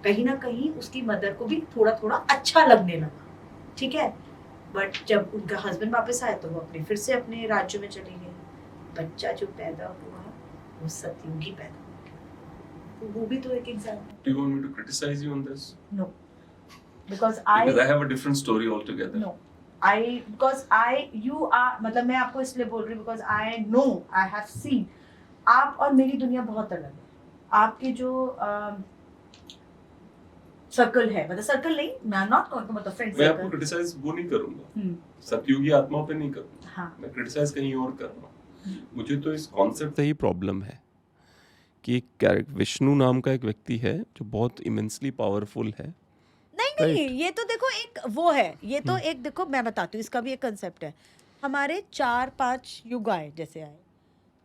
Speaker 1: कहीं ना कहीं उसकी मदर को भी थोड़ा थोड़ा अच्छा लगने लगा, ठीक है। बट जब उनका हस्बैंड वापस आया तो वो फिर से अपने राज्य में चली गई। बच्चा जो पैदा हुआ वो सतयुगी पैदा हुआ। तो वो भी तो एक example.
Speaker 3: Do you want me to criticize you on this?
Speaker 1: No, because
Speaker 3: Because I have a different story altogether.
Speaker 1: No, you are, मतलब मैं आपको इसलिए बोल रही हूँ because I know, I have seen, आप और मेरी दुनिया बहुत अलग है। आपके जो सर्कल है, मतलब सर्कल नहीं, मैं नॉट कहूँ मतलब फ्रेंड
Speaker 3: मैं आपको
Speaker 1: सर्कल।
Speaker 3: क्रिटिसाइज वो नहीं करूंगा, सतयुगी आत्माओं पे नहीं करूंगा।
Speaker 1: हाँ।
Speaker 3: मैं क्रिटिसाइज कहीं और कर रहा हूँ। मुझे तो इस कॉन्सेप्ट से ही प्रॉब्लम है कि एक विष्णु नाम का एक व्यक्ति है जो बहुत इमेंसली पावरफुल है।
Speaker 1: नहीं, ये तो देखो एक वो है, ये तो एक देखो मैं बताती हूँ, इसका भी एक कंसेप्ट है। हमारे 4-5 युग आए, जैसे आए,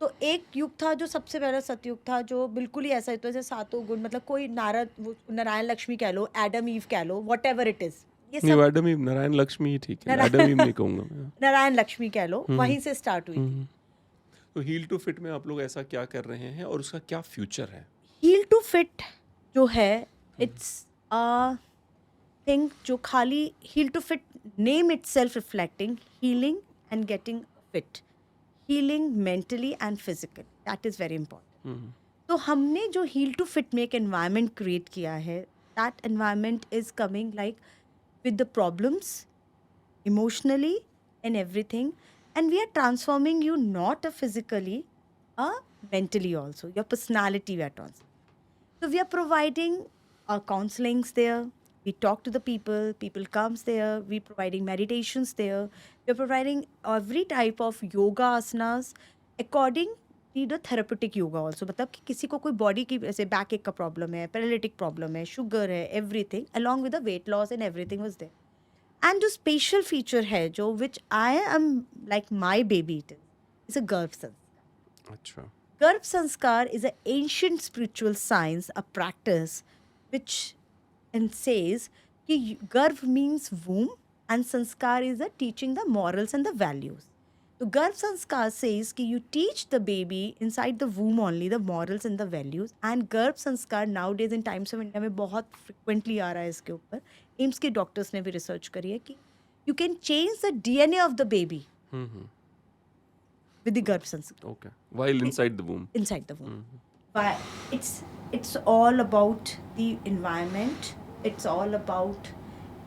Speaker 1: तो एक युग था जो सबसे पहला सतयुग था, जो बिल्कुल ही ऐसा ही तो जैसे 7 गुण, मतलब कोई नारायण लक्ष्मी कह लो, एडम ईव कह लो, व्हाटएवर इट इज, ये
Speaker 3: नहीं,
Speaker 1: सब
Speaker 3: एडम ईव, नारायण लक्ष्मी ही ठीक है, एडम ईव नहीं कहूंगा मैं।
Speaker 1: नारायण लक्ष्मी कह लो, वहीं से स्टार्ट हुई थी।
Speaker 3: तो हील टू फिट में आप लोग ऐसा क्या कर रहे हैं और उसका क्या फ्यूचर है?
Speaker 1: हील टू फिट जो है, इट्स अ थिंग जो खाली heal to fit name itself reflecting healing and getting fit, healing mentally and physical, that is very important. तो हमने जो हील टू फिट में एक एनवायरनमेंट क्रिएट किया है, that environment is coming like with the problems emotionally and everything, and we are transforming you not physically, mentally also, your personality we are transforming. So we are providing counselings there, we talk to the people comes there, we providing meditations there, we are providing every type of yoga asanas according to the therapeutic yoga also। मतलब कि किसी को कोई body की जैसे back एक का problem है, पैरालिटिक प्रॉब्लम है, शुगर है, everything along with the weight loss and everything was there. And जो स्पेशल फीचर है जो which I am like my baby, it is a गर्भ संस्कार।
Speaker 3: अच्छा।
Speaker 1: गर्भ संस्कार is an ancient spiritual science, a practice which and says कि गर्भ means womb and sanskar is a teaching the morals and the values. तो गर्भ संस्कार says कि you teach the baby inside the womb only the morals and the values, and गर्भ संस्कार nowadays in times of India में बहुत frequently आ रहा है इसके ऊपर। एम्स के डॉक्टर्स ने भी रिसर्च करी है कि you can change the DNA of the baby with the गर्भ संस्कार।
Speaker 3: Okay. While inside the womb.
Speaker 1: Inside the womb. Why? It's all about the environment. It's all about.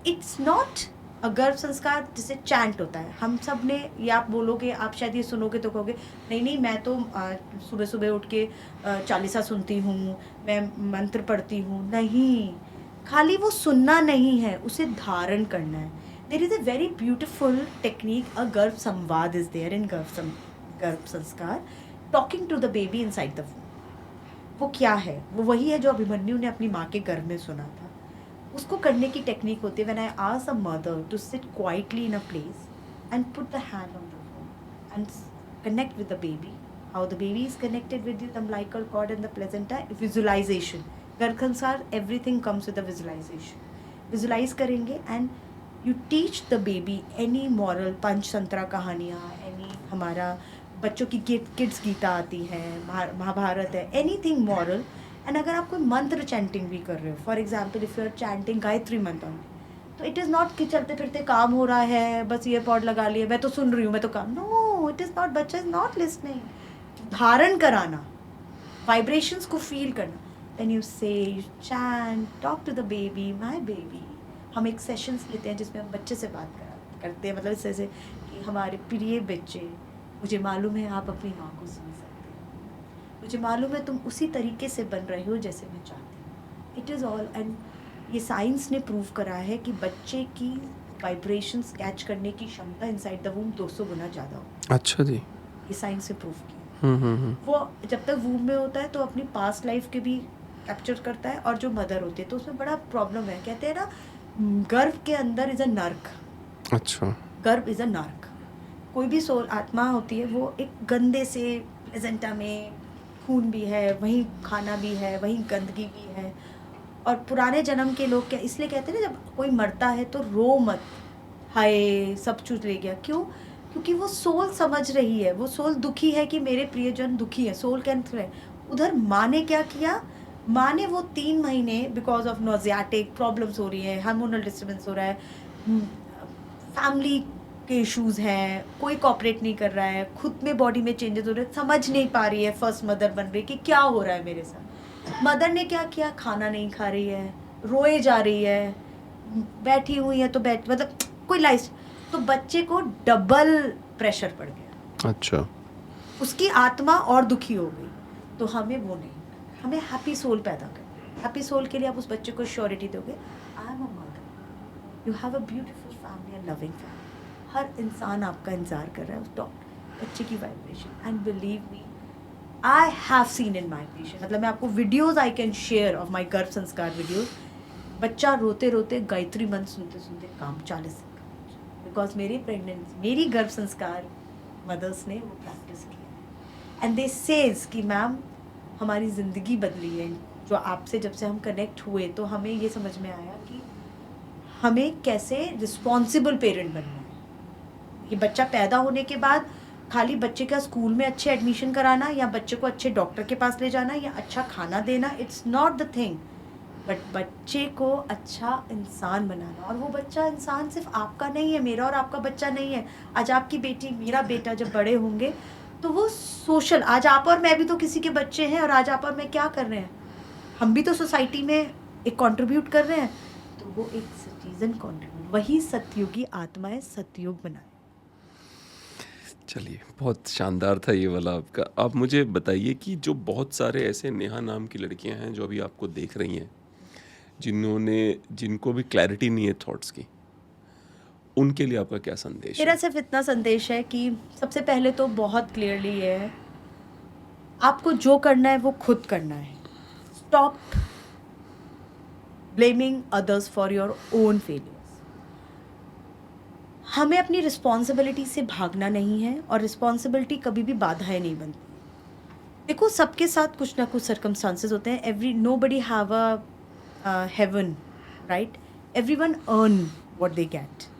Speaker 1: It's not a गर्भ संस्कार जिसे chant होता है। हम सब ने, ये आप बोलोगे, आप शायद ये सुनोगे तो कहोगे नहीं मैं तो सुबह सुबह उठ के चालीसा सुनती हूँ, मैं मंत्र पढ़ती हूँ। नहीं, खाली वो सुनना नहीं है, उसे धारण करना है। There is a very beautiful technique, a Garbh Samvad is there in Garbh Sanskar, talking to the baby inside the womb. वो क्या है? वो वही है जो अभिमन्यु ने अपनी माँ के गर्भ में सुना था। उसको करने की टेक्निक होती है, when I ask a mother to sit quietly in a place and put the hand on the womb and connect with the baby, how the baby is connected with the umbilical cord and the placenta, visualization, गर्भ संस्कार, everything comes with a visualization. Visualize करेंगे and you teach the baby any moral, Panchatantra कहानियाँ, any हमारा बच्चों की kids Gita आती है, महाभारत है, एनीथिंग मॉरल। एंड अगर आप कोई मंत्र चैंटिंग भी कर रहे हो, for example if you are chanting Gayatri mantra, तो इट इज़ नॉट कि चलते फिरते काम हो रहा है, बस ये पॉड लगा लिए, मैं तो सुन रही हूँ, मैं तो काम, नो, इट इज़ नॉट, बच्चा इज नॉट लिसनिंग। धारण कराना, वाइब्रेशंस को फील करना, then you say, you chant, talk to the baby, my baby. हम एक सेशंस लेते हैं जिसमें हम बच्चे से बात करते हैं, मतलब इस तरह से कि हमारे प्रिय बच्चे, मुझे मालूम है आप अपनी माँ को सुन सकते हो, मुझे मालूम है तुम उसी तरीके से बन रहे हो जैसे मैं चाहती हूँ। इट इज़ ऑल, एंड ये साइंस ने प्रूव करा है कि बच्चे की वाइब्रेशंस कैच करने की क्षमता इनसाइड द वूम 200 गुना ज़्यादा हो।
Speaker 3: अच्छा जी।
Speaker 1: ये साइंस से प्रूव किया। वो जब तक वूम में होता है तो अपनी पास्ट लाइफ के भी कैप्चर करता है, और जो मदर होती है तो उसमें बड़ा प्रॉब्लम है, कहते हैं ना गर्भ के अंदर इज़ अ नर्क।
Speaker 3: अच्छा।
Speaker 1: गर्भ इज़ अ नर्क। कोई भी सोल आत्मा होती है वो एक गंदे से प्लेजेंटा में खून भी है, वहीं खाना भी है, वहीं गंदगी भी है। और पुराने जन्म के लोग क्या इसलिए कहते हैं ना, जब कोई मरता है तो रो मत, हाय सब कुछ ले गया। क्यों? क्योंकि वो सोल समझ रही है, वो सोल दुखी है कि मेरे प्रियजन दुखी है, सोल कैंसर है। उधर माँ ने क्या किया, माँ ने वो 3 महीने बिकॉज ऑफ नोजियाटिक प्रॉब्लम्स हो रही है, हार्मोनल डिस्टर्बेंस हो रहा है, फैमिली के इश्यूज हैं, कोई कॉपरेट नहीं कर रहा है, खुद में बॉडी में चेंजेस हो रहे हैं, समझ नहीं पा रही है, फर्स्ट मदर बन रही कि क्या हो रहा है मेरे साथ। मदर ने क्या किया, खाना नहीं खा रही है, रोए जा रही है, बैठी हुई है तो मतलब कोई लाइफ, तो बच्चे को डबल प्रेशर पड़ गया,
Speaker 3: अच्छा,
Speaker 1: उसकी आत्मा और दुखी हो गई। तो हमें वो नहीं, हमें हैप्पी सोल पैदा करना। हैप्पी सोल के लिए आप उस बच्चे को श्योरिटी दोगे, I am a mother, you have a beautiful family and loving family. हर इंसान आपका इंतजार कर रहा है उस बच्चे की vibration. And believe me, I have seen in my patient, मतलब मैं आपको videos I can share of my गर्भ संस्कार वीडियोज़। बच्चा रोते रोते गायत्री मंत्र सुनते सुनते काम 40 से, बिकॉज मेरी प्रेगनेंसी, मेरी गर्भ संस्कार मदर्स ने वो प्रैक्टिस किया। एंड दे सेज कि मैम हमारी ज़िंदगी बदली है, जो आपसे जब से हम कनेक्ट हुए तो हमें ये समझ में आया कि हमें कैसे रिस्पॉन्सिबल पेरेंट बनना है। ये बच्चा पैदा होने के बाद खाली बच्चे का स्कूल में अच्छे एडमिशन कराना या बच्चे को अच्छे डॉक्टर के पास ले जाना या अच्छा खाना देना, it's not the thing, but बच्चे को अच्छा इंसान बनाना। और वो बच्चा इंसान सिर्फ आपका नहीं है, मेरा और आपका बच्चा नहीं है। आज आपकी बेटी, मेरा बेटा जब बड़े होंगे तो वो सोशल, आज आप और मैं भी तो किसी के बच्चे हैं, और आज आप और मैं क्या कर रहे हैं, हम भी तो सोसाइटी में एक कंट्रीब्यूट कर रहे हैं। तो वो एक सिटीजन कंट्रीब्यूट, वही सतयुगी आत्मा है, सतयुग बनाए।
Speaker 3: चलिए, बहुत शानदार था ये वाला आपका। आप मुझे बताइए कि जो बहुत सारे ऐसे नेहा नाम की लड़कियां हैं जो अभी आपको देख रही हैं, जिनको भी क्लैरिटी नहीं है थॉट्स की, उनके लिए आपका क्या संदेश
Speaker 1: मेरा
Speaker 3: है?
Speaker 1: सिर्फ इतना संदेश है कि सबसे पहले तो बहुत क्लियरली ये है, आपको जो करना है वो खुद करना है। Stop blaming others for your own failures. हमें अपनी रिस्पॉन्सिबिलिटी से भागना नहीं है, और रिस्पॉन्सिबिलिटी कभी भी बाधाएं नहीं बनती। देखो, सबके साथ कुछ ना कुछ सर्कमस्टांसेस होते हैं। Nobody have a heaven, right? Everyone earn what they get.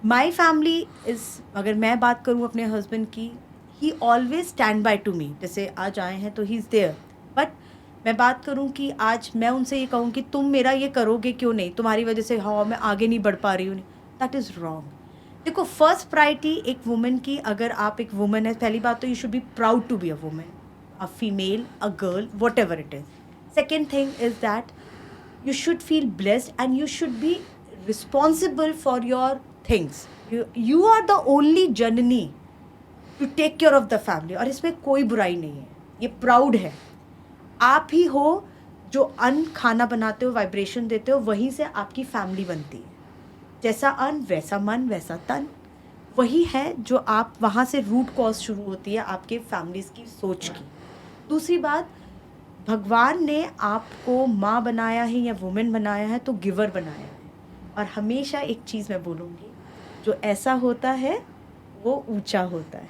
Speaker 1: My family is, अगर मैं बात करूँ अपने हस्बैंड की, he always stand by to me. जैसे आज आए हैं तो ही इज़ देयर, बट मैं बात करूँ कि आज मैं उनसे ये कहूँ कि तुम मेरा ये करोगे क्यों नहीं, तुम्हारी वजह से हाँ मैं आगे नहीं बढ़ पा रही हूँ, दैट इज़ रॉन्ग। देखो, फर्स्ट प्रायोरिटी एक वुमेन की, अगर आप एक वुमेन है, पहली बात तो you should be proud to be a women, a female, a girl, whatever it is. Second thing is that you should feel blessed and you should be responsible for your things. You are the only Janani to take care of the family, और इसमें कोई बुराई नहीं है, ये proud है। आप ही हो जो अन्न खाना बनाते हो, वाइब्रेशन देते हो, वहीं से आपकी फैमिली बनती है। जैसा अन्न वैसा मन वैसा तन, वही है जो आप, वहाँ से रूट कॉज शुरू होती है आपके फैमिलीज की सोच की। दूसरी बात, भगवान ने आपको माँ बनाया है या वुमेन बनाया है तो गिवर बनाया है। और हमेशा एक चीज़ मैं बोलूँगी, जो ऐसा होता है वो ऊंचा होता है,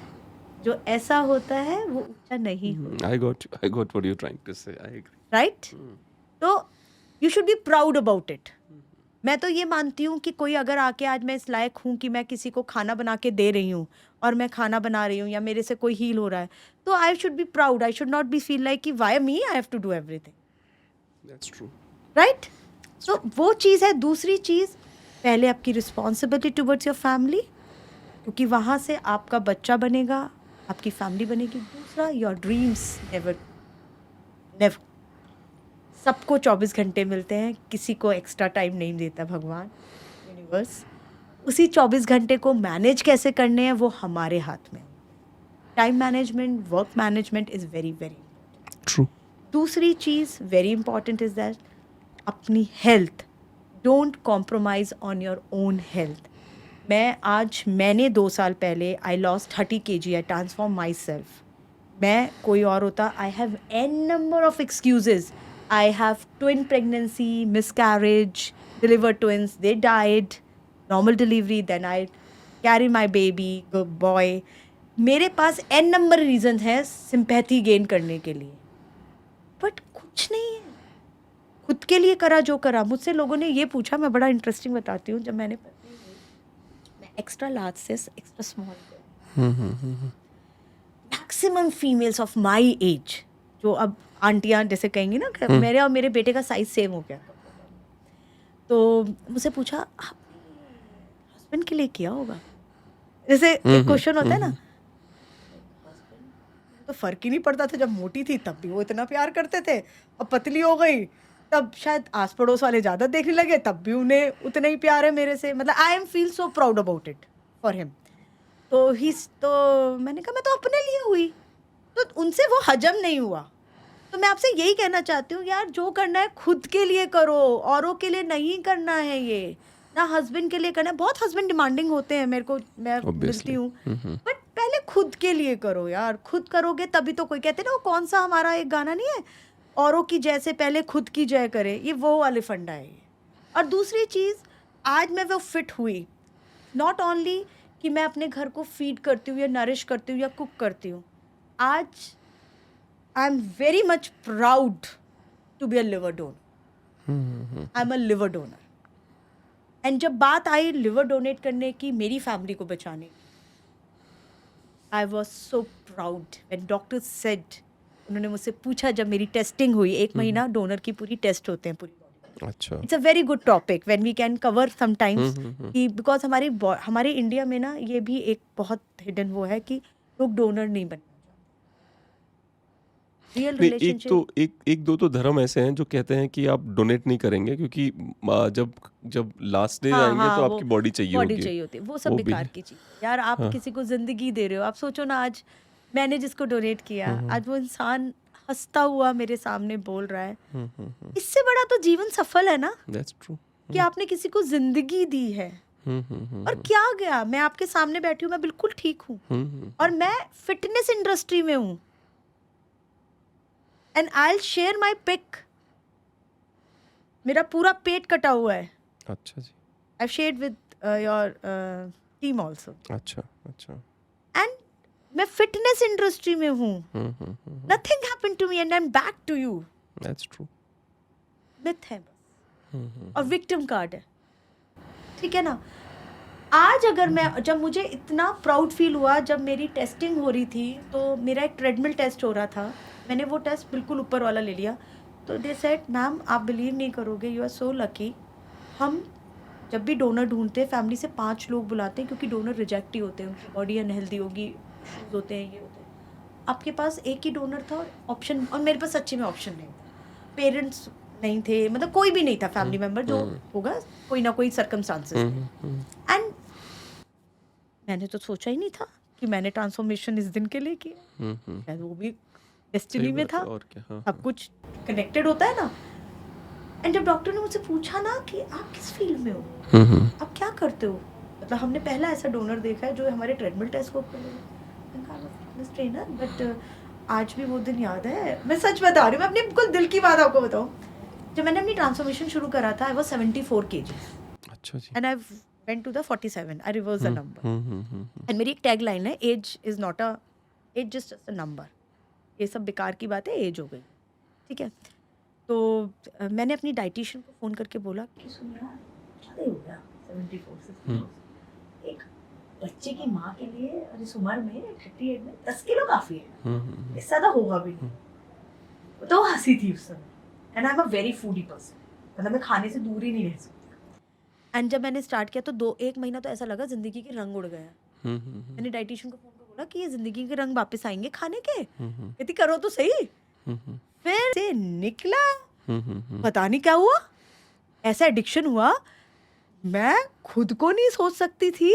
Speaker 1: जो ऐसा होता है वो ऊंचा नहीं होता,
Speaker 3: I got what you're trying to say. I agree.
Speaker 1: Right? तो you should be proud about it. मैं तो ये मानती हूँ कि कोई अगर आके, आज मैं इस लायक हूँ कि मैं किसी को खाना बना के दे रही हूँ और मैं खाना बना रही हूँ या मेरे से कोई हील हो रहा है, तो I should be proud. I should not be feel like कि why me, I have to do everything,
Speaker 3: That's true.
Speaker 1: Right? तो वो चीज़ है। दूसरी चीज़, पहले आपकी रिस्पॉन्सिबिलिटी टुवर्ड्स योर फैमिली, क्योंकि वहाँ से आपका बच्चा बनेगा, आपकी फैमिली बनेगी। दूसरा, योर ड्रीम्स नेवर नेवर, सबको 24 घंटे मिलते हैं, किसी को एक्स्ट्रा टाइम नहीं देता भगवान, यूनिवर्स। उसी 24 घंटे को मैनेज कैसे करने हैं वो हमारे हाथ में। Time management, work management is very very.
Speaker 3: True.
Speaker 1: दूसरी चीज़ वेरी इंपॉर्टेंट इज़ दैट अपनी health, don't compromise on your own health. मैंने 2 साल पहले I lost 30 kg, I transform my self. मैं कोई और होता, I have an number of excuses. I have twin pregnancy, miscarriage, delivered twins, they died, normal delivery, then I carry my baby, big boy, मेरे पास n number reason है sympathy gain करने के लिए, but कुछ नहीं है। खुद के लिए करा जो करा। मुझसे लोगों ने ये पूछा, मैं बड़ा इंटरेस्टिंग बताती हूँ, जब मैंने मैं एक्स्ट्रा लार्ज से extra small, maximum females of my age, जो अब आंटियाँ जैसे कहेंगी ना, मेरे और मेरे बेटे का साइज सेम हो गया, तो मुझसे पूछा आपने हस्बैंड के लिए किया होगा, जैसे एक क्वेश्चन होता है ना। तो फर्क ही नहीं पड़ता था, जब मोटी थी तब भी वो इतना प्यार करते थे, अब पतली हो गई तब शायद आस पड़ोस वाले ज़्यादा देखने लगे, तब भी उन्हें उतना ही प्यार है मेरे से। मतलब I M feel so proud about it for him. तो मैंने कहा मैं तो अपने लिए हुई, तो उनसे वो हजम नहीं हुआ। तो मैं आपसे यही कहना चाहती हूँ यार, जो करना है खुद के लिए करो, औरों के लिए नहीं करना है। ये ना हस्बैंड के लिए करना है। बहुत हस्बैंड डिमांडिंग होते हैं, मेरे को, मैं मिलती हूँ, बट पहले खुद के लिए करो यार। खुद करोगे तभी तो कोई, कहते ना वो कौन सा हमारा एक गाना नहीं है, औरों की जैसे पहले खुद की जय करे, ये वो वाले फंडा है ये। और दूसरी चीज़, आज मैं वो फिट हुई, नॉट ओनली कि मैं अपने घर को फीड करती हूँ या नरिश करती हूँ या कुक करती हूँ, आज I am very much proud to be a liver donor. I am a liver donor. And जब बात आई लिवर डोनेट करने की, मेरी फैमिली को बचाने की, I was so proud when doctor said, उन्होंने मुझसे पूछा जब मेरी टेस्टिंग हुई, 1 महीना डोनर की पूरी टेस्ट होते हैं पूरी बॉडी।
Speaker 3: अच्छा,
Speaker 1: it's a very good topic when we can cover sometimes, कि बिकॉज हमारे इंडिया में ना ये भी एक बहुत हिडन वो है कि लोग डोनर नहीं बनना चाहते। रियल
Speaker 3: नहीं,
Speaker 1: रिलेशनशिप,
Speaker 3: एक दो तो धर्म ऐसे हैं जो कहते हैं कि आप डोनेट नहीं करेंगे क्योंकि जब लास्ट डे आएंगे तो आपकी बॉडी चाहिए
Speaker 1: होती है, वो सब
Speaker 3: वो भी
Speaker 1: बेकार
Speaker 3: है।
Speaker 1: की चीज़ यार। आप किसी को जिंदगी दे रहे हो, आप सोचो ना, आज मैंने जिसको डोनेट किया, आज वो इंसान हंसता हुआ मेरे सामने बोल रहा है, इससे बड़ा तो जीवन सफल है ना,
Speaker 3: दैट्स ट्रू।
Speaker 1: कि आपने किसी को जिंदगी दी है। और क्या गया, मैं आपके सामने बैठी हूँ, मैं बिल्कुल ठीक हूँ, और मैं फिटनेस इंडस्ट्री में हूँ, and I will share my pic. मेरा पूरा पेट कटा हुआ है,
Speaker 3: अच्छा जी,
Speaker 1: I shared with your team also,
Speaker 3: अच्छा अच्छा।
Speaker 1: एंड मैं फिटनेस इंडस्ट्री में हूँ। Nothing happened to me and I am back to you.
Speaker 3: That's true.
Speaker 1: Myth है बस, और विक्टिम कार्ड है, ठीक है ना। आज अगर जब मुझे इतना प्राउड फील हुआ, जब मेरी टेस्टिंग हो रही थी, तो मेरा एक ट्रेडमिल टेस्ट हो रहा था, मैंने वो टेस्ट बिल्कुल ऊपर वाला ले लिया। तो दे सेड मैम आप बिलीव नहीं करोगे, यू आर सो लकी, हम जब भी डोनर ढूंढते हैं फैमिली से 5 लोग बुलाते हैं, क्योंकि डोनर रिजेक्ट ही होते हैं, उनकी बॉडी अनहेल्दी होगी, इश्यूज होते हैं, ये होते हैं। आपके पास एक ही डोनर था और ऑप्शन, और मेरे पास सच्ची में ऑप्शन नहीं था, पेरेंट्स नहीं थे, मतलब कोई भी नहीं था फैमिली मेम्बर, जो होगा कोई ना कोई सर्कमस्टांसेस। एंड मैंने तो सोचा ही नहीं था कि मैंने ट्रांसफॉर्मेशन इस दिन के लिए किया, शायद वो भी डेस्टिनी में था,
Speaker 3: और क्या। हाँ,
Speaker 1: सब कुछ कनेक्टेड होता है ना। एंड जब डॉक्टर ने मुझसे पूछा ना कि आप किस फील्ड में हो, आप क्या करते हो, मतलब हमने पहला ऐसा डोनर देखा है जो हमारे ट्रेडमिल टेस्ट को फिटनेस ट्रेनर, बट आज भी वो दिन याद है, मैं सच बता रही हूँ, मैं अपनी बिल्कुल दिल की बात आपको बताऊँ। जब मैंने अपनी ट्रांसफॉर्मेशन शुरू करा था, आई वाज 74 kg,
Speaker 3: अच्छा जी।
Speaker 1: And I went to the 47, I reverse the number. And मेरी एक टैग लाइन है, age is not a, age just a number, ये सब बेकार की बात है, एज हो गई, ठीक है। तो मैंने अपनी डाइटिशियन को फ़ोन करके बोला कि सुन यार, ज़्यादा हो गया 74 से, एक बच्चे की माँ के लिए और इस उम्र में 38 में 10 किलो काफ़ी है, इससे ज़्यादा होगा भी नहीं। तो हंसी थी उस समय, and I am a very foodie person, मतलब मैं खाने से दूर ही नहीं रह सकती। एंड जब मैंने स्टार्ट किया तो 1 महीना तो ऐसा लगा ज़िंदगी के रंग उड़ गया। मैंने डाइटिशियन को फ़ोन कर बोला कि ये ज़िंदगी के रंग वापस आएंगे खाने के, कहती करो तो सही। फिर से निकला, पता नहीं क्या हुआ, ऐसा एडिक्शन हुआ, मैं खुद को नहीं सोच सकती थी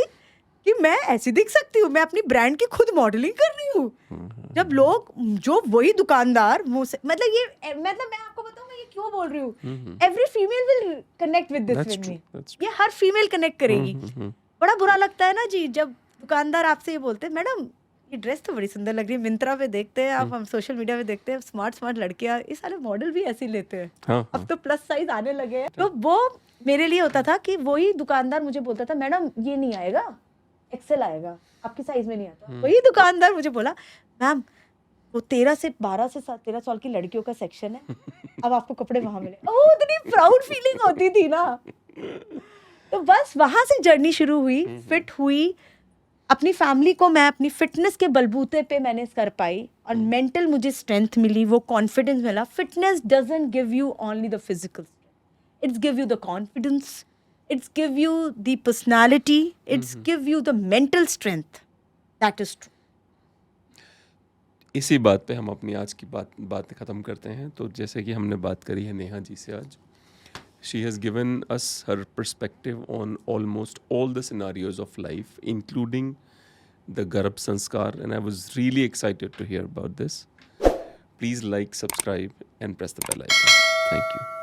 Speaker 1: कि मैं ऐसी दिख सकती हूँ, मैं अपनी ब्रांड की खुद मॉडलिंग कर रही हूँ। जब लोग, जो वही दुकानदार मुझसे, मतलब ये, मतलब मैं आपको बताऊँ मैं ये क्यों बोल रही हूँ, every female will connect with this with me, ये हर फीमेल कनेक्ट करेगी। बड़ा बुरा लगता है ना जी, जब दुकानदार आपसे ये बोलते हैं मैडम ये ड्रेस तो बड़ी सुंदर लग रही है, मिंत्रा पे देखते हैं आप, हम सोशल मीडिया पे देखते हैं, स्मार्ट लड़कियां, ये सारे मॉडल भी ऐसे ही लेते हैं।
Speaker 3: हाँ,
Speaker 1: अब तो प्लस साइज आने लगे हैं। तो वो मेरे लिए होता था कि वही दुकानदार मुझे बोलता था मैडम ये नहीं आएगा, एक्सेल आएगा, आपके साइज में नहीं आता। वही दुकानदार मुझे बोला, मैम वो 13 से 13 साल की लड़कियों का सेक्शन है, अब आपको कपड़े वहां मिले। ओह, इतनी प्राउड फीलिंग होती थी ना। तो बस वहां से जर्नी शुरू हुई, फिट हुई, अपनी फैमिली को मैं अपनी फिटनेस के बलबूते पे मैनेज कर पाई, और मेंटल मुझे स्ट्रेंथ मिली, वो कॉन्फिडेंस मिला। Fitness doesn't give you only the physical, it's give you the confidence, it's give you the personality, it's give you the mental strength, that is true.
Speaker 3: इसी बात पे हम अपनी आज की बात ख़त्म करते हैं। तो जैसे कि हमने बात करी है नेहा जी से आज, she has given us her perspective on almost all the scenarios of life, including the garbh sanskar, and I was really excited to hear about this. Please like, subscribe and press the bell icon. Thank you.